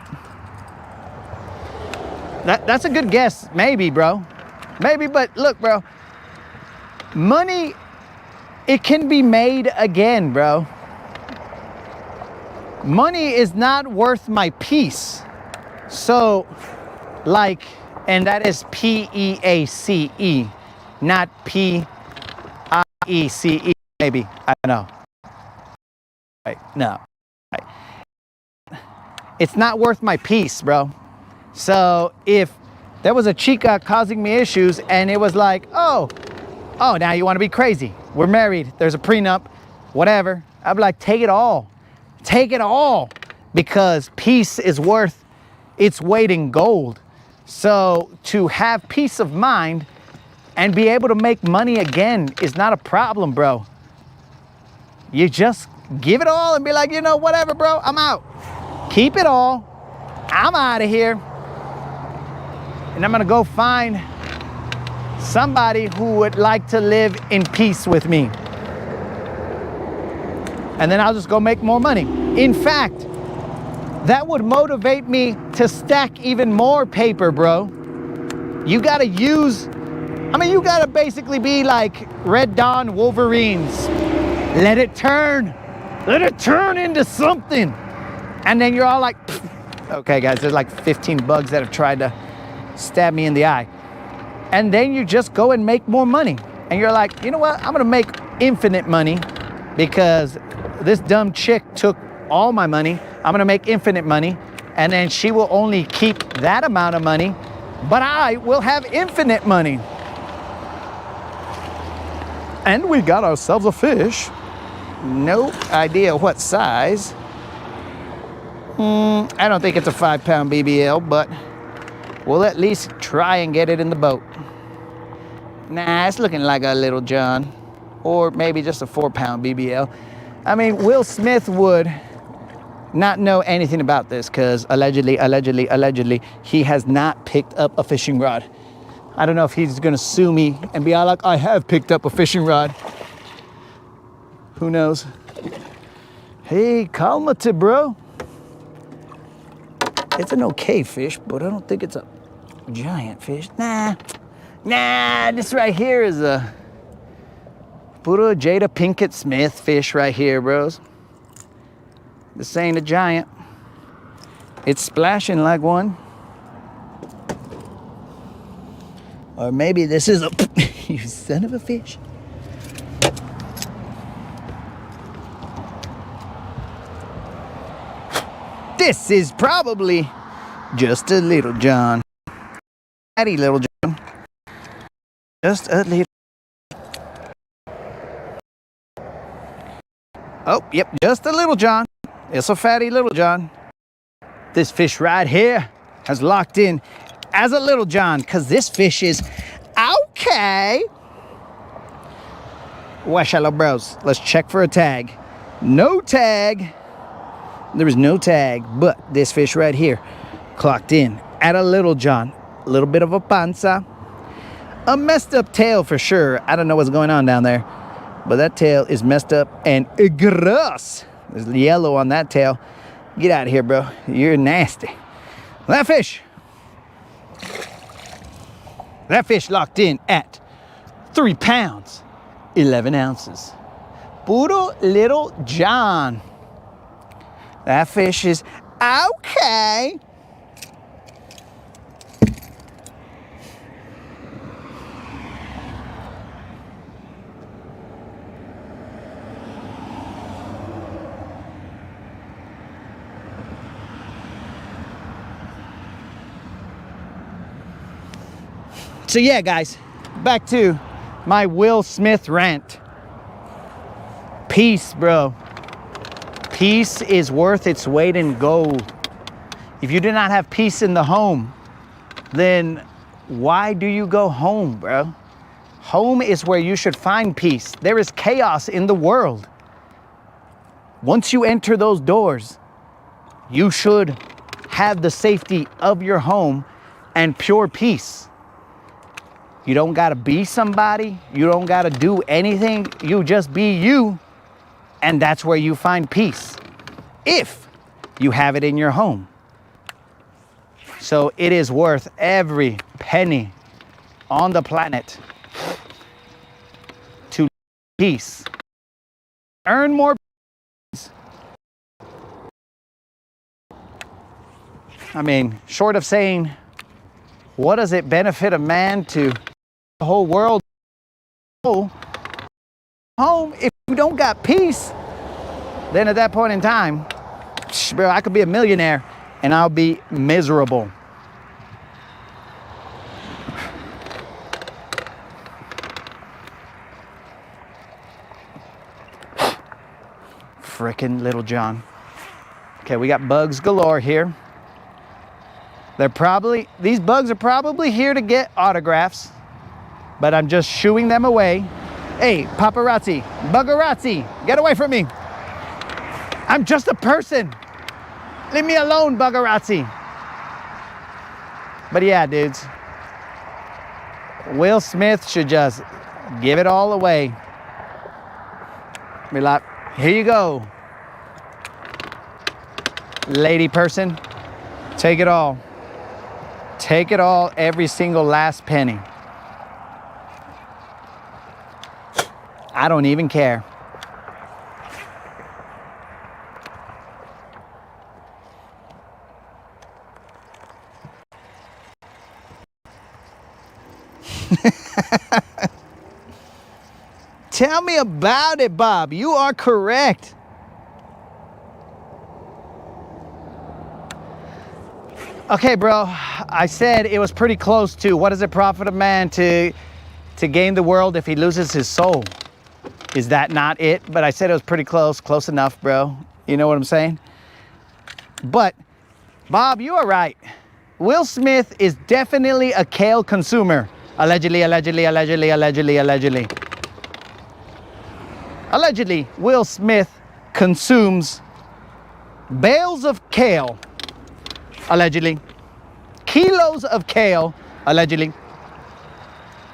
That's a good guess, maybe, bro. Maybe, but look, bro. Money, it can be made again, bro. Money is not worth my peace. So, like, and that is P-E-A-C-E, not P-I-E-C-E, maybe. I don't know. Right, no. Right. It's not worth my peace, bro. So if there was a chica causing me issues and it was like, oh, now you want to be crazy. We're married. There's a prenup, whatever. I'd be like, take it all. Take it all. Because peace is worth its weight in gold. So to have peace of mind and be able to make money again is not a problem, bro. You just give it all and be like, you know, whatever, bro, I'm out. Keep it all. I'm out of here. And I'm gonna go find somebody who would like to live in peace with me. And then I'll just go make more money. In fact, that would motivate me to stack even more paper, bro. You gotta use, you gotta basically be like Red Dawn Wolverines. Let it turn into something. And then you're all like, okay guys, there's like 15 bugs that have tried to stab me in the eye. And then you just go and make more money. And you're like, you know what? I'm gonna make infinite money because this dumb chick took all my money. I'm gonna make infinite money. And then she will only keep that amount of money, but I will have infinite money. And we got ourselves a fish. No idea what size. I don't think it's a 5-pound BBL, but we'll at least try and get it in the boat. Nah, it's looking like a little John, or maybe just a 4-pound BBL. I mean, Will Smith would not know anything about this because allegedly, he has not picked up a fishing rod. I don't know if he's gonna sue me and be all like, I have picked up a fishing rod. Who knows? Hey, calmate, bro. It's an okay fish, but I don't think it's a giant fish. Nah, this right here is a puro Jada Pinkett Smith fish right here, bros. This ain't a giant. It's splashing like one. Or maybe this is a, you son of a fish. This is probably just a little John. Fatty little John. Just a little. Oh, yep, just a little John. It's a fatty little John. This fish right here has locked in as a little John because this fish is okay. Well, shallow bros, let's check for a tag. No tag. There was no tag, but this fish right here clocked in at a little John. A little bit of a panza. A messed up tail for sure. I don't know what's going on down there, but that tail is messed up and gross. There's yellow on that tail. Get out of here, bro. You're nasty. That fish locked in at 3 pounds, 11 ounces. Puro little John. That fish is okay. So yeah, guys, back to my Will Smith rant. Peace, bro. Peace is worth its weight in gold. If you do not have peace in the home, then why do you go home, bro? Home is where you should find peace. There is chaos in the world. Once you enter those doors, you should have the safety of your home and pure peace. You don't gotta be somebody. You don't gotta do anything. You just be you, and that's where you find peace, if you have it in your home. So it is worth every penny on the planet to peace. Earn more peace. I mean, short of saying, what does it benefit a man to the whole world go home if you don't got peace? Then at that point in time, bro, I could be a millionaire and I'll be miserable. Frickin' Little John. Okay, we got bugs galore here. These bugs are probably here to get autographs, but I'm just shooing them away. Hey, paparazzi, buggerazzi, get away from me. I'm just a person. Leave me alone, buggerazzi. But yeah, dudes, Will Smith should just give it all away. Be like, here you go, lady person, take it all. Take it all, every single last penny. I don't even care. Tell me about it, Bob. You are correct. Okay, bro, I said it was pretty close to, what does it profit a man to gain the world if he loses his soul? Is that not it? But I said it was pretty close enough, bro. You know what I'm saying? But, Bob, you are right. Will Smith is definitely a kale consumer. Allegedly. Allegedly, Will Smith consumes bales of kale. Allegedly. Kilos of kale, allegedly.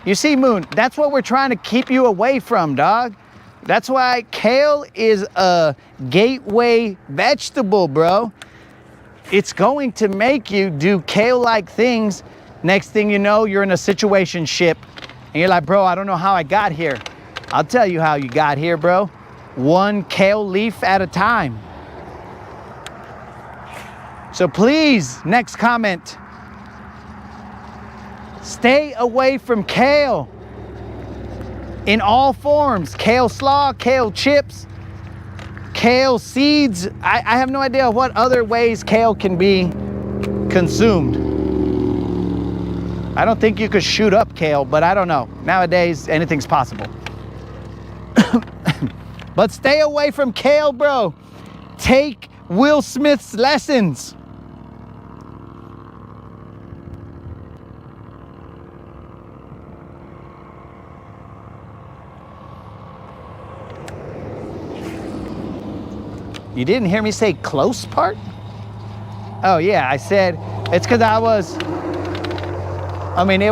You see, Moon, that's what we're trying to keep you away from, dog. That's why kale is a gateway vegetable, bro. It's going to make you do kale-like things. Next thing you know, you're in a situationship. And you're like, bro, I don't know how I got here. I'll tell you how you got here, bro. One kale leaf at a time. So please, next comment, stay away from kale in all forms. Kale slaw, kale chips, kale seeds. I have no idea what other ways kale can be consumed. I don't think you could shoot up kale, but I don't know. Nowadays, anything's possible. But stay away from kale, bro. Take Will Smith's lessons. You didn't hear me say close part? Oh yeah, I said, it's because it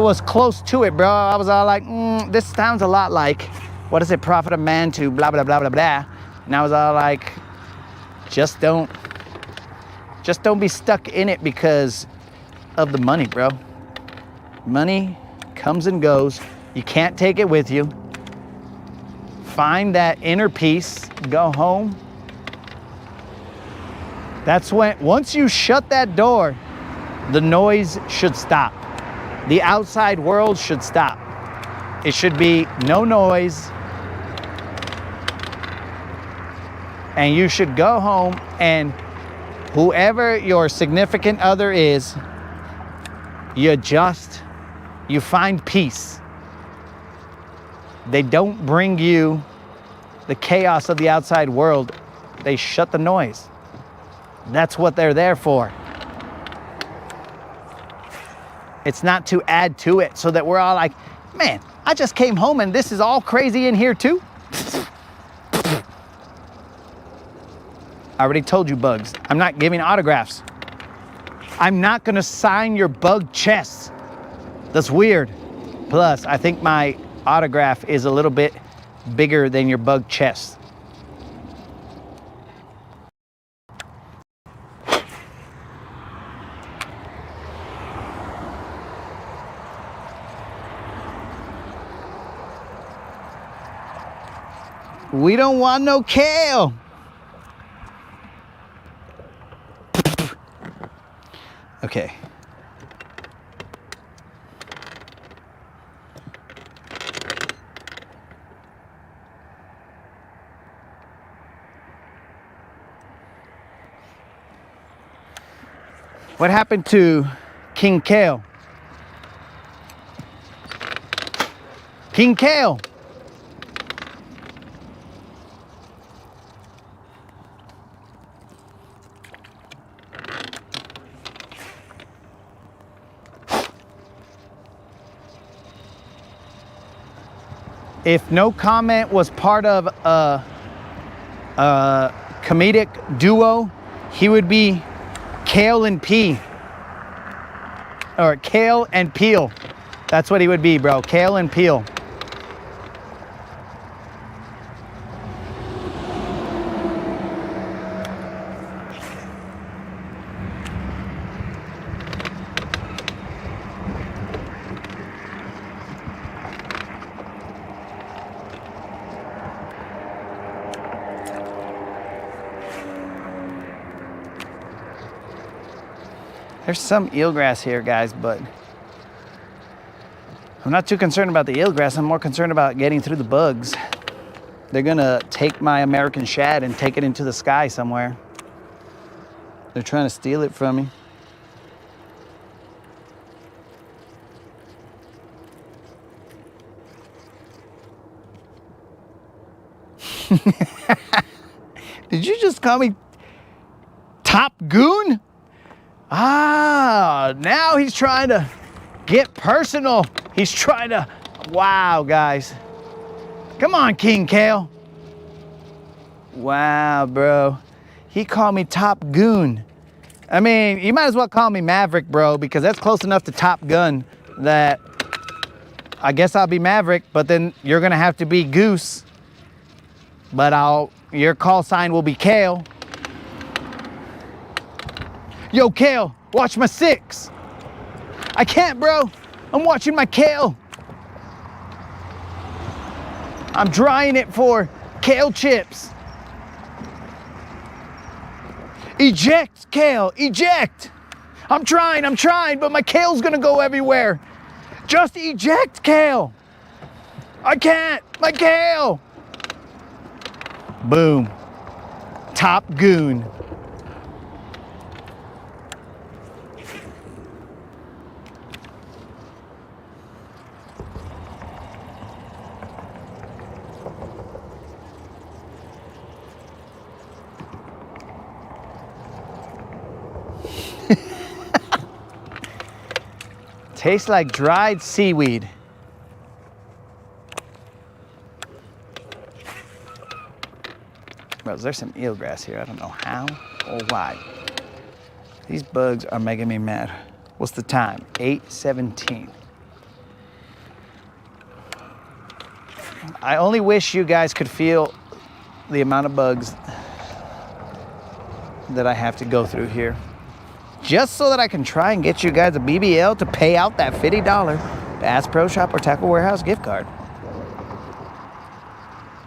was close to it, bro. I was all like, this sounds a lot like, what does it profit a man to blah, blah, blah, blah, blah. And I was all like, just don't be stuck in it because of the money, bro. Money comes and goes. You can't take it with you. Find that inner peace, go home. That's when, once you shut that door, the noise should stop. The outside world should stop. It should be no noise. And you should go home, and whoever your significant other is, you find peace. They don't bring you the chaos of the outside world. They shut the noise. That's what they're there for. It's not to add to it so that we're all like, man, I just came home and this is all crazy in here too. I already told you, bugs, I'm not giving autographs. I'm not gonna sign your bug chest. That's weird. Plus, I think my autograph is a little bit bigger than your bug chest. We don't want no kale. Okay. What happened to King Kale? King Kale. If no comment was part of a comedic duo, he would be Kale and P. Or Kale and Peel. That's what he would be, bro. Kale and Peel. There's some eelgrass here, guys, but I'm not too concerned about the eelgrass. I'm more concerned about getting through the bugs. They're gonna take my American shad and take it into the sky somewhere. They're trying to steal it from me. Did you just call me Top Goon? Ah, now he's trying to get personal. He's trying to, wow, guys. Come on, King Kale. Wow, bro. He called me Top Goon. I mean, you might as well call me Maverick, bro, because that's close enough to Top Gun that I guess I'll be Maverick, but then you're gonna have to be Goose. But your call sign will be Kale. Yo, Kale, watch my 6. I can't, bro. I'm watching my kale. I'm drying it for kale chips. Eject, Kale, eject. I'm trying, but my kale's gonna go everywhere. Just eject, Kale. I can't, my kale. Boom. Top Goon. Tastes like dried seaweed. Bro, there's some eelgrass here. I don't know how or why. These bugs are making me mad. What's the time? 8:17. I only wish you guys could feel the amount of bugs that I have to go through here. Just so that I can try and get you guys a BBL to pay out that $50 Bass Pro Shop or Tackle Warehouse gift card.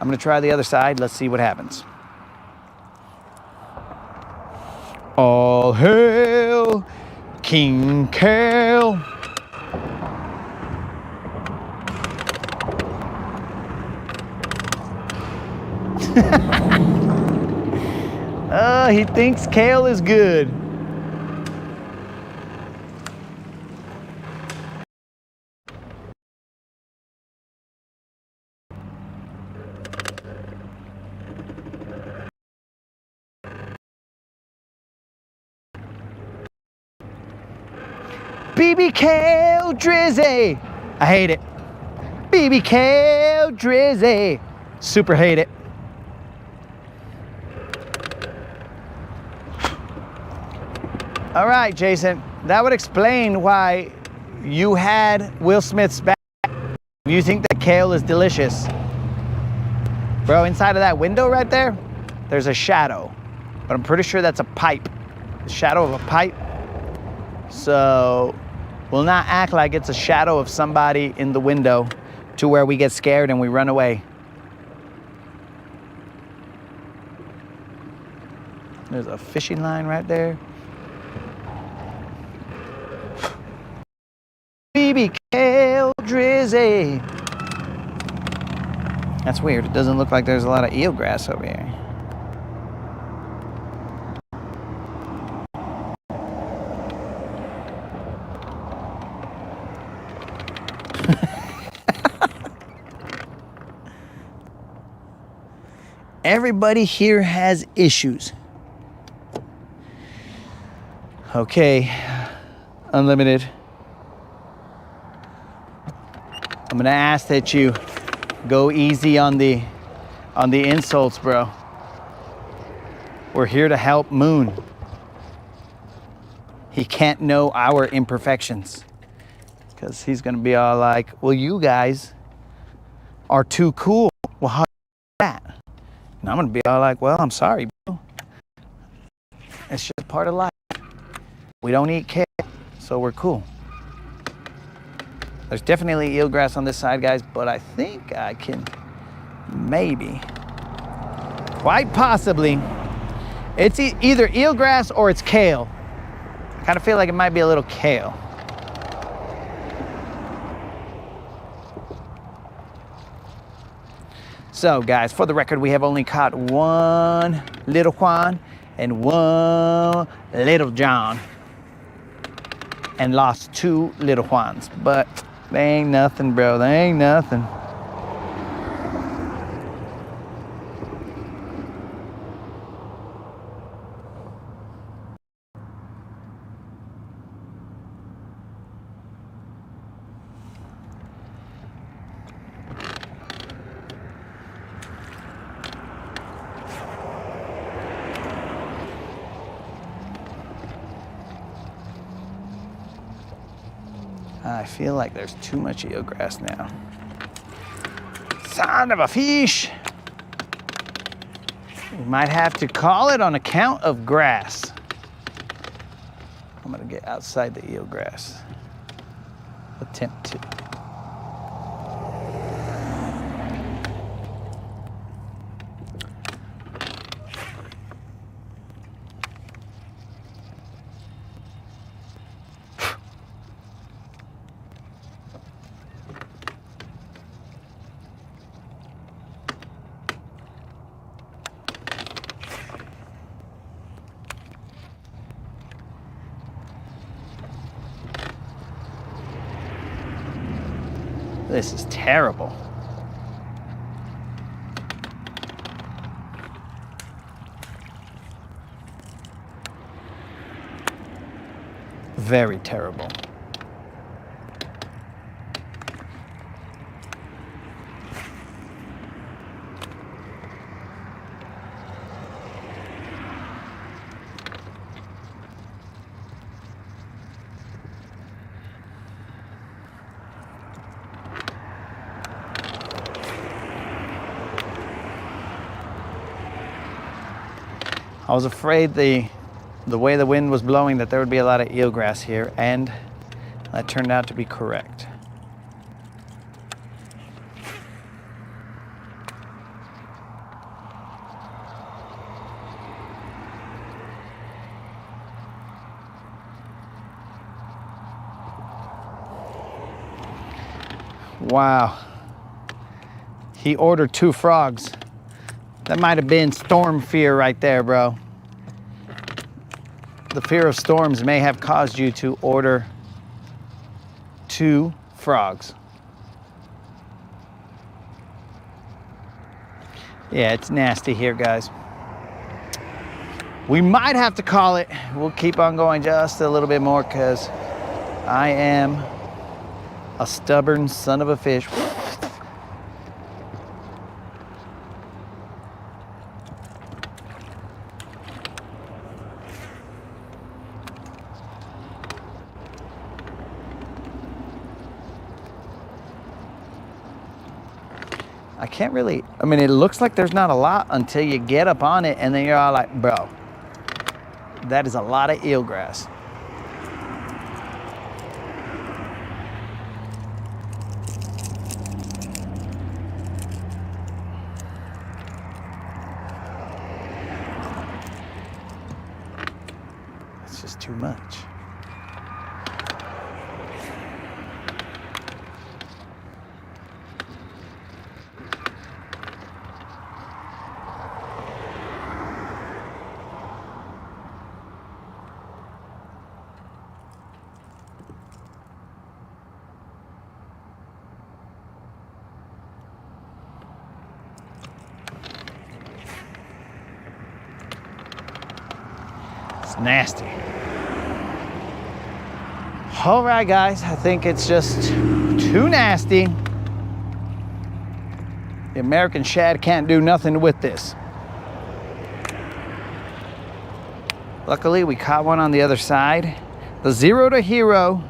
I'm gonna try the other side. Let's see what happens. All hail King Kale. He thinks kale is good. BBK Drizzy. I hate it. BBK Drizzy. Super hate it. All right, Jason, that would explain why you had Will Smith's back. You think that kale is delicious. Bro, inside of that window right there, there's a shadow. But I'm pretty sure that's a pipe. The shadow of a pipe. So we'll not act like it's a shadow of somebody in the window to where we get scared and we run away. There's a fishing line right there. BBK Drizzy. That's weird. It doesn't look like there's a lot of eelgrass over here. Everybody here has issues. Okay, Unlimited. I'm gonna ask that you go easy on the insults, bro. We're here to help Moon. He can't know our imperfections, because he's gonna be all like, well, you guys are too cool. Well, how that? And I'm gonna be all like, well, I'm sorry, bro. It's just part of life. We don't eat kale, so we're cool. There's definitely eelgrass on this side, guys, but I think I can maybe, quite possibly, it's either eelgrass or it's kale. I kind of feel like it might be a little kale. So, guys, for the record, we have only caught one little Juan and one little John, and lost two little Juans, but they ain't nothing, bro. They ain't nothing. I feel like there's too much eelgrass now. Son of a fish. We might have to call it on account of grass. I'm gonna get outside the eelgrass. Attempt to. This is terrible. Very terrible. I was afraid the way the wind was blowing that there would be a lot of eelgrass here, and that turned out to be correct. Wow. He ordered 2 frogs. That might have been storm fear right there, bro. The fear of storms may have caused you to order 2 frogs. Yeah, it's nasty here, guys. We might have to call it. We'll keep on going just a little bit more because I am a stubborn son of a fish. I can't really, I mean, it looks like there's not a lot until you get up on it and then you're all like, bro, that is a lot of eelgrass. It's just too much. It's nasty. All right, guys, I think it's just too nasty. The American shad can't do nothing with this. Luckily, we caught one on the other side. The 0 to hero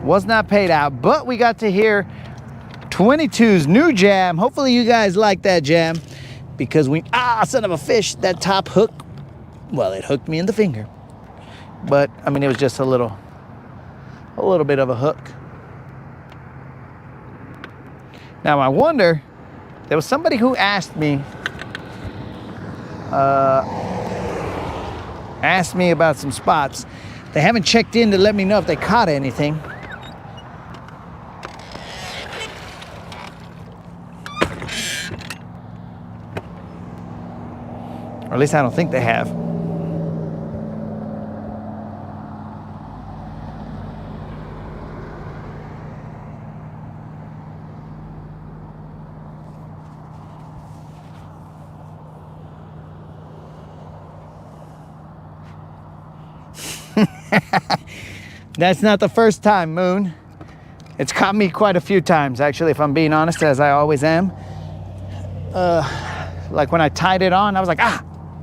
was not paid out, but we got to hear 22's new jam. Hopefully you guys like that jam, because son of a fish, that top hook, well, it hooked me in the finger. But, I mean, it was just a little bit of a hook. Now, I wonder, there was somebody who asked me about some spots. They haven't checked in to let me know if they caught anything. Or at least I don't think they have. That's not the first time, Moon. It's caught me quite a few times, actually, if I'm being honest, as I always am. Like when I tied it on, I was like,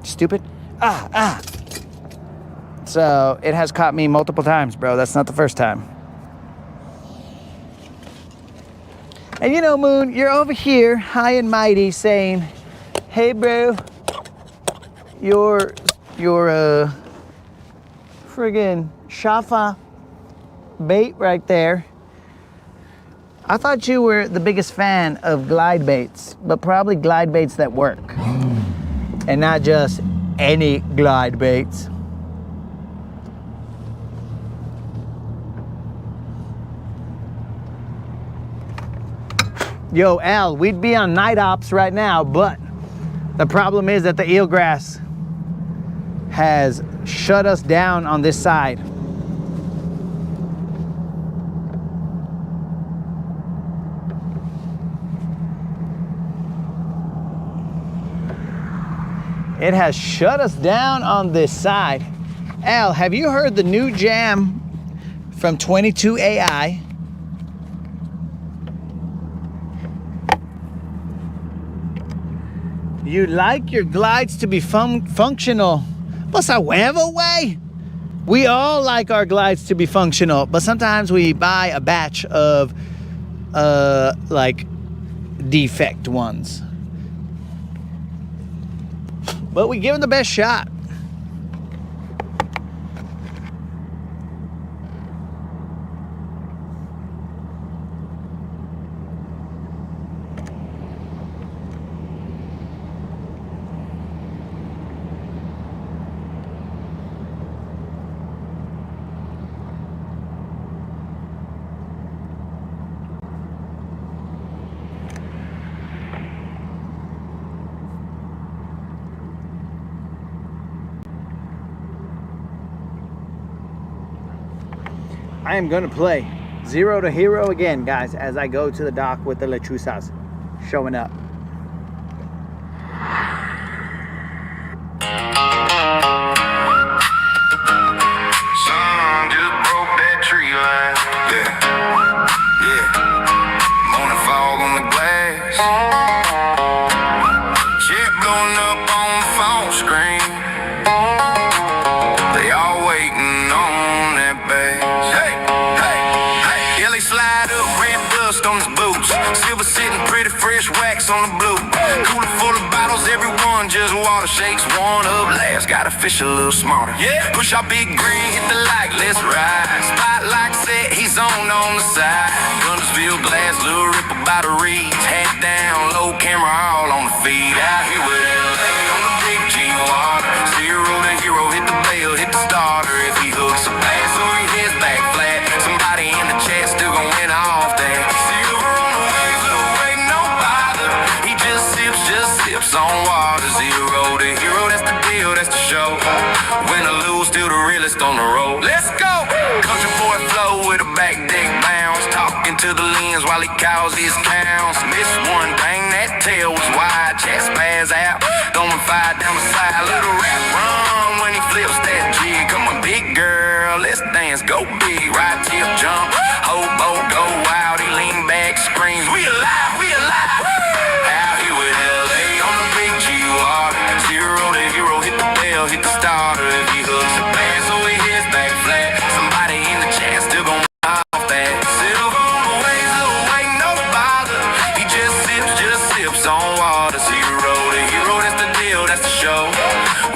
stupid, So it has caught me multiple times, bro. That's not the first time. And you know, Moon, you're over here, high and mighty, saying, hey, bro, your friggin' Shafa bait right there. I thought you were the biggest fan of glide baits, but probably glide baits that work. And not just any glide baits. Yo, Al, we'd be on night ops right now, but the problem is that the eelgrass has shut us down on this side. It has shut us down on this side. Al, have you heard the new jam from 22 AI? You like your glides to be functional. What's a huevo way? We all like our glides to be functional, but sometimes we buy a batch of like defect ones. But we give them the best shot. I am going to play 0 to hero again, guys, as I go to the dock with the lechuzas showing up. Sun just broke that tree line. his boots. Silver sitting pretty fresh, wax on the blue. Cooler full of bottles, everyone just water. Shakes one up last, gotta fish a little smarter. Yeah, push our big green, hit the light, let's ride. Spotlight set, he's on the side. Guntersville glass, little ripple by the reeds. Hat down, low camera all on the feed. Out here with LA on the big G water. Zero to hero, hit the bell, hit the starter. If he hooks a pass, so he hits back flat. Somebody in the chat still gon' win off that. Silver on the waves, little wait, no bother. He just sips on water. Zero to hero, that's the deal, that's the show. Win or lose, still the realest on the road. Let's go! Country boy flow with a back deck bounce. Talking to the lens while he calls his counts. Missed one, dang, that tail was wide. Chat spaz out, throwing fire down the side. Little rap run when he flips that jig. Come on, big girl, let's dance, go big. Right tip, jump, hobo, go wild. He lean back, screams, we alive, we alive. Out here with LA on the big G water. Zero to hero, hit the bell, hit the starter. If he hooks a pass, so he hits back flat. Somebody in the chat still gon' off that. Silver on the waves, little wait, no bother. He just sips on water. Zero to hero, that's the deal, that's the show.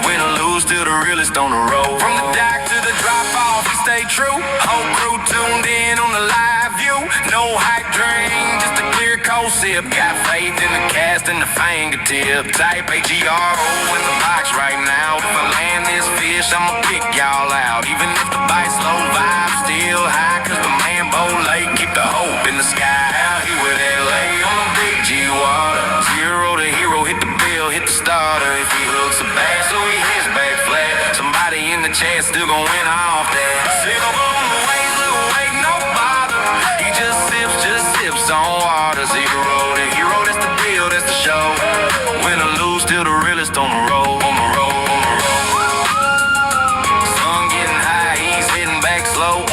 Win or lose, still the realest on the road. From the dock to the drop off, he stay true. Whole crew tuned in on the live view. No hype dream, just a clear cold sip. Got faith in the cast and the fingertip. Type AGRO in the box right now. If I land this fish, I'ma pick y'all out. Even if the bite's low, vibe still high. Cause the man bow lake keep the hope in the sky. Out here with LA on the big G water. Zero to hero, hit the bell, hit the starter. If he hooks a bass, so he hits back flat. Somebody in the chat still gon' win off that. Silver on the waves, little wait, no bother. He just sips on water. Zero to hero, that's the deal, that's the show. Win or lose, still the realest on the road, on the road, on the road. Sun getting high, he's hitting back slow.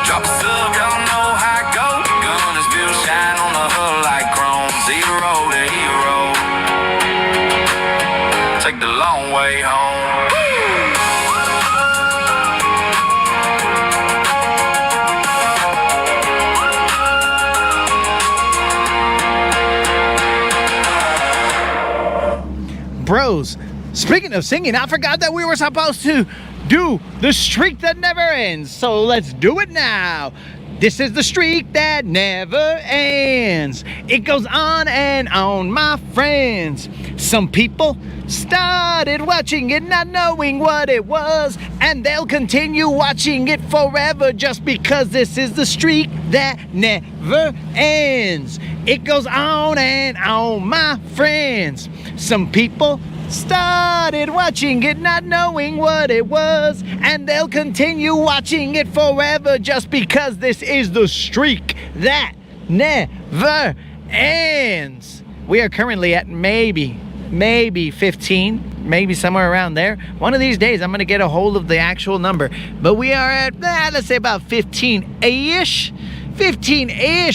Drop a sub, y'all know how it go. Guntersville shine on the hull like chrome. Zero to hero, take the long way home. Bros, speaking of singing, I forgot that we were supposed to do the streak that never ends. So let's do it now. This is the streak that never ends. It goes on and on, my friends. Some people started watching it not knowing what it was, and they'll continue watching it forever just because this is the streak that never ends. It goes on and on, my friends. Some people started watching it not knowing what it was, and they'll continue watching it forever just because this is the streak that never ends. We are currently at maybe 15, maybe somewhere around there. One of these days I'm going to get a hold of the actual number, but we are at let's say about 15-ish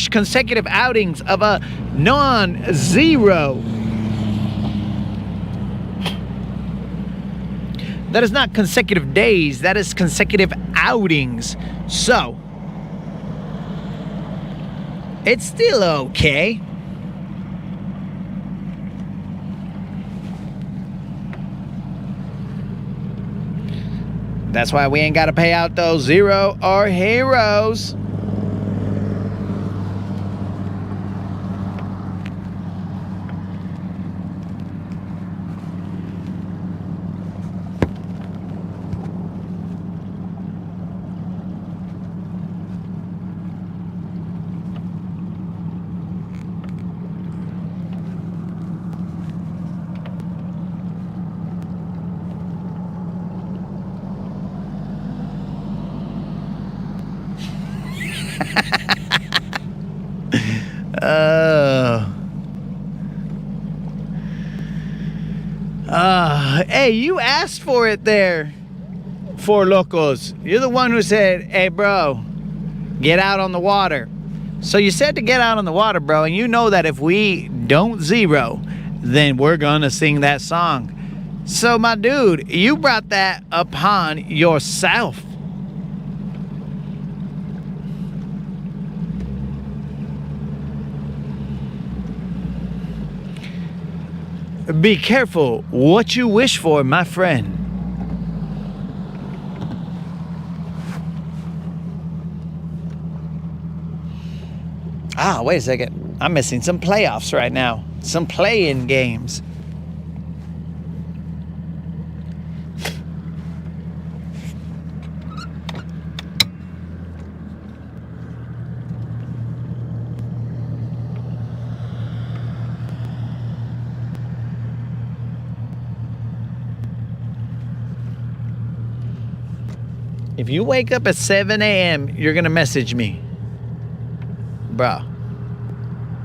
consecutive outings of a non-zero. That is not consecutive days, that is consecutive outings. So, it's still okay. That's why we ain't got to pay out those zero or heroes. Hey, you asked for it there, Four Locos. You're the one who said, hey, bro, get out on the water. So you said to get out on the water, bro, and you know that if we don't zero, then we're gonna sing that song. So, my dude, you brought that upon yourself. Be careful what you wish for, my friend. Ah, wait a second. I'm missing some playoffs right now. Some play-in games. If you wake up at 7 a.m., you're going to message me. Bro.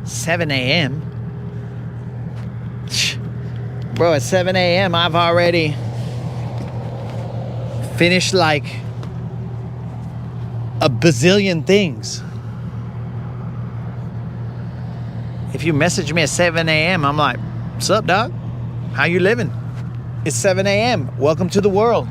7 a.m.? Bro, at 7 a.m., I've already finished like a bazillion things. If you message me at 7 a.m., I'm like, what's up, dog? How you living? It's 7 a.m. Welcome to the world.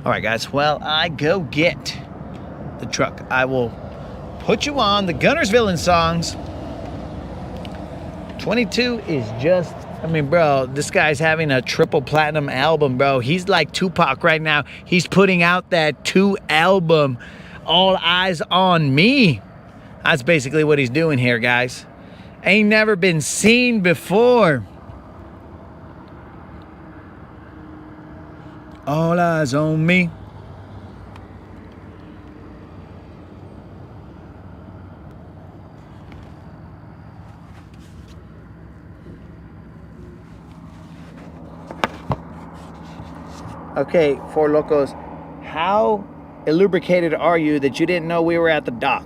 All right, guys. Well, I go get the truck. I will put you on the Guntersville songs. 22 is just, I mean, bro, this guy's having a triple platinum album, bro. He's like Tupac right now. He's putting out that 2 album, All Eyes on Me. That's basically what he's doing here, guys. Ain't never been seen before. All eyes on me. Okay, Four Locos, how lubricated are you that you didn't know we were at the dock?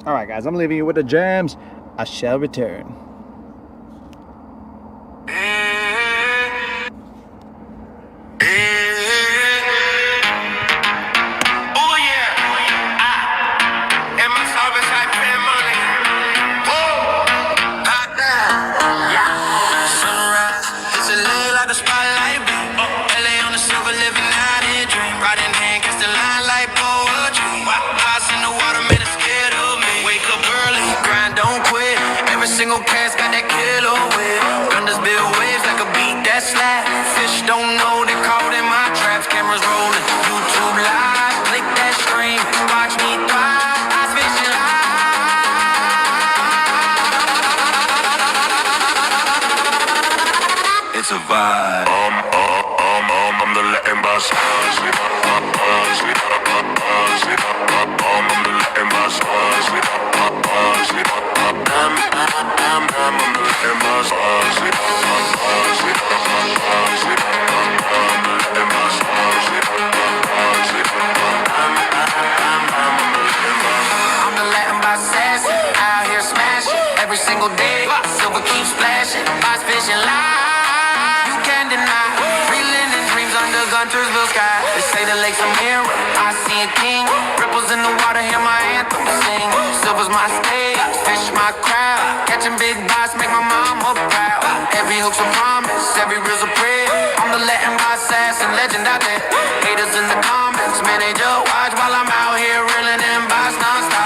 All right, guys, I'm leaving you with the jams. I shall return. Single cast got that killer whip. Guntersville waves like a beat that slap. Fish don't know they caught in my traps. Cameras rolling, YouTube live. Click that stream, watch me thrive. I fishing live. It's a vibe. I'm the Latin boss. I'm the Latin boss. Every single day, silver keeps flashing. Box fishing live, you can't deny. Reeling in dreams under Guntersville sky. They say the lake's a mirror, I see a king. Ripples in the water, hear my anthem sing. Silver's my stage, fish my crowd. Catching big bites, make my mama proud. Every hook's a promise, every reel's a prayer. I'm the Latin assassin, legend out there. Haters in the comments, man, they just watch while I'm out here reeling in bites non-stop.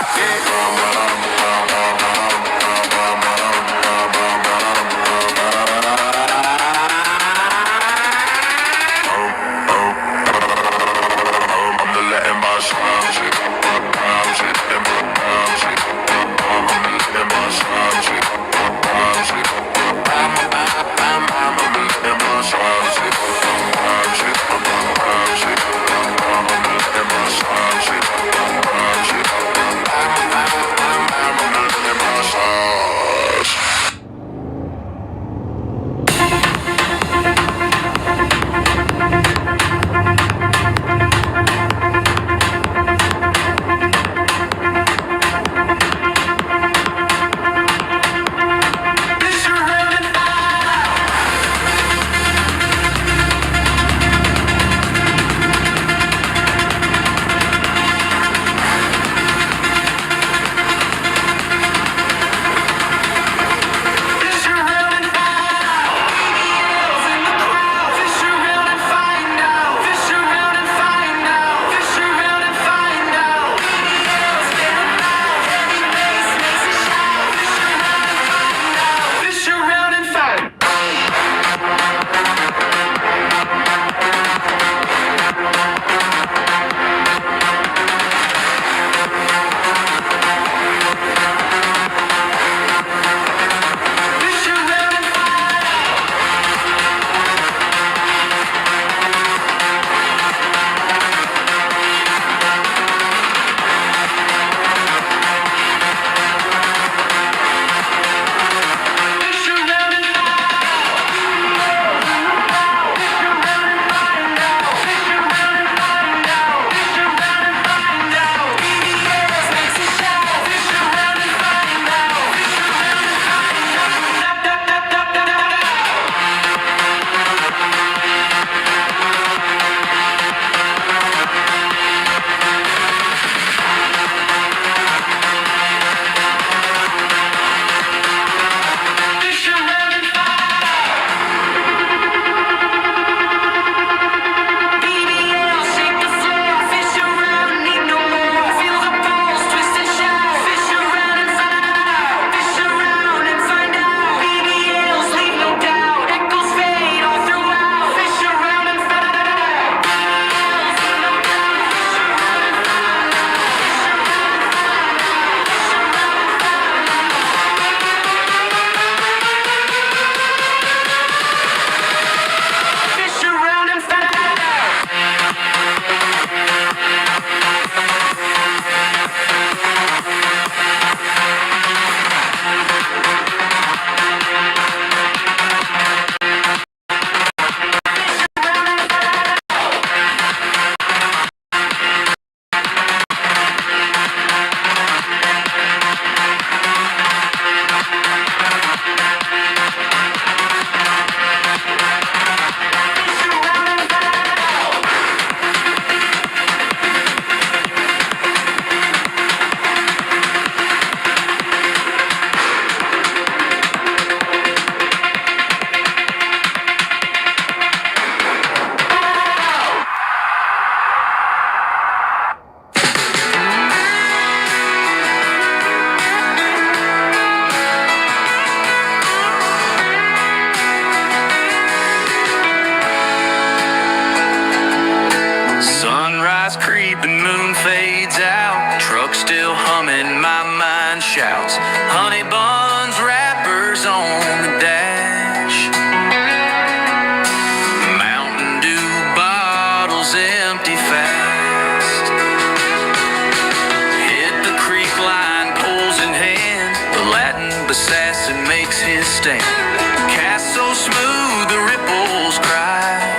ripples cry.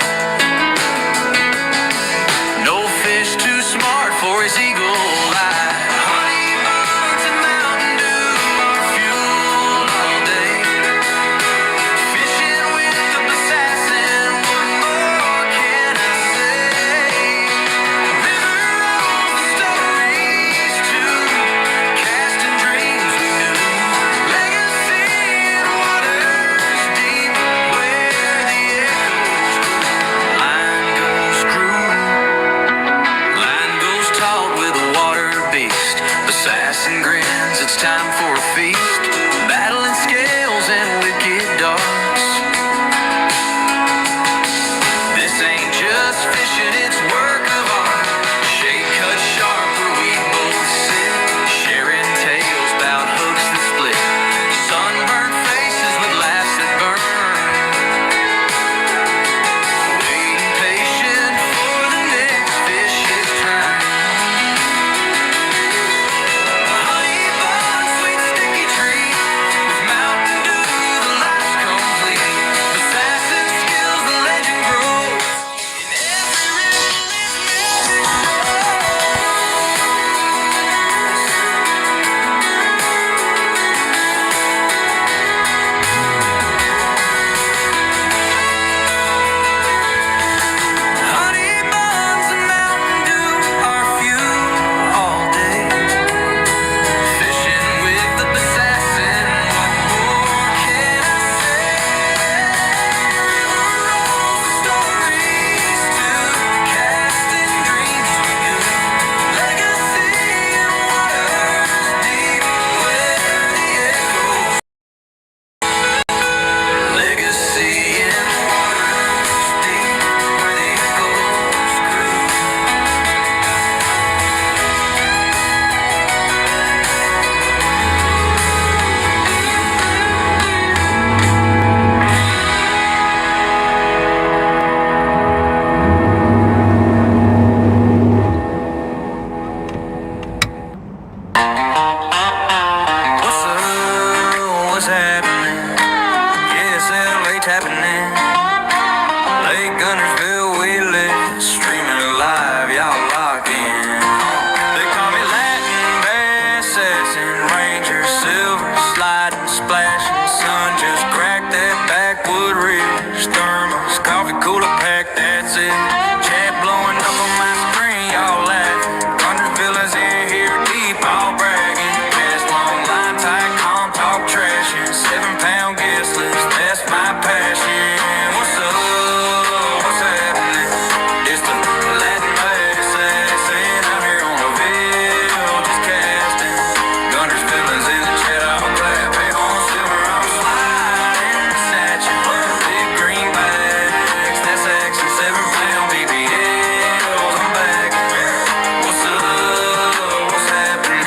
No fish too smart for his eagle eye. Honey buns and Mountain Dew are fuel all day. Fishing with the assassin, what more can I say? River rolls the stories too, casting dreams we knew. Legacy in waters deep, where the echoes grew. Line goes crew, line goes taut with a water beast. Assassin grins, it's time for a feast. Battling scales and wicked darts. This ain't just fishing, it's work of art. Shade cut sharp where we both sit, sharing tales about hooks that split. Sunburned faces with laughs that burn. Waiting patient for the next fish's turn. Honey bun, sweet sticky treat, with Mountain Dew the life's complete. Assassin skills, the legend grows. In every ripple is mystery. Honey buns and Mountain Dew are fuel all day. Fishing with the assassin, what more can I say? River rolls the stories too, casting dreams we knew. Legacy in waters deep, where the echoes. Legacy in waters deep, where the echoes grew. What's up? What's happening? Yes, LA tapping in. Lake Guntersville, we live. Streaming live, y'all locked in. They call me Latin bass, assassin, ranger, silver, sliding, splashing. Sun just cracked that backwood ridge. Thermos, coffee cooler pack, that's it. Chat blowing up on my screen, y'all laughing. Guntersville is in here deep, all bragging. Past long line, tight, calm, talk trashing. 7-pound guest list, that's my passion. What's up? What's happening? It's the Latin bass assassin out here on the Ville, just casting. Guntersville is in the chat, I'll clap. Hey, on silver, I'm sliding, snatching. Big green bags, that's action. 7-pound BBLs, I'm back. What's up? What's happening?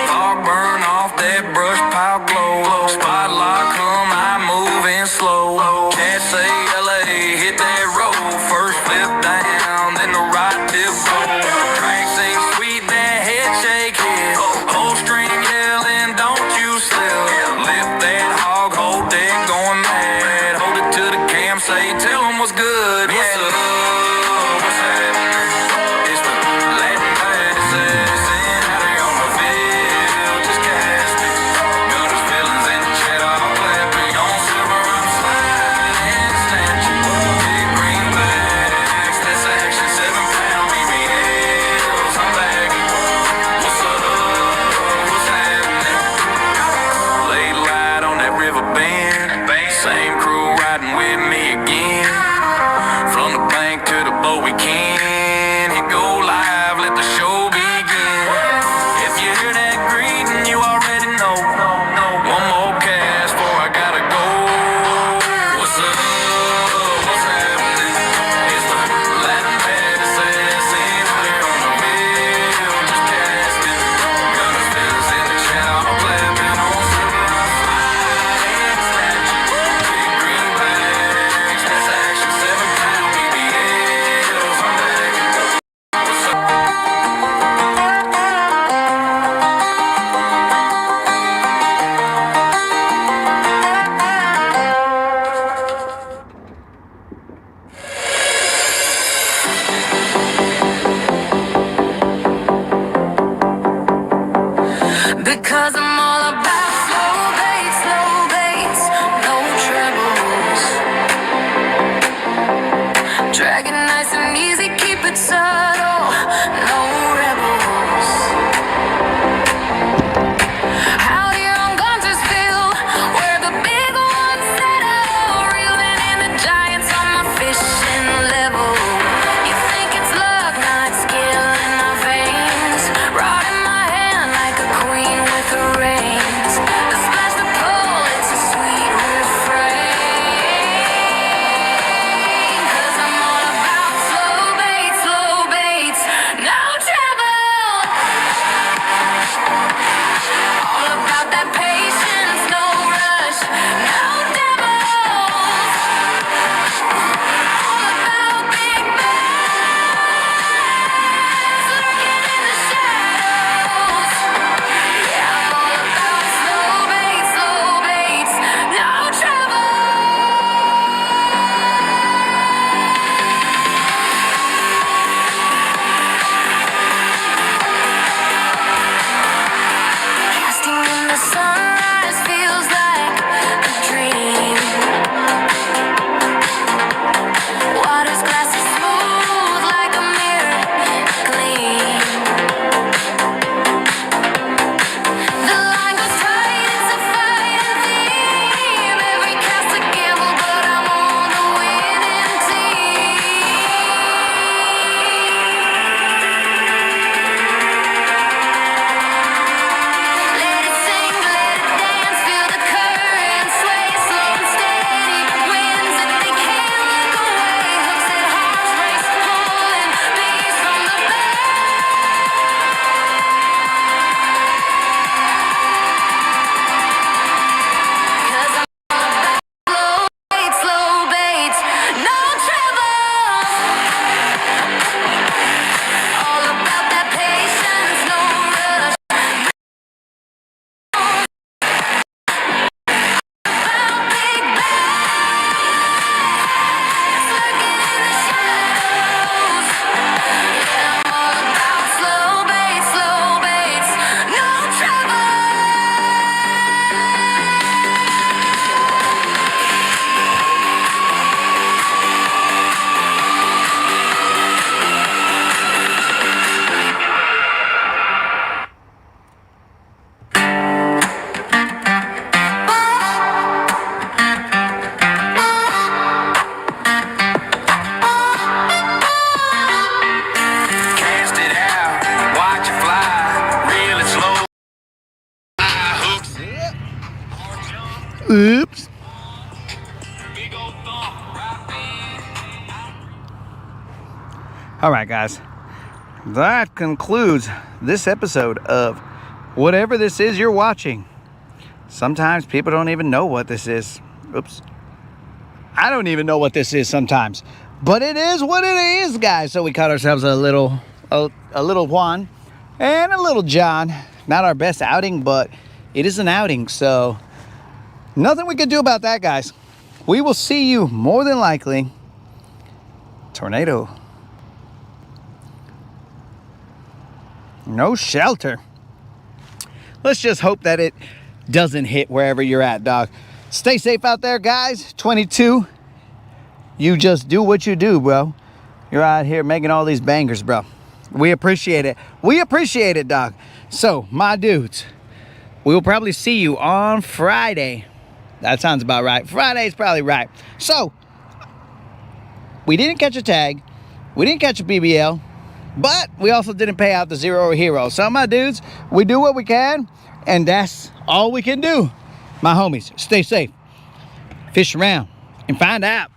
Fog burn off that brush pile glow. Spot lock, come, I'm moving slow. Can't say LA, hit that road. First flip down, then the right tip go. Drink sing sweet, that head shake hit. Whole string yelling, don't you slip. Lift that hog, hold deck, going mad. Hold it to the cam, say, tell 'em what's good. What's up? What's happening? It's the Latin bass assassin out here on the Ville, just casting. Guntersville is in the chat, all clapping. On silver, I'm sliding, snatching. Big green bags, that's action. 7-pound BBLs, I'm back. What's up? What's happening? Late light on that river bend. Same crew riding with me again. From the bank to subtle, no rebels. Out here on Guntersville, where the big ones settle, reeling in the giants on my fishing level. You think it's luck, not skill in my veins, rod in my hand like a queen with her reins. The splash, the pull, it's a sweet refrain. 'Cause I'm all about slow baits, no trouble. All about that patience, no rush, no devils. All about big bands lurking in the shadows. Yeah, I'm all about slow baits, no trouble. Casting in the sunrise feels like a dream. Water's glass is smooth like a mirror gleam. The line goes tight, it's a fighting theme. Every cast a gamble, but I'm on the winning team. Let it sing, let it dance, feel the current sway, slow and steady. Winds that they can't look away, hooks that hearts race, pulling bees from the bay. 'Cause I'm slow baits, no trouble. All about that patience, no rush. About big bands lurking in the shadows. Yeah, I'm all about slow baits, no trouble. Cast it out, watch it fly, reel it slow. Hooks it. Oops. Big old thump, right there. All right, guys. That concludes this episode of whatever this is you're watching. Sometimes people don't even know what this is. Oops. I don't even know what this is sometimes. But it is what it is, guys. So we caught ourselves a little Juan and a little John. Not our best outing, but it is an outing. So nothing we can do about that, guys. We will see you more than likely. Tornado. No shelter. Let's just hope that it doesn't hit wherever you're at, dog. Stay safe out there, guys. 22. You just do what you do, bro. You're out here making all these bangers, bro. We appreciate it. We appreciate it, dog. So, my dudes, we will probably see you on Friday. That sounds about right. Friday's probably right. So, we didn't catch a tag. We didn't catch a BBL. But we also didn't pay out the zero hero. So, my dudes, we do what we can. And that's all we can do. My homies, stay safe. Fish around and find out.